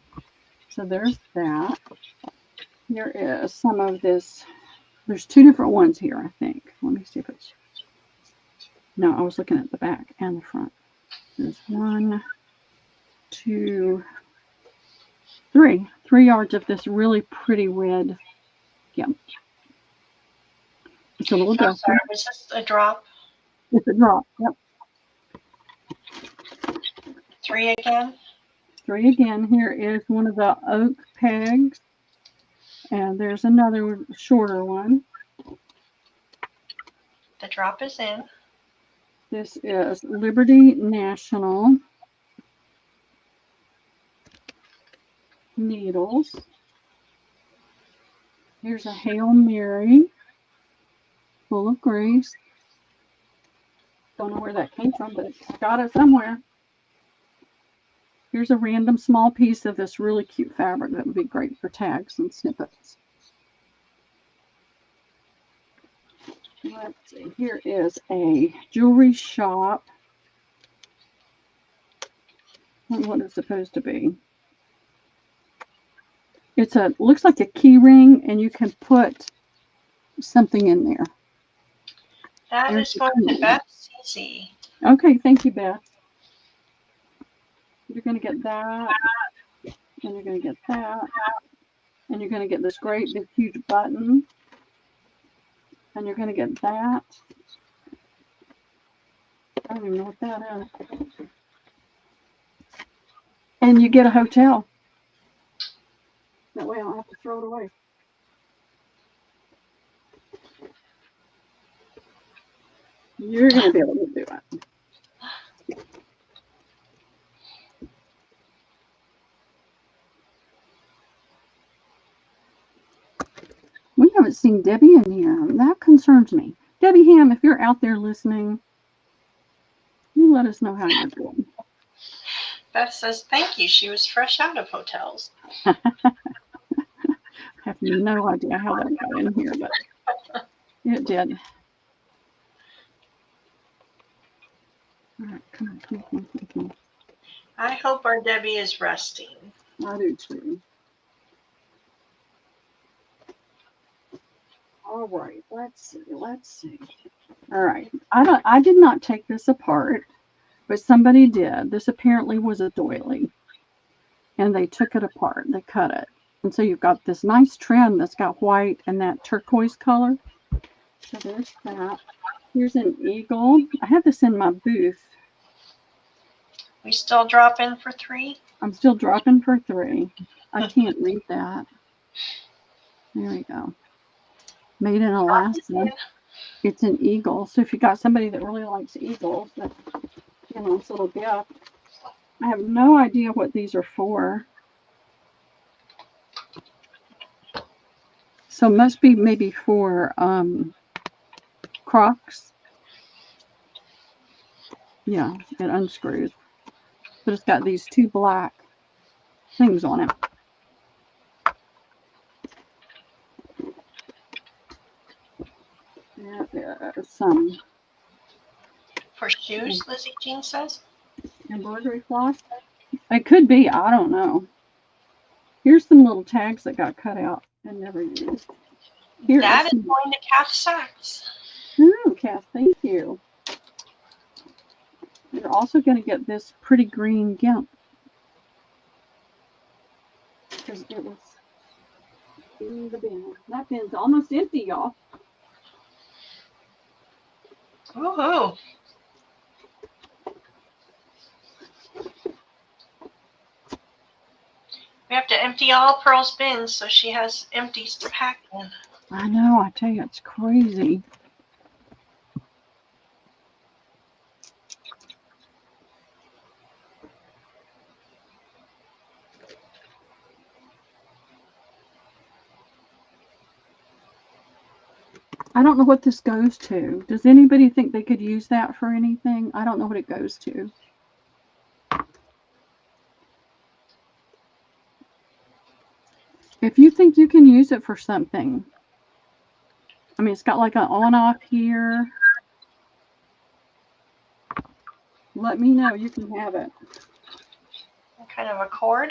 So there's that. Here is some of this. There's 2 different ones here, I think. Let me see if it's, no, I was looking at the back and the front. There's 1, 2, 3 yards of this really pretty red. Yeah. It's a little dusty. Sorry, was this a drop? It's a drop. Yep. 3 again? 3 again. Here is one of the oak pegs. And there's another shorter one. The drop is in. This is Liberty National needles. Here's a Hail Mary, full of grace. Don't know where that came from, but I got it somewhere. Here's a random small piece of this really cute fabric that would be great for tags and snippets. Let's see, here is a jewelry shop. I don't know what it's supposed to be. It's a, looks like a key ring, and you can put something in there. That is going to Beth CC. Okay, thank you, Beth. You're going to get that, and you're going to get that, and you're going to get this great big huge button, and you're going to get that. I don't even know what that is. And you get a hotel. That way I don't have to throw it away. You're going to be able to do it. We haven't seen Debbie in here. That concerns me. Debbie Ham, if you're out there listening, you let us know how you're doing. Beth says, thank you. She was fresh out of hotels. I have no idea how that got in here, but it did. All right, come on. I hope our Debbie is resting. I do too. All right, let's see. All right, I did not take this apart, but somebody did. This apparently was a doily, and they took it apart. They cut it, and so you've got this nice trim that's got white and that turquoise color. So there's that. Here's an eagle. I have this in my booth. We still drop in for 3? I'm still dropping for 3. I can't read that. There we go. Made in Alaska. It's an eagle. So if you got somebody that really likes eagles, that's, you know, it's a little gift. I have no idea what these are for. So must be maybe for Crocs. Yeah, it unscrews. But it's got these 2 black things on it. There is some For shoes, Lizzie Jean says. Embroidery floss. It could be. I don't know. Here's some little tags that got cut out and never used. Here That is going to Kath Sachs. Oh, Kath, thank you. You're also going to get this pretty green gimp. Because it was in the bin. That bin's almost empty, y'all. Woohoo. We have to empty all Pearl's bins so she has empties to pack in. I know, I tell you, it's crazy. I don't know what this goes to. Does anybody think they could use that for anything? I don't know what it goes to. If you think you can use it for something, I mean, it's got like an on-off here. Let me know. You can have it. What kind of a cord?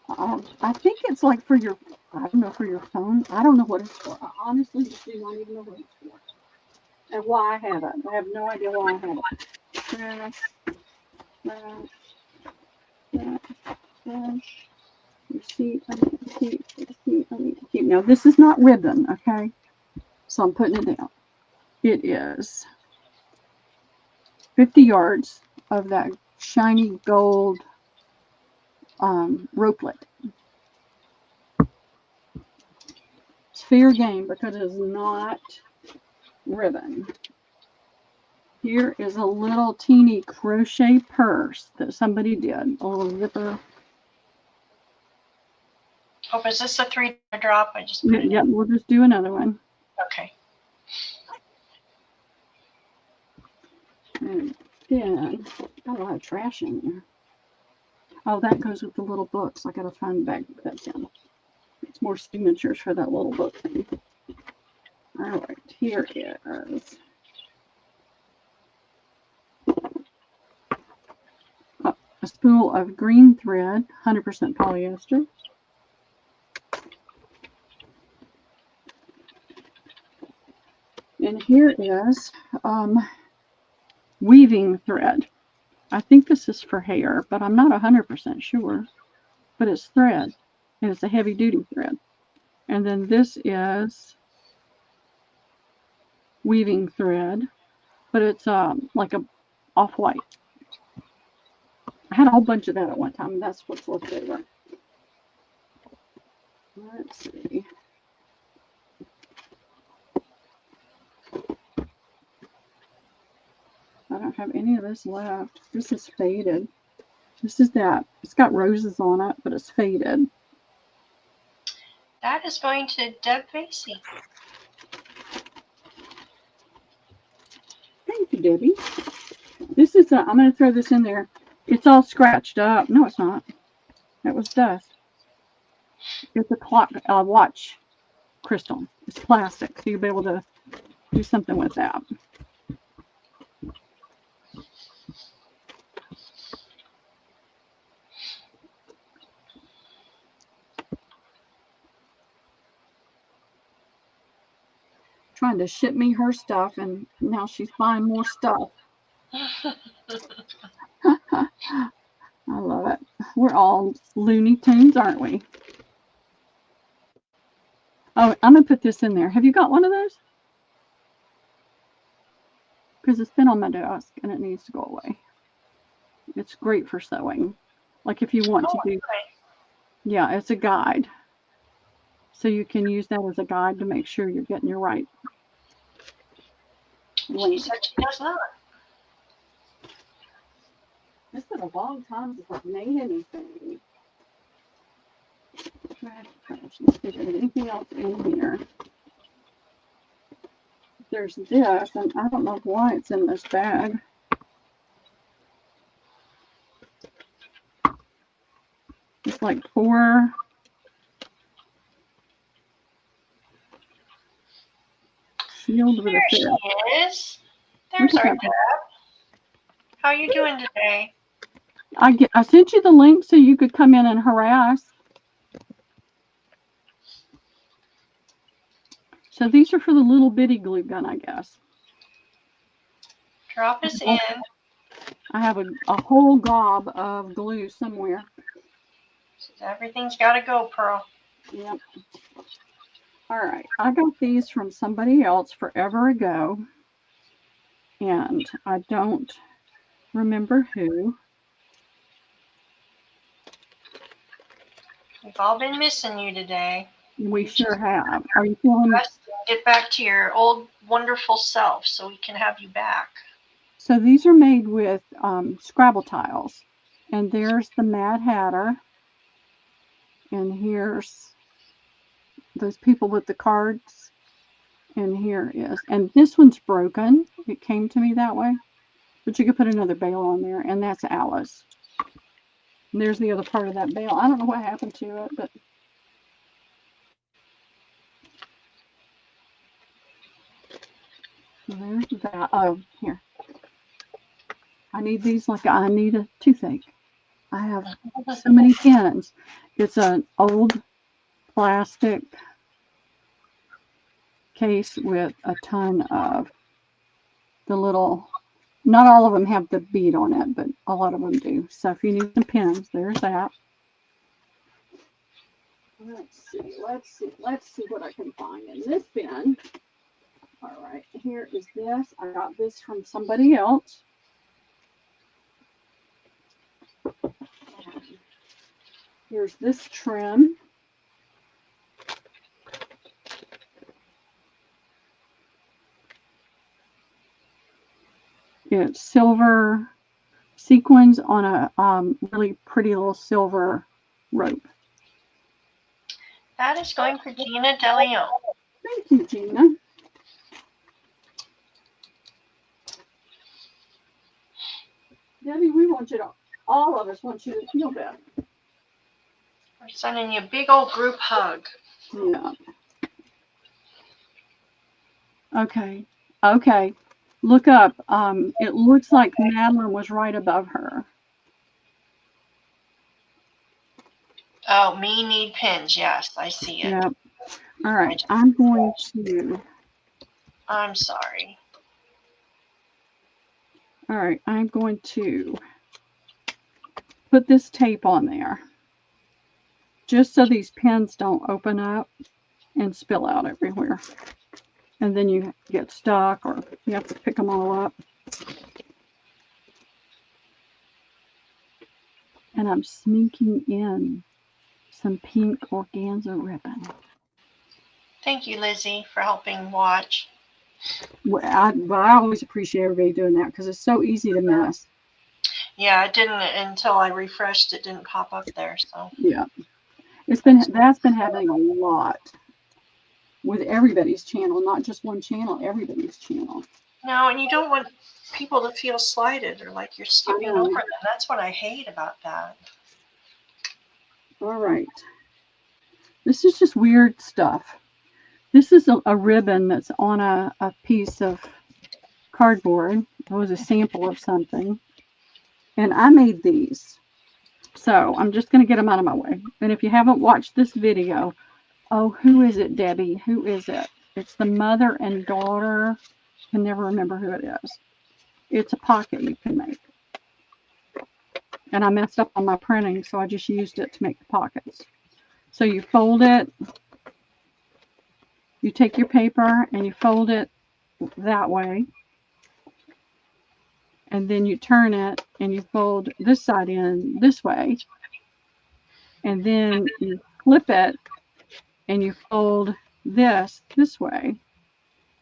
I think it's like for your, I don't know, for your phone. I don't know what it's for. I honestly do not even know what it's for. And why I have it. I have no idea why I have it. Receipt. Now, this is not ribbon, okay? So I'm putting it down. It is 50 yards of that shiny gold ropelet. It's fair game because it is not ribbon. Here is a little teeny crochet purse that somebody did. A little zipper. Oh, is this a 3 drop? I just put it Yep, we'll just do another one. Okay. And then, got a lot of trash in there. Oh, that goes with the little books. I gotta find the bag that's in. It's more signatures for that little book thing. All right, here is a spool of green thread, 100% polyester. And here is weaving thread. I think this is for hair, but I'm not 100% sure. But it's thread, and it's a heavy-duty thread. And then this is weaving thread, but it's like a off-white. I had a whole bunch of that at one time, and that's what's left over. Let's see. I don't have any of this left. This is faded. This is that. It's got roses on it, but it's faded. That is going to Deb Facey. Thank you, Debbie. This is I'm going to throw this in there. It's all scratched up. No, it's not. That was dust. It's a clock, watch crystal. It's plastic, so you'll be able to do something with that. Trying to ship me her stuff, and now she's buying more stuff. I love it. We're all Looney Tunes, aren't we? Oh, I'm going to put this in there. Have you got one of those? Because it's been on my desk, and it needs to go away. It's great for sewing. Like if you want to do... Yeah, it's a guide. So you can use that as a guide to make sure you're getting your right length. She said she does not. It's been a long time since I've made anything. Let's see if there's anything else in here. There's this, and I don't know why it's in this bag. It's like 4 sealed with a thread. There she is. There's our Deb. How are you doing today? I sent you the link so you could come in and harass. So these are for the little bitty glue gun, I guess. Drop us in. I have a whole gob of glue somewhere. Everything's got to go, Pearl. Yep. All right. I got these from somebody else forever ago, and I don't remember who. We've all been missing you today. We sure have. Are you feeling? Get back to your old wonderful self so we can have you back. So these are made with Scrabble tiles, and there's the Mad Hatter, and here's those people with the cards, and here is, and this one's broken. It came to me that way, but you could put another bale on there, and that's Alice. And there's the other part of that bale. I don't know what happened to it, but there's that. Oh, here. I need these like I need a toothache. I have so many pens. It's an old plastic case with a ton of the little, not all of them have the bead on it, but a lot of them do. So if you need some pens, there's that. Let's see what I can find in this bin. All right, here is this. I got this from somebody else. Here's this trim. It's silver sequins on a really pretty little silver rope. That is going for Gina DeLeon. Thank you, Gina. Debbie, we want you to, all of us want you to feel better. We're sending you a big old group hug. Yeah. Okay. Okay. Look up. It looks like Madeline was right above her. Oh, me need pins. Yes, I see it. Yep. All right. I'm going to. I'm sorry. All right. I'm going to put this tape on there just so these pins don't open up and spill out everywhere. And then you get stuck or you have to pick them all up. And I'm sneaking in some pink organza ribbon. Thank you, Lizzie, for helping watch. Well, I always appreciate everybody doing that because it's so easy to miss. Yeah, it didn't until I refreshed. It didn't pop up there. So yeah, that's been happening a lot with everybody's channel, not just one channel. Everybody's channel. No, and you don't want people to feel slighted or like you're skipping over them. That's what I hate about that. All right, this is just weird stuff. This is a ribbon that's on a piece of cardboard. It was a sample of something. And I made these. So I'm just going to get them out of my way. And if you haven't watched this video, oh, who is it, Debbie? Who is it? It's the mother and daughter. I can never remember who it is. It's a pocket you can make. And I messed up on my printing, so I just used it to make the pockets. So you fold it. You take your paper and you fold it that way. And then you turn it and you fold this side in this way. And then you flip it and you fold this way.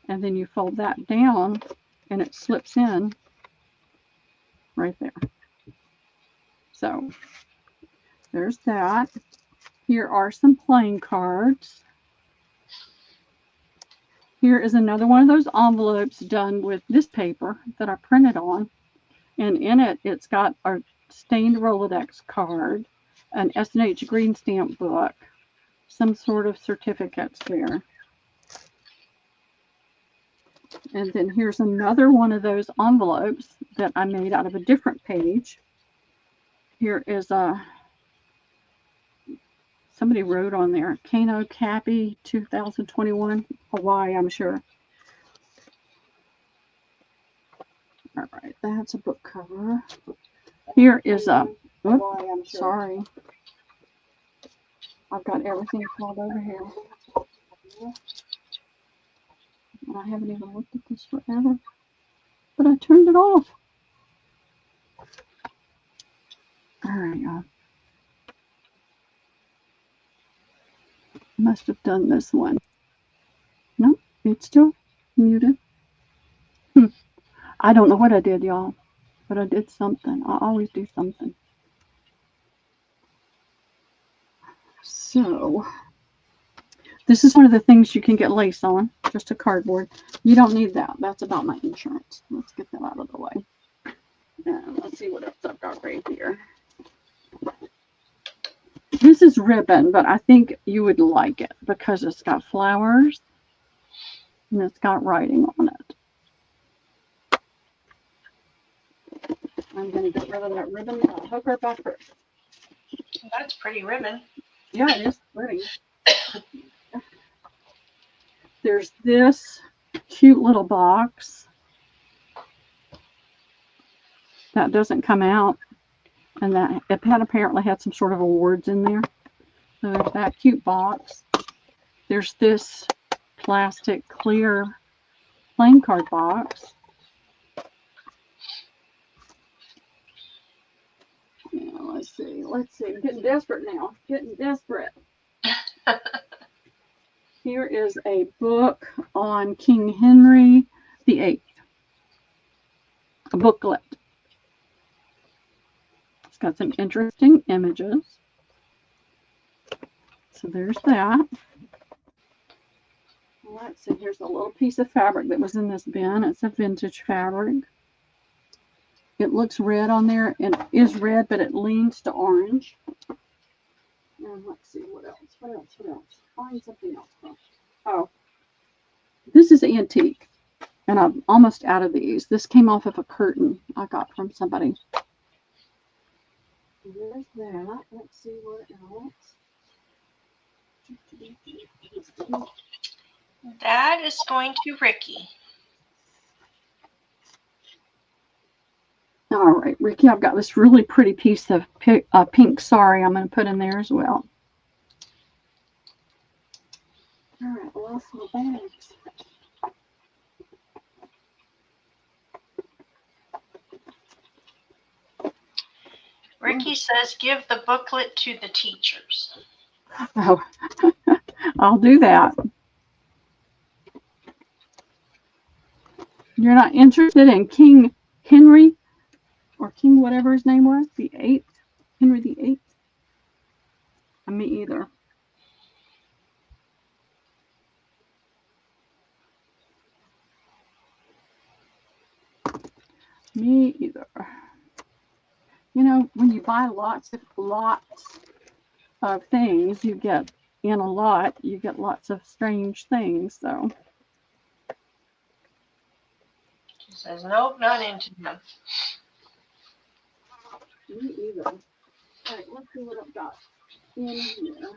And then you fold that down and it slips in right there. So there's that. Here are some playing cards. Here is another one of those envelopes done with this paper that I printed on. And in it, it's got a stained Rolodex card, an S&H green stamp book, some sort of certificates there. And then here's another one of those envelopes that I made out of a different page. Here is somebody wrote on there, Kano Cappy 2021, Hawaii, I'm sure. All right, that's a book cover. Here is a, oops, sorry. I've got everything called over here. And I haven't even looked at this forever, but I turned it off. All right, y'all. Must have done this one. No, it's still muted. I don't know what I did, y'all, but I did something. I always do something. So, this is one of the things you can get lace on, just a cardboard. You don't need that. That's about my insurance. Let's get that out of the way. And let's see what else I've got right here. This is ribbon, but I think you would like it because it's got flowers and it's got writing on it. I'm going to get rid of that ribbon. I'll hook her back first. That's pretty ribbon. Yeah, it is pretty. There's this cute little box that doesn't come out, and that it apparently had some sort of awards in there. So there's that cute box. There's this plastic clear playing card box. Yeah, let's see. I'm getting desperate now. Getting desperate. Here is a book on King Henry VIII. A booklet. It's got some interesting images. So there's that. Let's see. Here's a little piece of fabric that was in this bin. It's a vintage fabric. It looks red on there, and it is red, but it leans to orange. And let's see, what else? Find something else. Oh, this is antique, and I'm almost out of these. This came off of a curtain I got from somebody. There's that. Let's see what else. That is going to Ricky. All right, Ricky, I've got this really pretty piece of pink sari I'm going to put in there as well. All right, I lost my bags. Ricky says, give the booklet to the teachers. Oh, I'll do that. You're not interested in King Henry or King whatever his name was, the 8th, Henry the 8th? Me either. Me either. You know, when you buy lots of things, you get in a lot, you get lots of strange things, so. She says, nope, not into them. Me either. All right, let's see what I've got in here.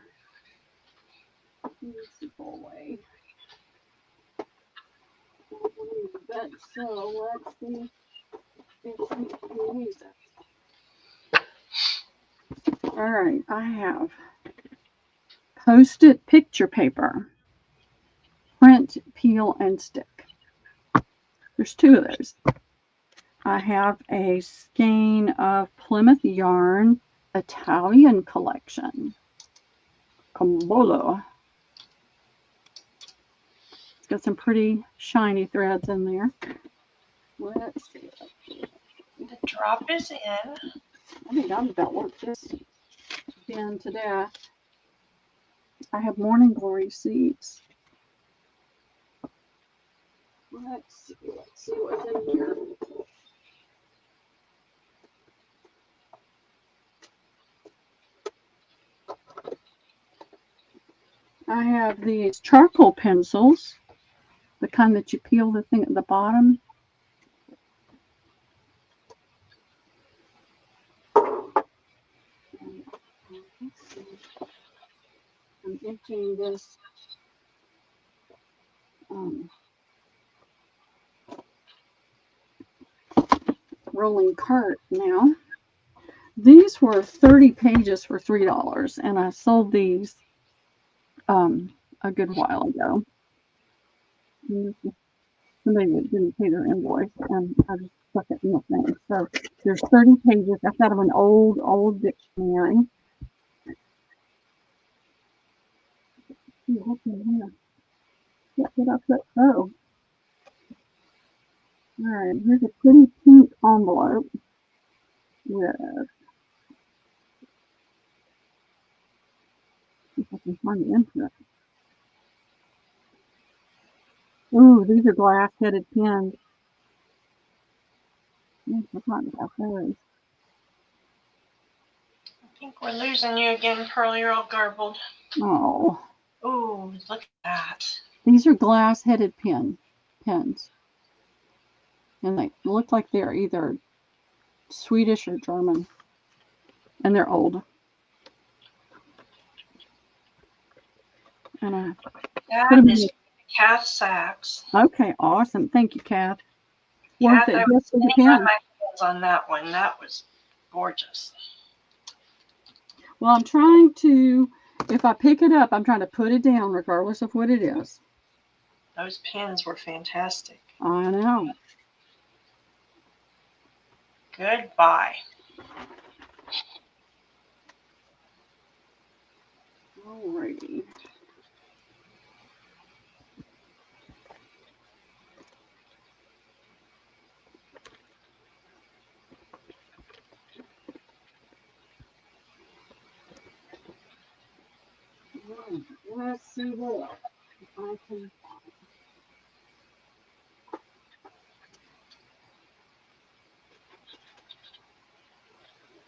Let's pull away. But so let's see if we can use it. All right, I have Post-it picture paper, print, peel, and stick. There's 2 of those. I have a skein of Plymouth yarn Italian collection, Combolo. It's got some pretty shiny threads in there. Let's see. The drop is in. I think I'm about work this again to death. I have morning glory seeds. Let's see what's in here. I have these charcoal pencils, the kind that you peel the thing at the bottom. I'm emptying this rolling cart now. These were 30 pages for $3, and I sold these a good while ago. Somebody that didn't pay their invoice, and I just stuck it in the thing. So there's 30 pages. That's out of an old dictionary. What's in here? Get up that oh. All right, here's a pretty pink envelope with. See if I can find the insert. Ooh, these are glass-headed pins. I forgot about those. I think we're losing you again, Pearl. You're all garbled. Oh. Ooh, look at that. These are glass-headed pins. And they look like they're either Swedish or German. And they're old. And that is Kath Sachs. Okay, awesome. Thank you, Kath. Kath, I was standing by my hands on that one. That was gorgeous. Well, I'm trying to, if I pick it up, I'm trying to put it down regardless of what it is. Those pins were fantastic. I know. Goodbye. Alrighty. Let's see what I can find.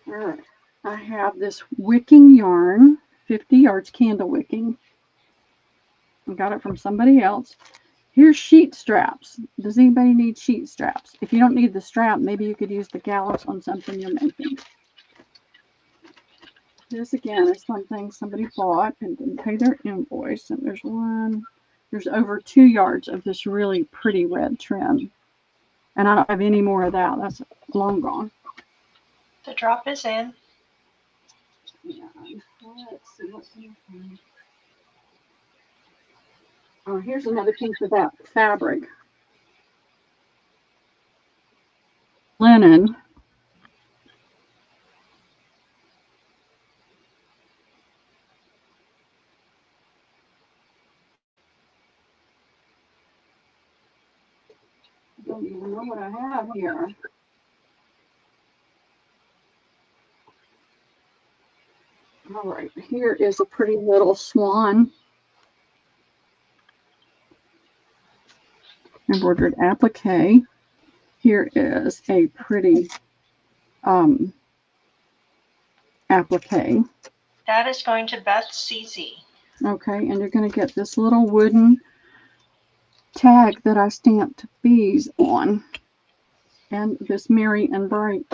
All right, I have this wicking yarn, 50 yards candle wicking. I got it from somebody else. Here's sheet straps. Does anybody need sheet straps? If you don't need the strap, maybe you could use the gallows on something you're making. This again is something somebody bought and didn't pay their invoice. And there's over 2 yards of this really pretty red trim. And I don't have any more of that. That's long gone. The drop is in. Yeah. Let's see what's in here. Oh, here's another piece of that fabric. Linen. I don't even know what I have here. All right, here is a pretty little swan embroidered applique. Here is a pretty applique. That is going to Beth CZ. Okay, and you're going to get this little wooden tag that I stamped bees on, and this Merry and Bright.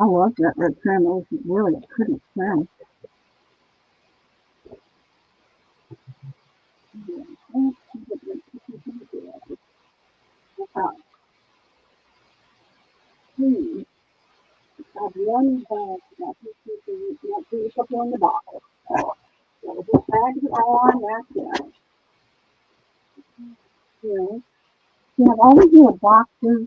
I love that red trim. It was really a pretty trim. Have one bag that you put in the bottle. So the bags on, that's it. Yeah. You have all these little boxes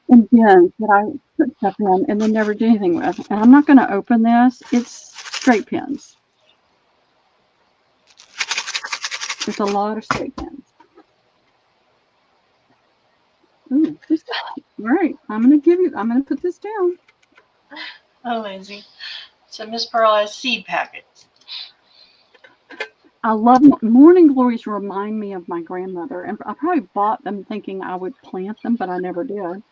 and bins that I put stuff in and then never do anything with. And I'm not going to open this. It's straight pins. There's a lot of straight pins. Ooh, this is right. I'm going to put this down. Oh, Lindsay. So Miss Pearl has seed packets. I love morning glories. Remind me of my grandmother, and I probably bought them thinking I would plant them, but I never did.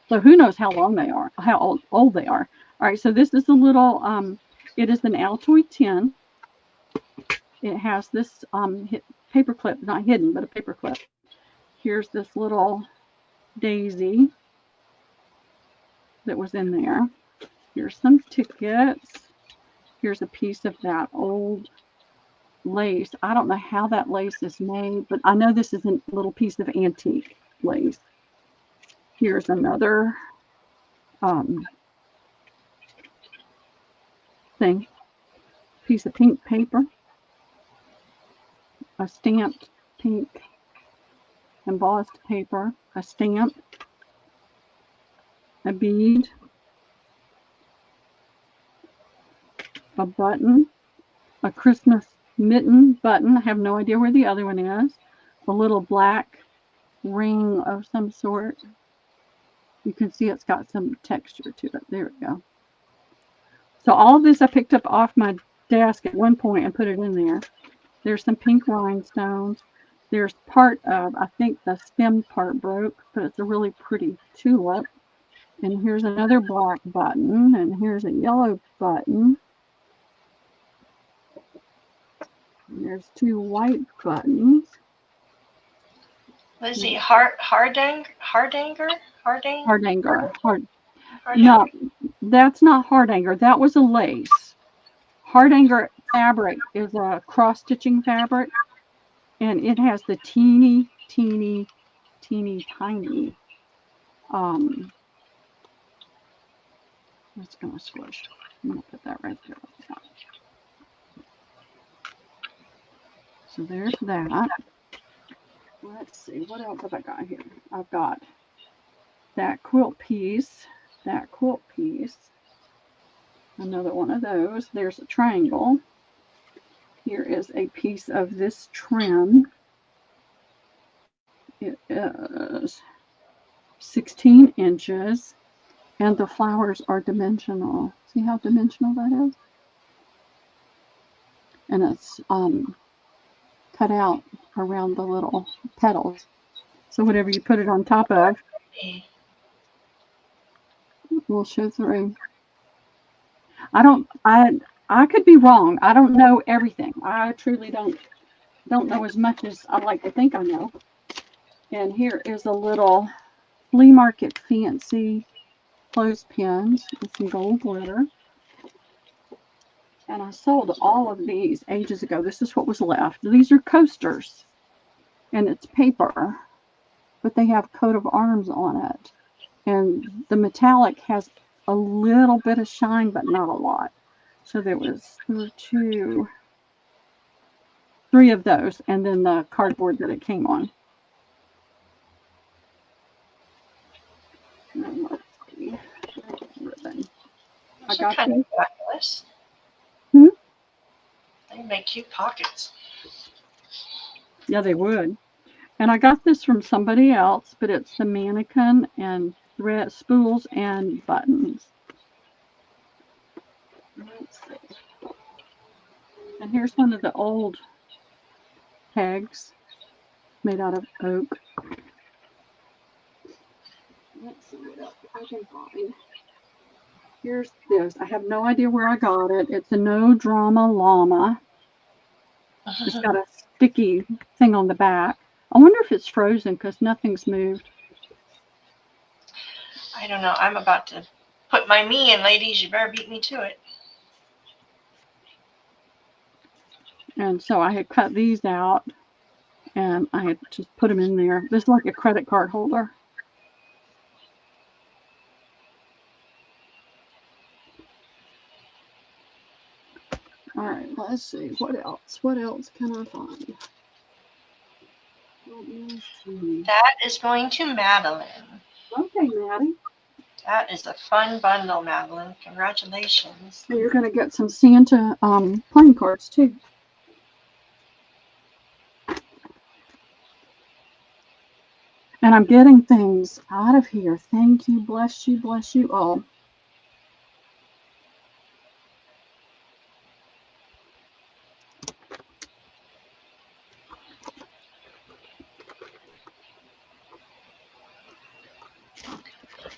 So who knows how long they are, how old they are. All right, so this is a little. It is an Altoid tin. It has this paper clip, not hidden, but a paper clip. Here's this little daisy that was in there. Here's some tickets. Here's a piece of that old lace. I don't know how that lace is made, but I know this is a little piece of antique lace. Here's another thing, piece of pink paper, a stamped pink embossed paper, a stamp, a bead, a button, a Christmas mitten button. I have no idea where the other one is. A little black ring of some sort. You can see it's got some texture to it. There we go. So all of this I picked up off my desk at one point and put it in there. There's some pink rhinestones. There's part of, I think the stem part broke, but it's a really pretty tulip. And here's another black button, and here's a yellow button. And there's two white buttons. Lizzie, Hardanger? No, that's not Hardanger. That was a lace. Hardanger fabric is a cross-stitching fabric, and it has the teeny tiny. That's gonna squish. I'm gonna put that right there. So there's that. Let's see, what else have I got here? I've got that quilt piece, another one of those. There's a triangle. Here is a piece of this trim. It is 16 inches, and the flowers are dimensional. See how dimensional that is? And it's cut out around the little petals. So whatever you put it on top of will show through. I could be wrong. I don't know everything. I truly don't know as much as I'd like to think I know. And here is a little flea market fancy clothespins with some gold glitter. And I sold all of these ages ago. This is what was left. These are coasters, and it's paper, but they have coat of arms on it. And the metallic has a little bit of shine, but not a lot. So there were three of those, and then the cardboard that it came on. Let's see. Ribbon. Those are kind of fabulous. They make cute pockets. Yeah, they would. And I got this from somebody else, but it's the mannequin and thread spools and buttons. Let's see. And here's one of the old pegs made out of oak. Let's see what else I can find. Here's this. I have no idea where I got it. It's a no drama llama. It's got a sticky thing on the back. I wonder if it's frozen because nothing's moved. I don't know. I'm about to put my me in, ladies. You better beat me to it. And so I had cut these out, and I had just put them in there. This is like a credit card holder. All right, let's see. What else? What else can I find? That is going to Madeline. Okay, Maddie. That is a fun bundle, Madeline. Congratulations. You're going to get some Santa playing cards, too. And I'm getting things out of here. Thank you. Bless you all.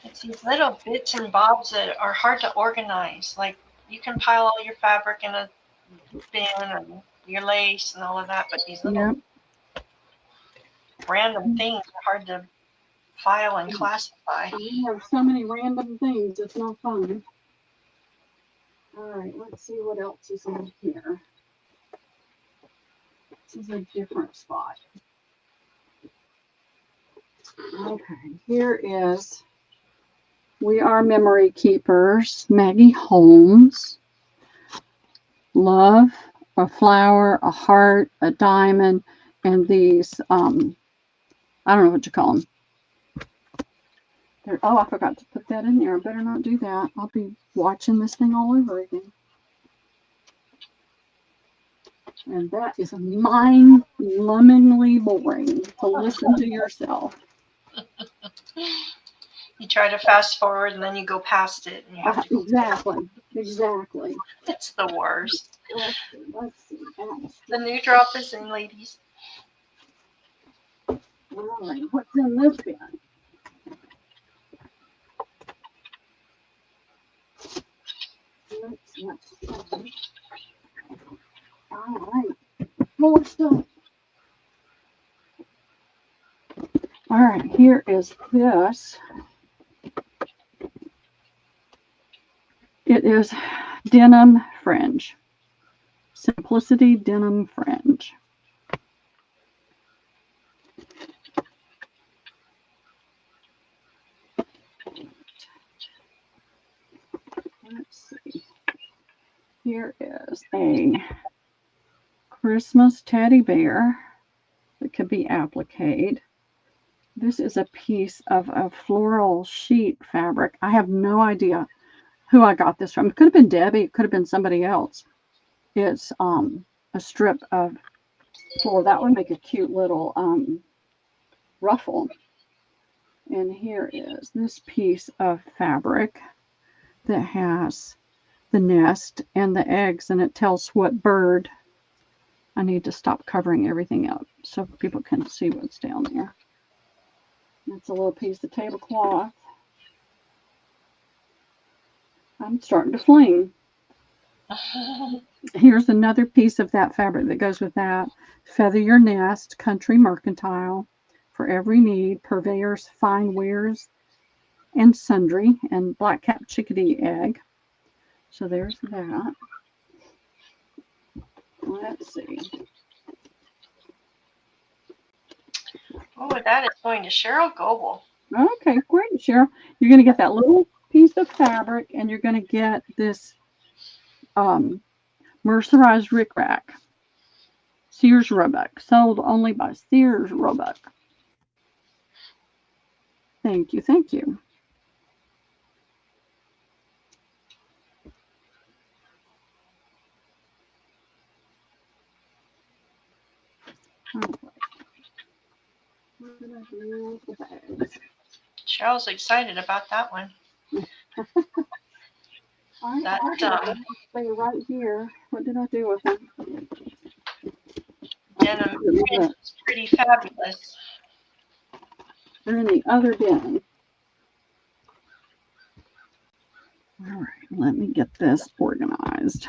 It's these little bits and bobs that are hard to organize. Like, you can pile all your fabric in a bin and your lace and all of that, but these little random things are hard to file and classify. We have so many random things. It's not fun. All right, let's see what else is in here. This is a different spot. Okay, here is We Are Memory Keepers, Maggie Holmes. Love, a flower, a heart, a diamond, and these, I don't know what you call them. Oh, I forgot to put that in there. I better not do that. I'll be watching this thing all over again. And that is mind-numbingly boring to listen to yourself. You try to fast forward and then you go past it. And you have to Exactly. It's the worst. Let's see. The new drop is in, ladies. All right, what's in this bin? Let's see. All right, more stuff. All right, here is this. It is denim fringe. Simplicity denim fringe. Let's see. Here is a Christmas teddy bear that could be appliqued. This is a piece of a floral sheet fabric. I have no idea who I got this from. It could have been Debbie. It could have been somebody else. It's a strip of floral. That would make a cute little ruffle. And here is this piece of fabric that has the nest and the eggs, and it tells what bird. I need to stop covering everything up so people can see what's down there. That's a little piece of tablecloth. I'm starting to fling. Here's another piece of that fabric that goes with that. Feather your nest, country mercantile, for every need, purveyors, fine wares, and sundry, and black cap chickadee egg. So there's that. Let's see. Oh, that is going to Cheryl Goebel. Okay, great, Cheryl. You're going to get that little piece of fabric, and you're going to get this mercerized rickrack. Sears Roebuck, sold only by Sears Roebuck. Thank you, thank you. Right. What did I do with the bags? Cheryl's excited about that one. Stay right here. What did I do with them? Denim print is pretty fabulous. They're in the other bin. All right, let me get this organized.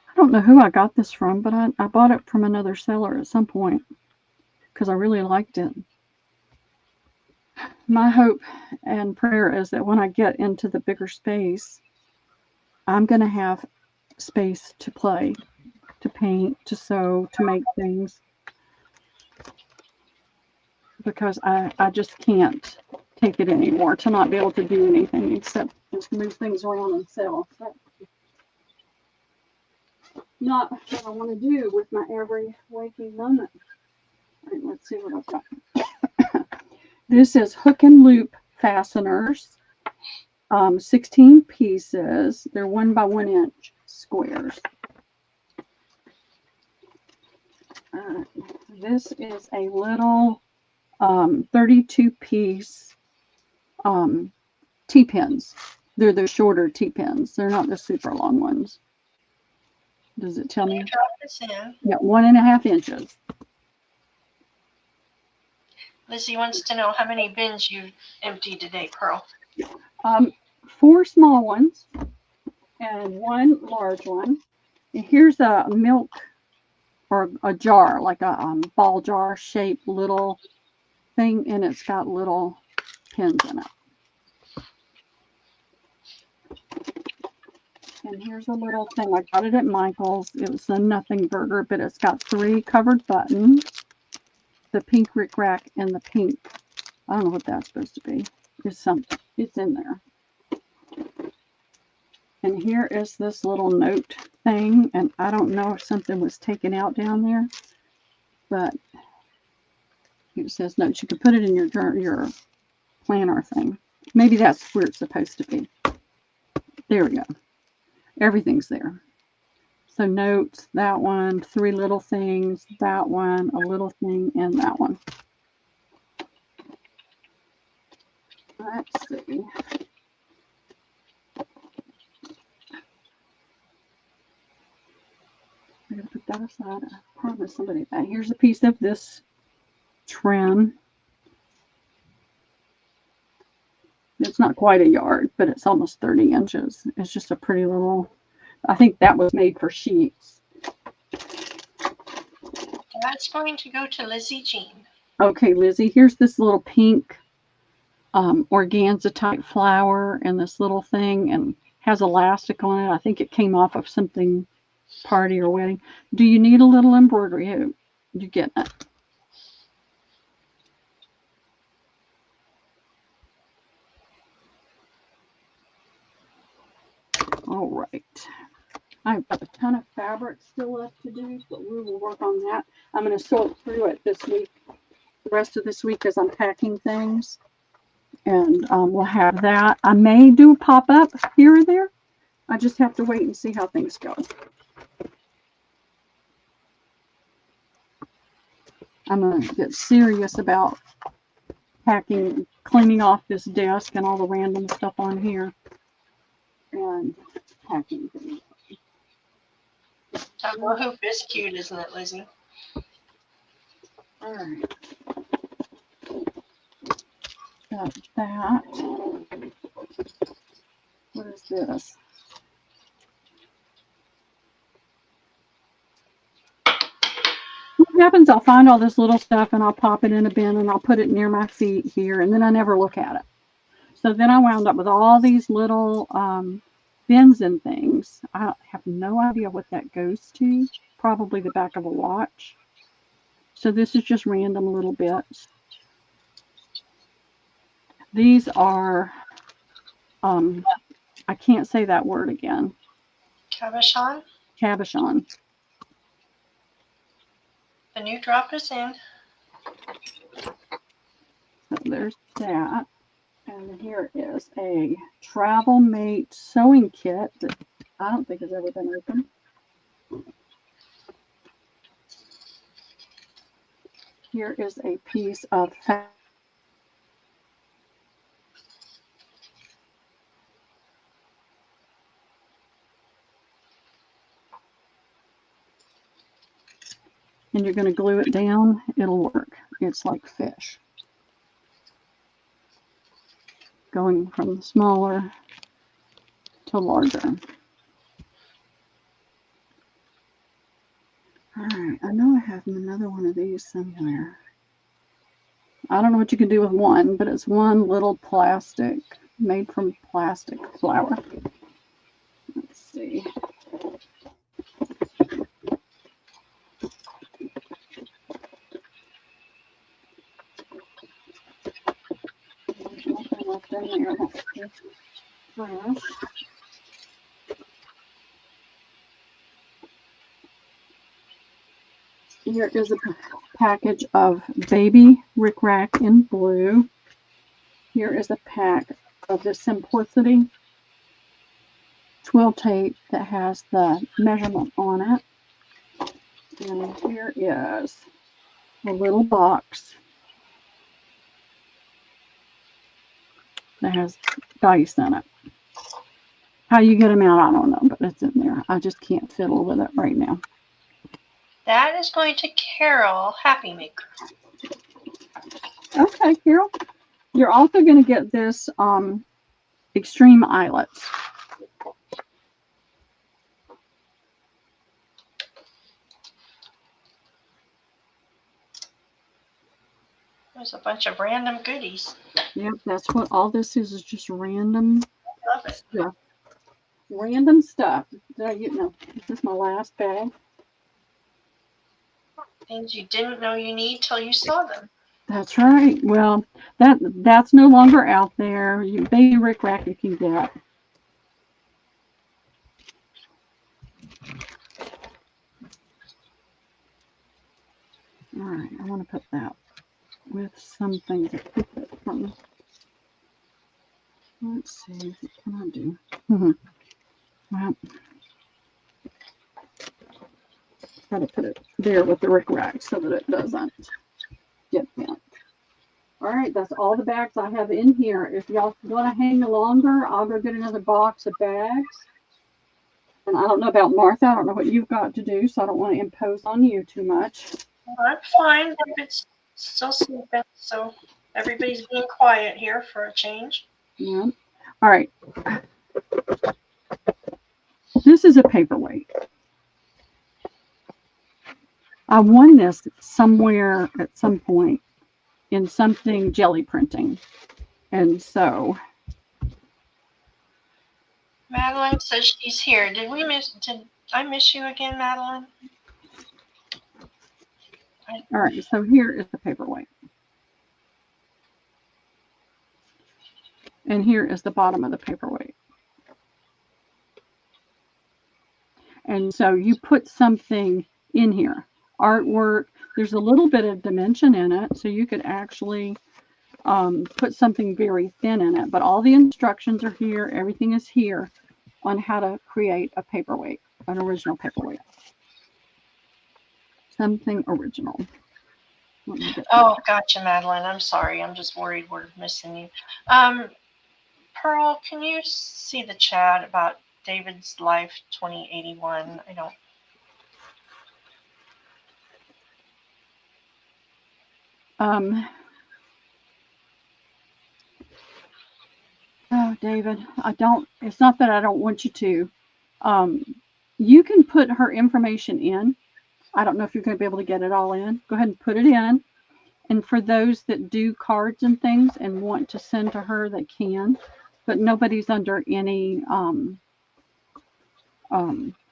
I don't know who I got this from, but I bought it from another seller at some point because I really liked it. My hope and prayer is that when I get into the bigger space, I'm going to have space to play, to paint, to sew, to make things. Because I just can't take it anymore to not be able to do anything except just move things around and sell. That's not what I want to do with my every waking moment. All right, let's see what I've got. This is hook and loop fasteners, 16 pieces. They're 1 by 1 inch squares. This is a little 32 piece T-pins. They're the shorter T-pins. They're not the super long ones. Does it tell me? Drop this in. Yeah, 1.5 inches. Lizzie wants to know how many bins you've emptied today, Pearl. 4 small ones and 1 large one. And here's a milk or a jar, like a ball jar shaped little thing, and it's got little pins in it. And here's a little thing. I got it at Michael's. It was a nothing burger, but it's got 3 covered buttons. The pink rickrack and the pink. I don't know what that's supposed to be. It's something. It's in there. And here is this little note thing. And I don't know if something was taken out down there, but it says notes. You can put it in your planner thing. Maybe that's where it's supposed to be. There we go. Everything's there. So notes, that one, 3 little things, that one, a little thing, and that one. Let's see. I'm going to put that aside. I promised somebody that. Here's a piece of this trim. It's not quite a yard, but it's almost 30 inches. It's just a pretty little, I think that was made for sheets. That's going to go to Lizzie Jean. Okay, Lizzie, here's this little pink organza type flower and this little thing, and has elastic on it. I think it came off of something, party or wedding. Do you need a little embroidery? You get it. All right. I've got a ton of fabric still left to do, but we will work on that. I'm going to sort through it this week, the rest of this week, as I'm packing things. And we'll have that. I may do pop-up here or there. I just have to wait and see how things go. I'm going to get serious about packing, cleaning off this desk and all the random stuff on here. And packing things. That little hoop is cute, isn't it, Lizzie? All right. Got that. What is this? What happens, I'll find all this little stuff and I'll pop it in a bin and I'll put it near my feet here, and then I never look at it. So then I wound up with all these little bins and things. I have no idea what that goes to. Probably the back of a watch. So this is just random little bits. These are, I can't say that word again. Cabochon? Cabochon. The new drop is in. So there's that. And here is a Travel Mate sewing kit that I don't think has ever been opened. Here is a piece of fabric. And you're going to glue it down. It'll work. It's like fish. Going from smaller to larger. All right, I know I have another one of these somewhere. I don't know what you can do with one, but it's one little plastic, made from plastic flower. Let's see. There's nothing left in there. Trash. Here is a package of baby rickrack in blue. Here is a pack of the Simplicity twill tape that has the measurement on it. And here is a little box that has dice in it. How you get them out, I don't know, but it's in there. I just can't fiddle with it right now. That is going to Carol Happy Maker. Okay, Carol. You're also going to get this extreme eyelets. There's a bunch of random goodies. Yep, that's what all this is just random Love it. stuff. Random stuff. You know, this is my last bag. Things you didn't know you need till you saw them. That's right. Well, that's no longer out there. You baby rickrack you can get. All right, I want to put that with something to keep it from. Let's see, what can I do? Well, got to put it there with the rickrack so that it doesn't get bent. All right, that's all the bags I have in here. If y'all want to hang longer, I'll go get another box of bags. And I don't know about Martha. I don't know what you've got to do, so I don't want to impose on you too much. I'm fine. It's still sleeping, so everybody's being quiet here for a change. Yeah. All right. This is a paperweight. I won this somewhere at some point in something jelly printing. And so. Madeline says she's here. Did I miss you again, Madeline? All right, so here is the paperweight. And here is the bottom of the paperweight. And so you put something in here, artwork. There's a little bit of dimension in it, so you could actually put something very thin in it. But all the instructions are here. Everything is here on how to create a paperweight, an original paperweight. Something original. Oh, gotcha, Madeline. I'm sorry. I'm just worried we're missing you. Pearl, can you see the chat about David's Life 2081? I don't. Oh, David, I don't. It's not that I don't want you to. You can put her information in. I don't know if you're going to be able to get it all in. Go ahead and put it in. And for those that do cards and things and want to send to her, they can. But nobody's under any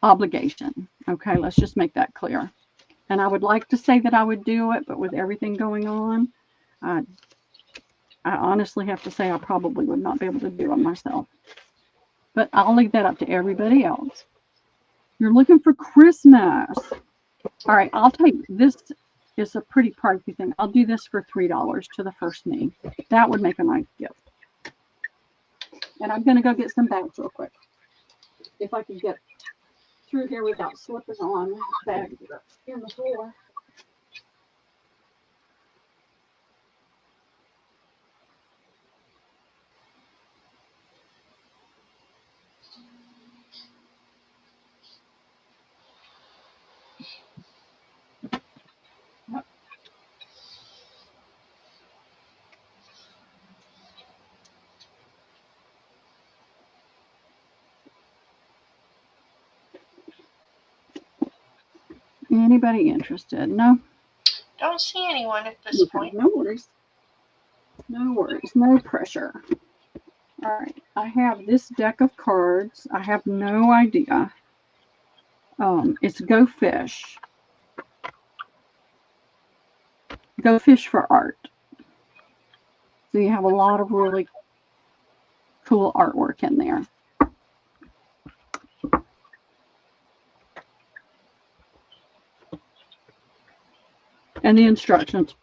obligation. Okay, let's just make that clear. And I would like to say that I would do it, but with everything going on, I honestly have to say I probably would not be able to do it myself. But I'll leave that up to everybody else. You're looking for Christmas. All right, I'll take this. Is a pretty pricey thing. I'll do this for $3 to the first me. That would make a nice gift. And I'm going to go get some bags real quick. If I can get through here without slipping on bags in the floor. Anybody interested? No? Don't see anyone at this point. No worries. No worries. No pressure. All right. I have this deck of cards. I have no idea. It's Go Fish. Go Fish for Art. So you have a lot of really cool artwork in there. And the instructions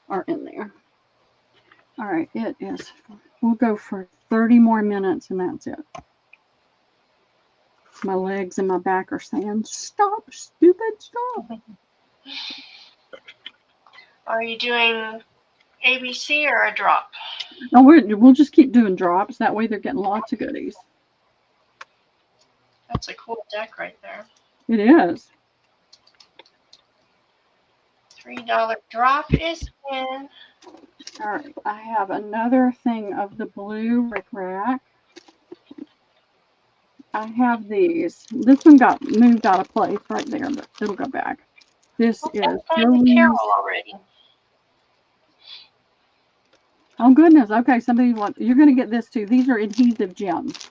are in there. All right, it is. We'll go for 30 more minutes and that's it. My legs and my back are saying, stop, stupid, stop. Are you doing ABC or a drop? No, we'll just keep doing drops. That way they're getting lots of goodies. That's a cool deck right there. It is. $3 drop is in. All right, I have another thing of the blue rickrack. I have these. This one got moved out of place right there, but it'll go back. This is Carol already. Oh goodness. Okay, somebody wants. You're going to get this too. These are adhesive gems.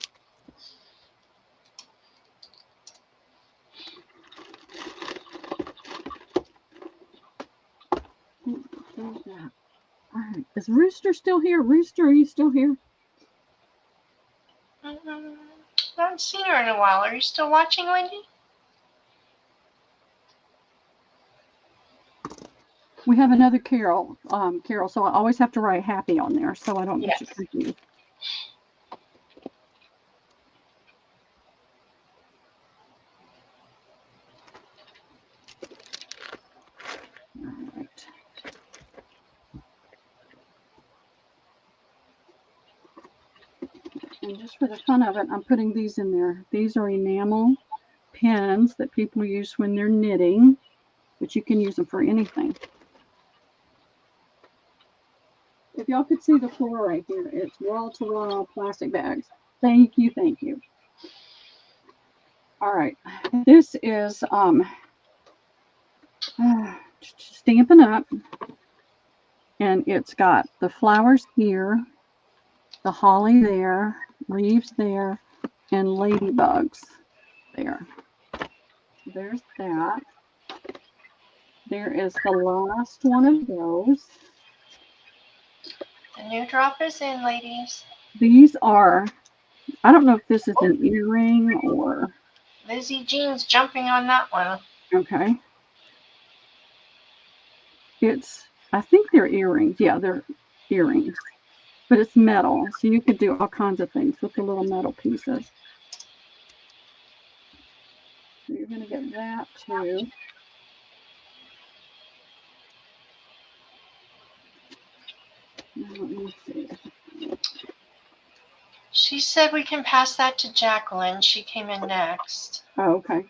All right. Is Rooster still here? Rooster, are you still here? I haven't seen her in a while. Are you still watching, Wendy? We have another Carol, Carol, so I always have to write happy on there so I don't get you confused. All right. And just for the fun of it, I'm putting these in there. These are enamel pins that people use when they're knitting, but you can use them for anything. If y'all could see the floor right here, it's wall-to-wall plastic bags. Thank you, thank you. All right, this is Stampin' Up, and it's got the flowers here, the holly there, leaves there, and ladybugs there. There's that. There is the last one of those. The new drop is in, ladies. These are, I don't know if this is an earring or... Lizzie Jean's jumping on that one. Okay. It's, I think they're earrings. Yeah, they're earrings. But it's metal, so you could do all kinds of things with the little metal pieces. So you're going to get that too. Now, let me see. She said we can pass that to Jacqueline. She came in next. Oh, okay.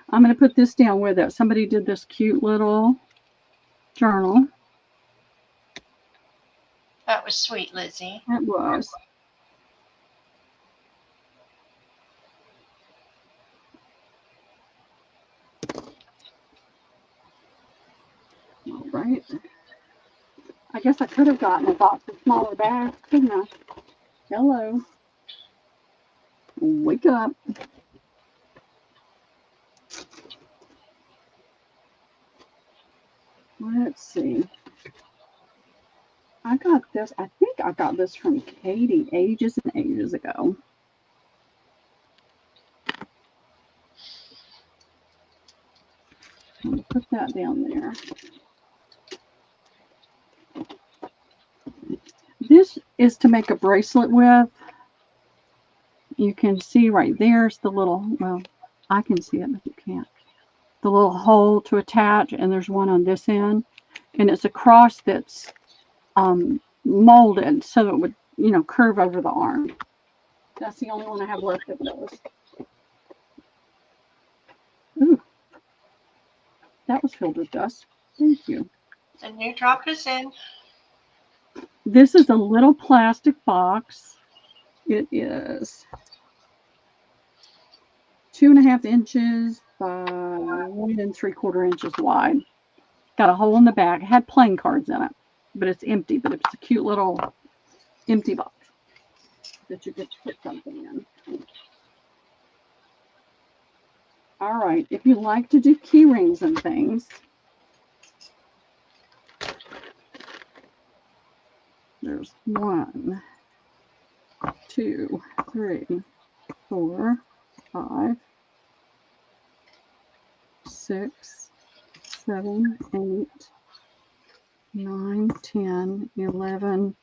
I'm going to put this down with it. Somebody did this cute little journal. That was sweet, Lizzie. It was. All right. I guess I could have gotten a box of smaller bags, couldn't I? Hello. Wake up. Let's see. I got this. I think I got this from Katie ages and ages ago. I'm going to put that down there. This is to make a bracelet with. You can see right there's the little, well, I can see it, but you can't. The little hole to attach, and there's one on this end. And it's a cross that's molded so it would, you know, curve over the arm. That's the only one I have left of those. Ooh, that was filled with dust. Thank you. The new drop is in. This is a little plastic box. It is 2.5 inches by 1 3/4 inches wide. Got a hole in the back. It had playing cards in it, but it's empty. But it's a cute little empty box that you get to put something in. All right, if you like to do key rings and things, there's 1, 2, 3, 4, 5, 6, 7, 8, 9, 10, 11,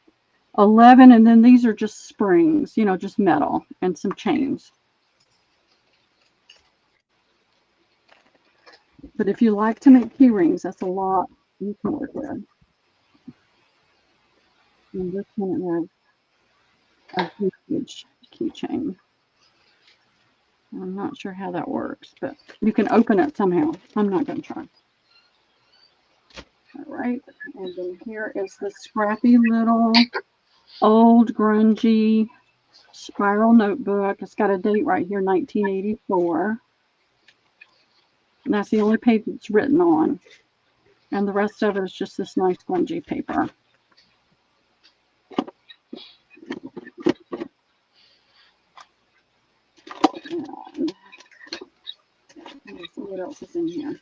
and then these are just springs, you know, just metal and some chains. But if you like to make key rings, that's a lot you can work with. And this one has a huge keychain. I'm not sure how that works, but you can open it somehow. I'm not going to try. All right, and then here is the scrappy little old grungy spiral notebook. It's got a date right here, 1984. And that's the only page it's written on. And the rest of it is just this nice grungy paper. And let's see what else is in here.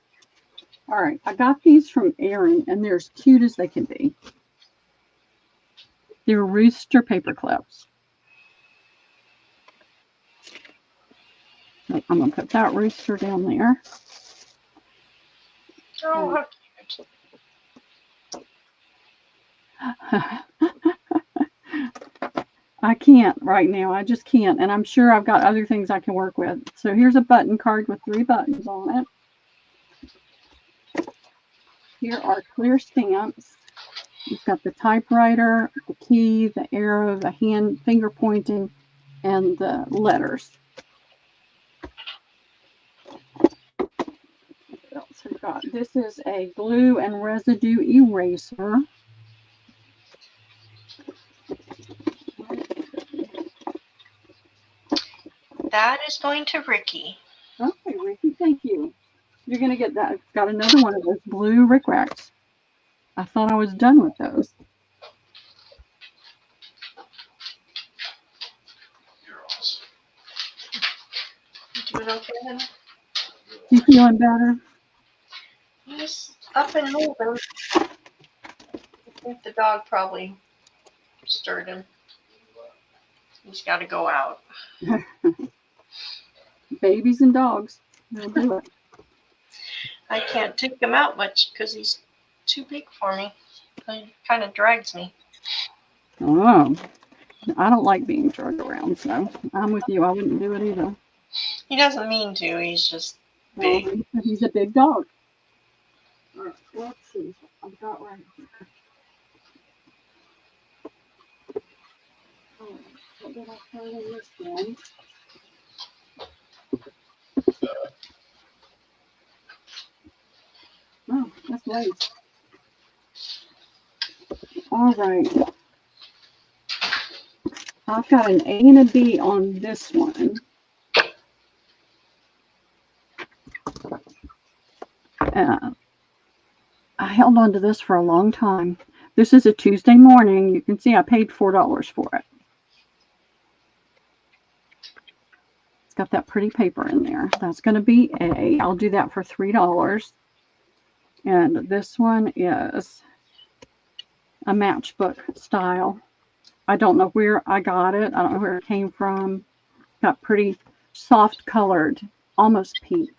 All right, I got these from Erin, and they're as cute as they can be. They're rooster paper clips. I'm going to put that rooster down there. Oh, I can't right now. I just can't. And I'm sure I've got other things I can work with. So here's a button card with 3 buttons on it. Here are clear stamps. You've got the typewriter, the key, the arrow, the hand, finger pointing, and the letters. What else have we got? This is a glue and residue eraser. that is going to Ricky. Okay, Ricky, thank you. You're going to get that. I've got another one of those blue Rick Racks. I thought I was done with those. You doing okay then? You feeling better? He's up and moving. I think the dog probably stirred him. He's got to go out. Babies and dogs, they'll do it. I can't take him out much because he's too big for me. He kind of drags me. Oh, I don't like being dragged around, so I'm with you. I wouldn't do it either. He doesn't mean to. He's just big. Well, he's a big dog. All right, let's see. I've got right here. Oh, what did I put in this one? Oh, that's lace. All right. I've got an A and a B on this one. I held on to this for a long time This is a Tuesday morning. You can see I paid $4 for it. It's got that pretty paper in there. That's going to be A. I'll do that for $3. And this one is a matchbook style. I don't know where I got it. I don't know where it came from. Got pretty soft colored, almost pink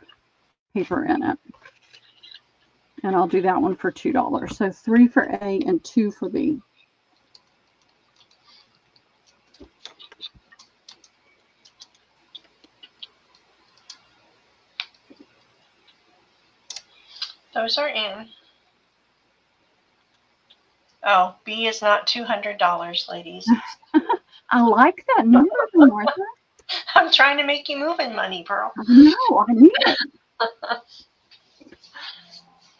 paper in it. And I'll do that one for $2. So 3 for A and 2 for B. Those are in. Oh, B is not $200, ladies. I like that number, Martha. I'm trying to make you move in money, Pearl. No, I need it.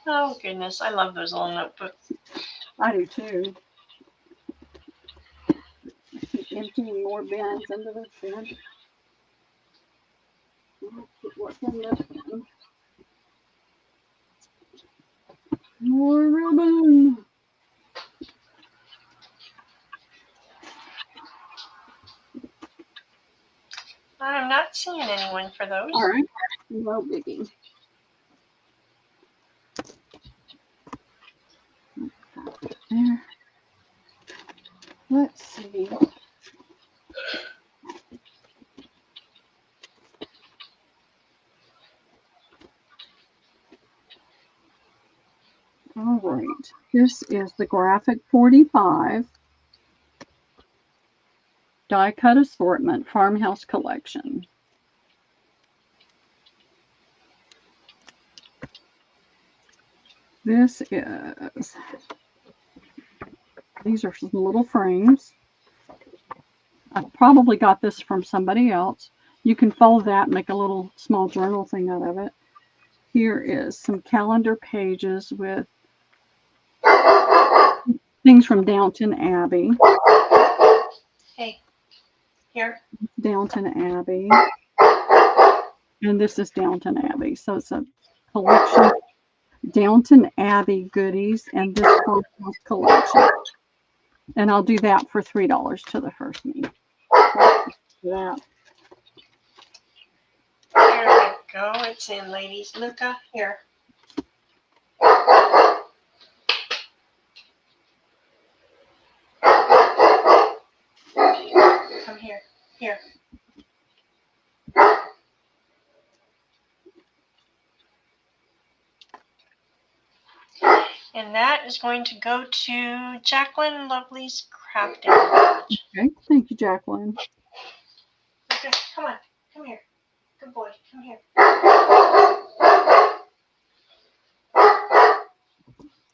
Oh, goodness. I love those little notebooks. I do too. Keep emptying more bins into this bin. What's in this bin? More ribbon. I'm not seeing anyone for those. All right. No biggie. There. Let's see. All right. This is the Graphic 45 Die Cut Assortment Farmhouse Collection. This is, these are some little frames. I probably got this from somebody else. You can fold that and make a little small journal thing out of it. Here is some calendar pages with things from Downton Abbey. Hey, here. Downton Abbey. And this is Downton Abbey. So it's a collection of Downton Abbey goodies and this farmhouse collection. And I'll do that for $3 to the first me. That. Here we go. It's in, ladies. Luca, here. Come here. Here. And that is going to go to Jacqueline Lovely's Crafting Village. Okay, thank you, Jacqueline. Okay, come on. Come here. Good boy. Come here.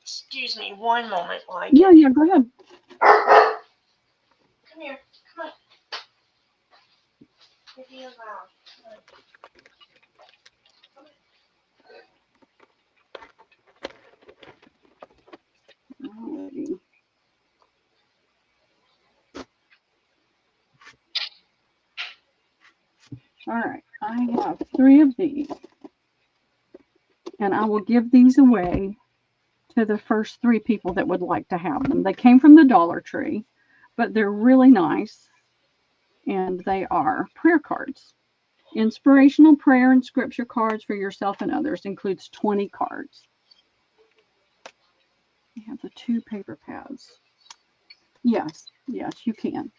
Excuse me one moment while I get Yeah, go ahead. Come here. Come on. You're being loud. Alrighty. All right, I have 3 of these, and I will give these away to the first 3 people that would like to have them. They came from the Dollar Tree, but they're really nice, and they are prayer cards. Inspirational prayer and scripture cards for yourself and others. Includes 20 cards. We have the 2 paper pads. Yes, you can.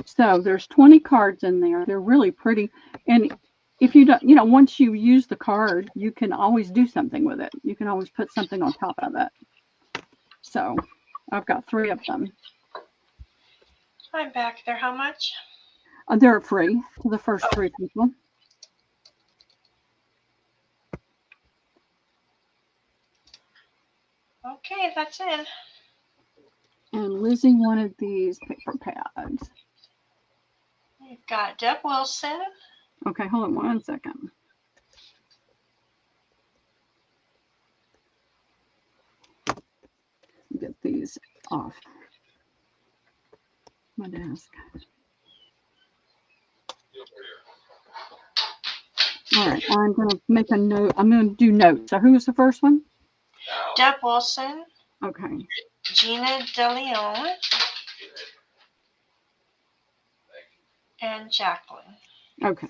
So there's 20 cards in there. They're really pretty. And if you don't, once you use the card, you can always do something with it. You can always put something on top of it. So I've got 3 of them. I'm back. They're how much? They're free to the first 3 people. Okay, that's in. And Lizzie wanted these paper pads. We've got Deb Wilson. Okay, hold on 1 second. Get these off my desk. All right, I'm going to make a note. I'm going to do notes. So who was the first one? Deb Wilson. Okay. Gina DeLeon. And Jacqueline. Okay.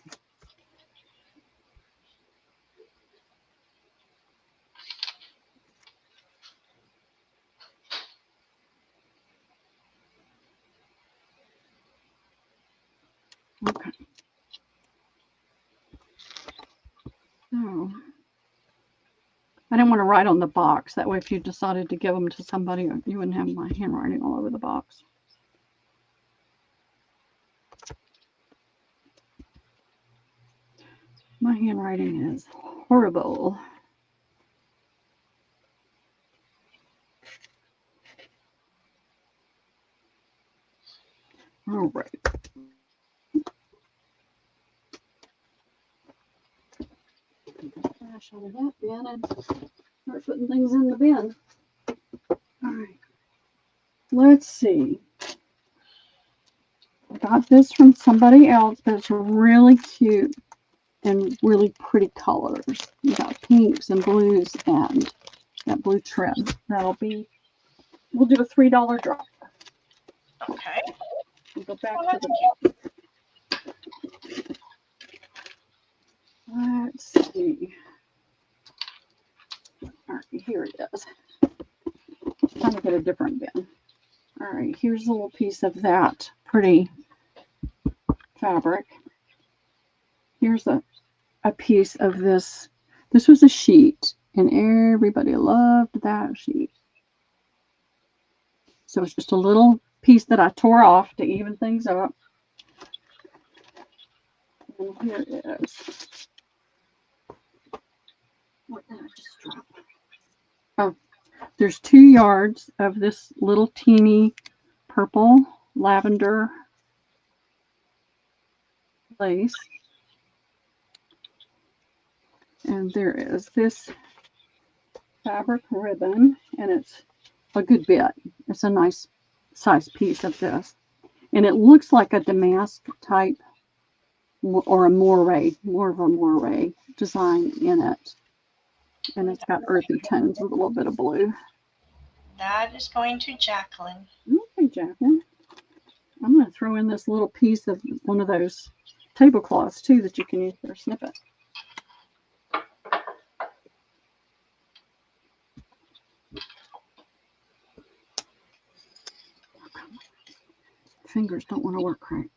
Okay. So I didn't want to write on the box. That way, if you decided to give them to somebody, you wouldn't have my handwriting all over the box. My handwriting is horrible. All right. Trash out of that bin and start putting things in the bin. All right. Let's see. I got this from somebody else, but it's really cute and really pretty colors. You got pinks and blues and that blue trim. That'll be, we'll do a $3 drop. Okay. We'll go back to the, let's see. All right, here it is. Trying to get a different bin. All right, here's a little piece of that pretty fabric. Here's a piece of this. This was a sheet, and everybody loved that sheet. So it's just a little piece that I tore off to even things up. And here it is. What did I just drop? Oh, there's 2 yards of this little teeny purple lavender lace. And there is this fabric ribbon, and it's a good bit. It's a nice size piece of this. And it looks like a damask type or a moire, more of a moire design in it. And it's got earthy tones with a little bit of blue. That is going to Jacqueline. Okay, Jacqueline. I'm going to throw in this little piece of one of those tablecloths too that you can use for a snippet. Fingers don't want to work right.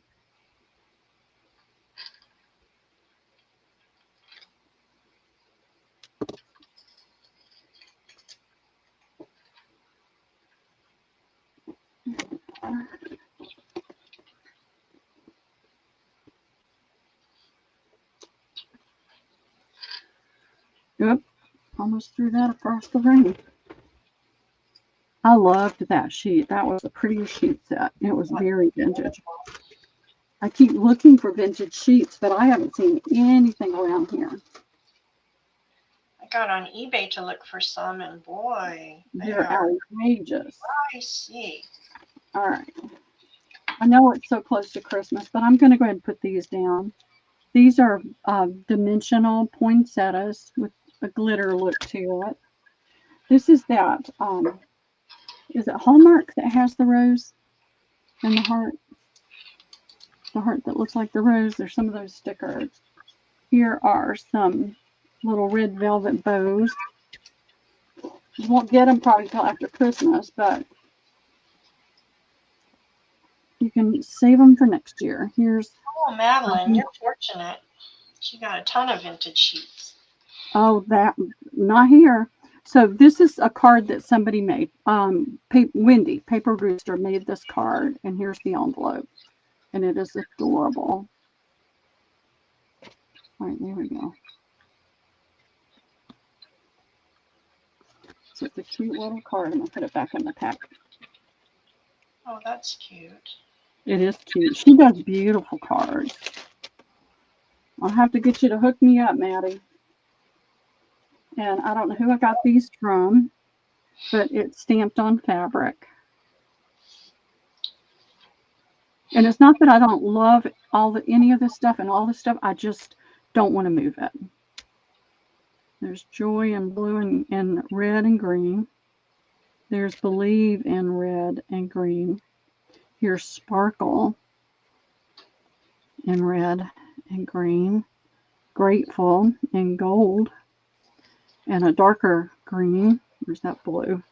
Yep, almost threw that across the room. I loved that sheet. That was the prettiest sheet set. It was very vintage. I keep looking for vintage sheets, but I haven't seen anything around here. I got on eBay to look for some, and boy, they're outrageous. I see. All right. I know it's so close to Christmas, but I'm going to go ahead and put these down. These are dimensional poinsettias with a glitter look to it. This is that, is it Hallmark that has the rose and the heart? The heart that looks like the rose. There's some of those stickers. Here are some little red velvet bows. You won't get them probably till after Christmas, but you can save them for next year. Here's. Oh, Madeline, you're fortunate. She got a ton of vintage sheets. Oh, that, not here. So this is a card that somebody made. Wendy, Paper Rooster, made this card, and here's the envelope. And it is adorable. All right, there we go. So it's a cute little card. I'm going to put it back in the pack. Oh, that's cute. It is cute. She does beautiful cards. I'll have to get you to hook me up, Maddie. And I don't know who I got these from, but it's stamped on fabric. And it's not that I don't love any of this stuff and all this stuff. I just don't want to move it. There's Joy in blue and red and green. There's Believe in red and green. Here's Sparkle in red and green. Grateful in gold and a darker green. Where's that blue?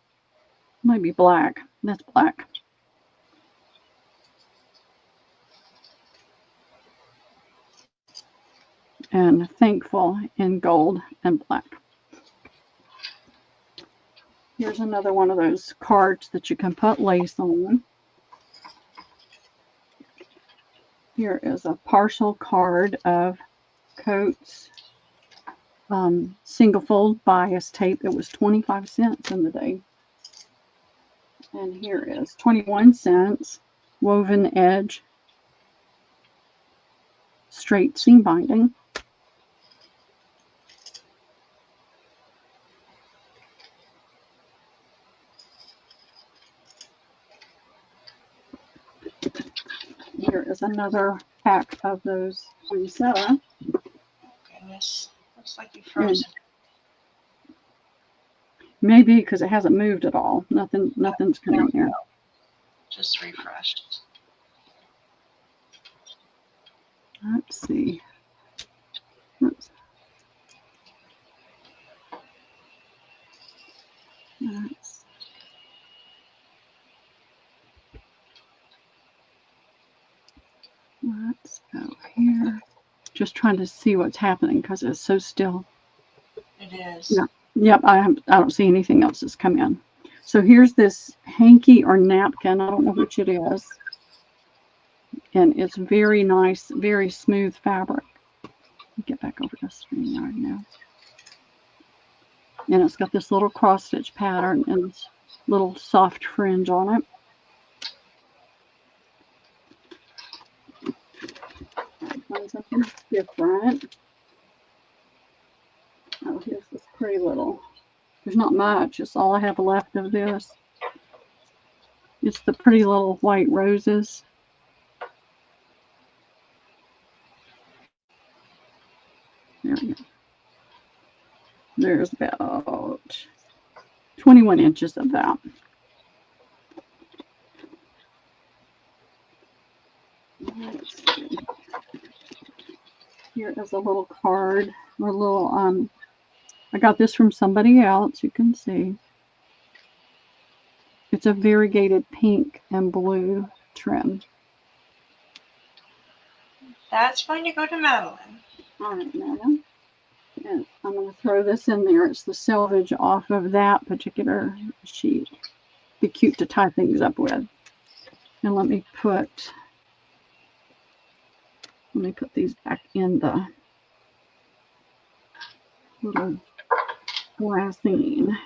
Might be black. That's black. And Thankful in gold and black. Here's another one of those cards that you can put lace on. Here is a partial card of Coats single fold bias tape. It was 25 cents in the day. And here is 21 cents woven edge straight seam binding. Here is another pack of those poinsettia. Goodness, looks like you froze it. Maybe because it hasn't moved at all. Nothing's coming here. Just refreshed. Let's see. Oops. Let's go here. Just trying to see what's happening because it's so still. It is. Yeah. Yep. I don't see anything else that's come in. So here's this hanky or napkin. I don't know which it is. And it's very nice, very smooth fabric. Get back over to StreamYard now. And it's got this little cross stitch pattern and this little soft fringe on it. Find something different. Oh, here's this pretty little. There's not much. It's all I have left of this. It's the pretty little white roses. There we go. There's about 21 inches of that. Let's see. Here is a little card, a little, I got this from somebody else, you can see. It's a variegated pink and blue trim. That's going to go to Madeline. All right, Madeline. And I'm going to throw this in there. It's the selvage off of that particular sheet. Be cute to tie things up with. And let me put these back in the little glassine.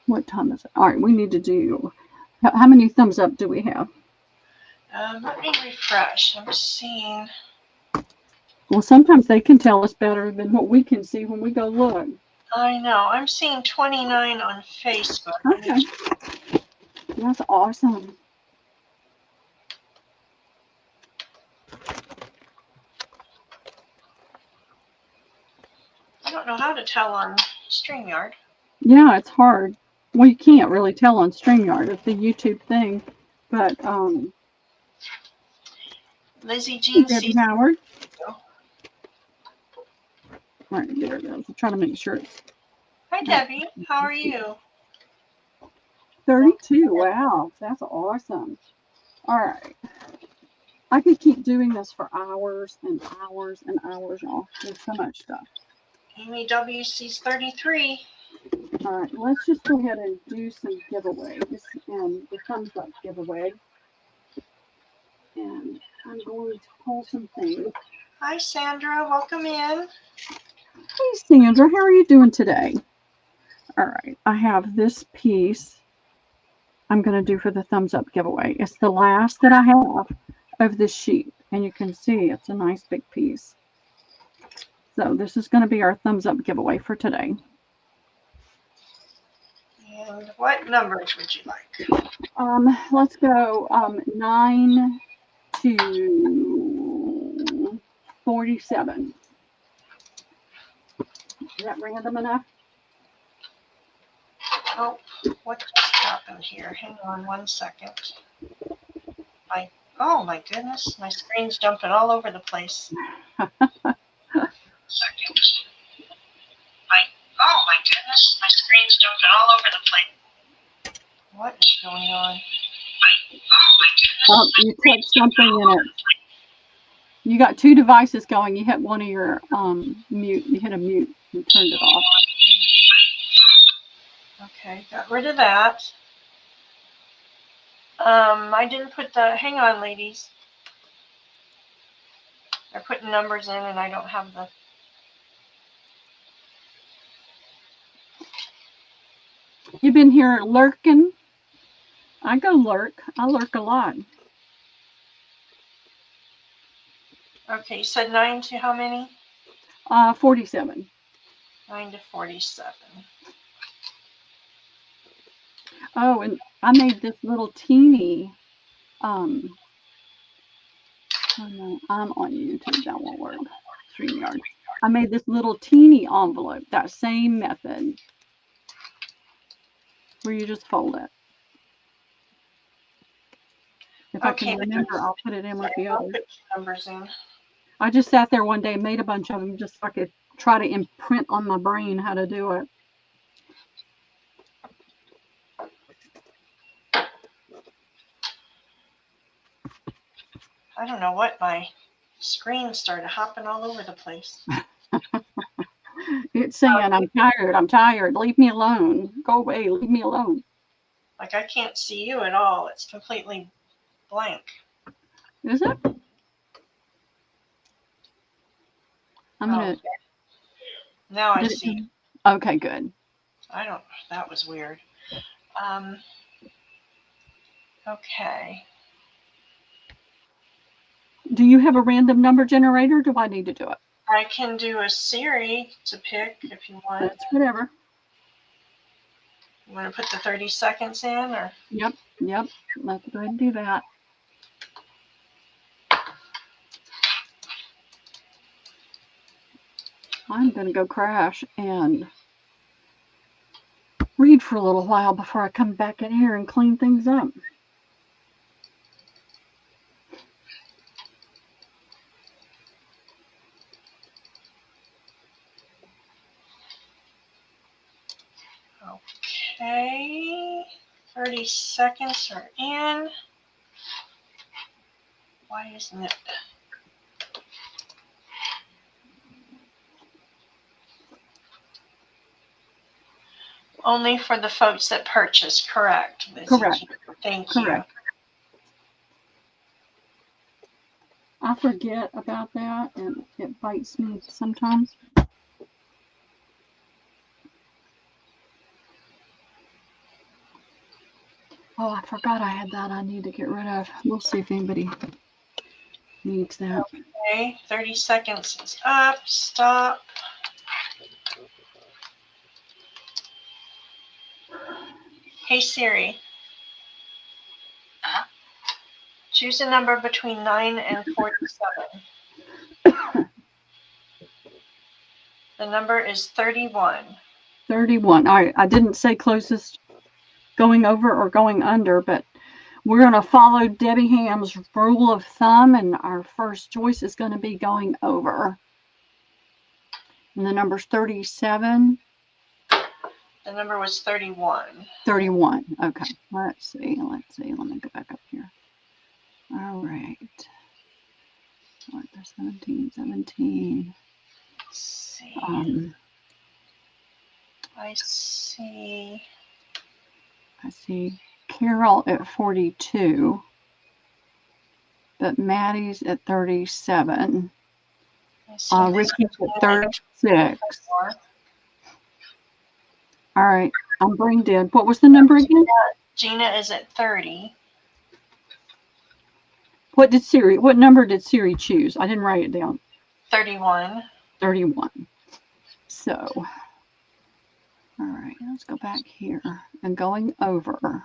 What time is it? All right, we need to do, how many thumbs up do we have? Let me refresh. I'm seeing. Well, sometimes they can tell us better than what we can see when we go look. I know. I'm seeing 29 on Facebook. Okay. That's awesome. I don't know how to tell on StreamYard. Yeah, it's hard. Well, you can't really tell on StreamYard. It's the YouTube thing. But, Lizzie Jean Debbie sees. Howard. All right, there it is. I'm trying to make sure it's Hi, Debbie. How are you? 32. Wow, that's awesome. All right. I could keep doing this for hours and hours and hours, y'all. There's so much stuff. Amy W sees 33. All right, let's just go ahead and do some giveaways and the thumbs up giveaway. And I'm going to pull some things. Hi, Sandra. Welcome in. Hey, Sandra, how are you doing today? All right, I have this piece I'm going to do for the thumbs up giveaway. It's the last that I have of this sheet, and you can see it's a nice big piece. So this is going to be our thumbs up giveaway for today. And what numbers would you like? Let's go 9 to 47. Is that random enough? Oh, what just happened here? Hang on 1 second. Oh my goodness, my screen's jumping all over the place. Oh my goodness, my screen's jumping all over the place. What is going on? Oh, you clicked something in it. You got two devices going. You hit one of your mute. You hit a mute and turned it off. Okay, got rid of that. I didn't put the, hang on ladies. They're putting numbers in and I don't have the. You've been here lurking. I go lurk. I lurk a lot. Okay, you said 9 to how many? 47. 9 to 47. Oh, and I made this little teeny. Oh no, I'm on YouTube. That won't work. StreamYard. I made this little teeny envelope. That same method, where you just fold it. If I can remember, I'll put it in with the others. Put numbers in. I just sat there one day and made a bunch of them just so I could try to imprint on my brain how to do it. I don't know what, my screen started hopping all over the place. It's saying, I'm tired, I'm tired, leave me alone, go away, leave me alone. Like I can't see you at all. It's completely blank. Is it? I'm gonna. Okay. Now I see. Okay, good. I don't. That was weird. Okay. Do you have a random number generator? Or do I need to do it? I can do a Siri to pick if you want. That's whatever. You want to put the 30 seconds in, or? Yep. Let's go ahead and do that. I'm going to go crash and read for a little while before I come back in here and clean things up. Okay. 30 seconds are in. Why isn't it? Only for the folks that purchase, correct? Correct. Thank you. Correct. I forget about that, and it bites me sometimes. Oh, I forgot I had that I need to get rid of. We'll see if anybody needs that. Okay, 30 seconds is up. Stop. Hey Siri. Choose a number between 9 and 47. The number is 31. 31. All right, I didn't say closest going over or going under, but we're going to follow Debbie Ham's rule of thumb, and our first choice is going to be going over. And the number's 37. The number was 31. 31. Okay. Let's see. Let me go back up here. All right. What, there's 17. Let's see. I see Carol at 42, but Maddie's at 37. Ricky's at 36. All right, I'm brain dead. What was the number again? Gina is at 30. What number did Siri choose? I didn't write it down. 31. 31. So, all right, let's go back here. And going over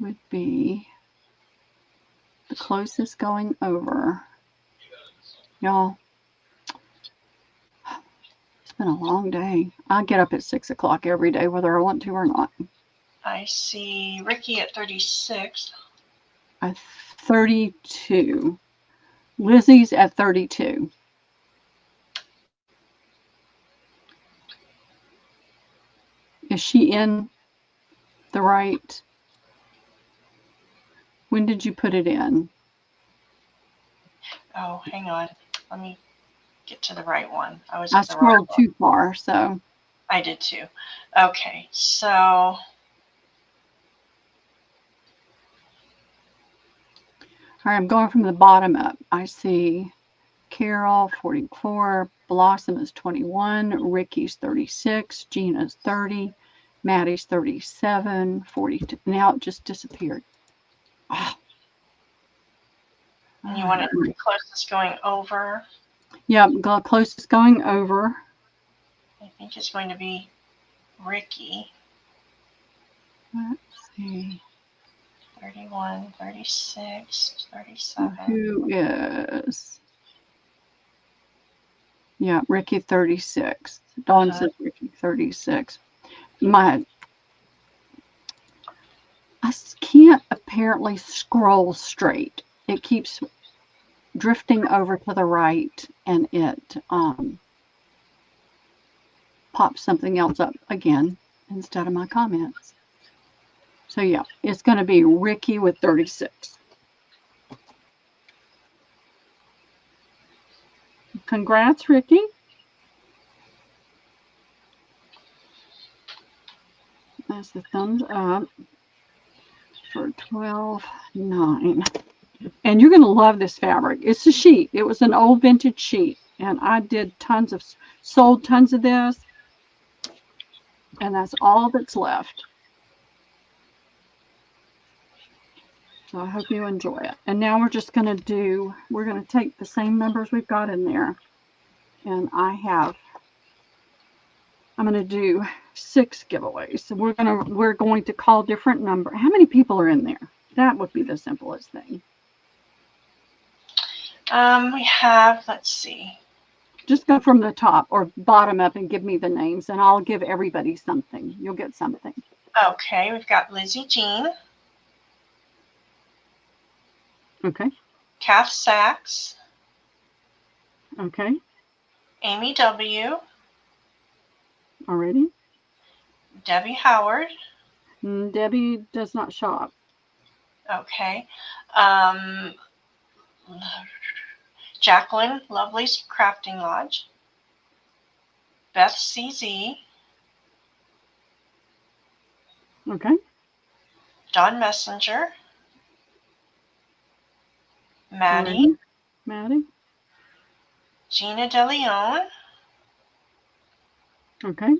would be the closest going over. Y'all, it's been a long day. I get up at 6 o'clock every day, whether I want to or not. I see Ricky at 36. 32. Lizzie's at 32. Is she in the right? When did you put it in? Oh, hang on. Let me get to the right one. I scrolled too far, so. I did too. Okay, so. All right, I'm going from the bottom up. I see Carol, 44. Blossom is 21. Ricky's 36. Gina's 30. Maddie's 37. 42. Now it just disappeared. Oh. And you want it the closest going over? Yep, closest going over. I think it's going to be Ricky. Let's see. 31, 36, 37. Who is? Yeah, Ricky 36. Dawn says Ricky 36. I can't apparently scroll straight. It keeps drifting over to the right, and it pops something else up again instead of my comments. So yeah, it's going to be Ricky with 36. Congrats, Ricky. That's the thumbs up for 12.9. And you're going to love this fabric. It's a sheet. It was an old vintage sheet, and I did sold tons of this, and that's all that's left. So I hope you enjoy it. And now we're just going to take the same numbers we've got in there. And I'm going to do 6 giveaways. So we're going to call different numbers. How many people are in there? That would be the simplest thing. We have, let's see. Just go from the top or bottom up and give me the names, and I'll give everybody something. You'll get something. Okay, we've got Lizzie Jean. Okay. Kath Sachs. Okay. Amy W. Already. Debbie Howard. Debbie does not shop. Okay. Jacqueline, Loveliest Crafting Lodge. Beth CZ. Okay. Dawn Messenger. Maddie. Maddie. Gina DeLeon. Okay.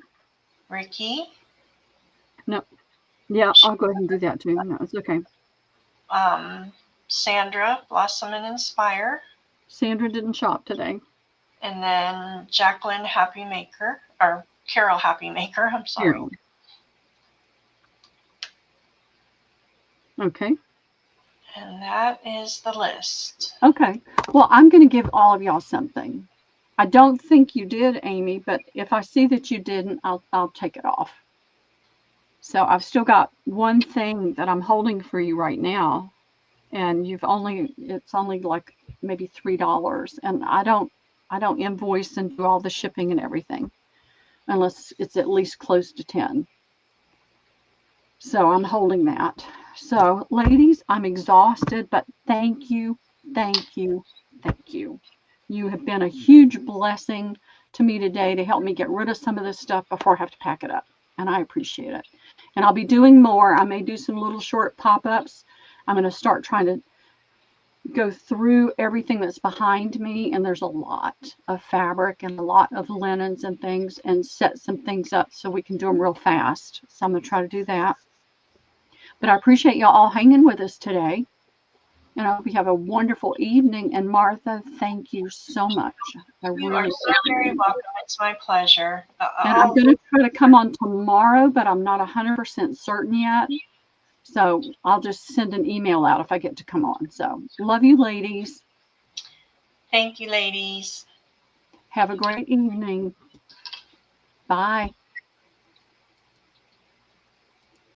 Ricky. No. Yeah, I'll go ahead and do that too. No, it's okay. Sandra, Blossom and Inspire. Sandra didn't shop today. And then Jacqueline Happy Maker, or Carol Happy Maker, I'm sorry. Carol. Okay. And that is the list. Okay. Well, I'm going to give all of y'all something. I don't think you did, Amy, but if I see that you didn't, I'll take it off. So I've still got one thing that I'm holding for you right now, and it's only like maybe $3, and I don't invoice and do all the shipping and everything unless it's at least close to 10. So I'm holding that. So ladies, I'm exhausted, but thank you, thank you, thank you. You have been a huge blessing to me today to help me get rid of some of this stuff before I have to pack it up. And I appreciate it. And I'll be doing more. I may do some little short pop-ups. I'm going to start trying to go through everything that's behind me. And there's a lot of fabric and a lot of linens and things, and set some things up so we can do them real fast. So I'm going to try to do that. But I appreciate y'all all hanging with us today. And I hope you have a wonderful evening. And Martha, thank you so much. You are so very welcome. It's my pleasure. And I'm going to try to come on tomorrow, but I'm not 100% certain yet. So I'll just send an email out if I get to come on. So love you, ladies. Thank you, ladies. Have a great evening. Bye.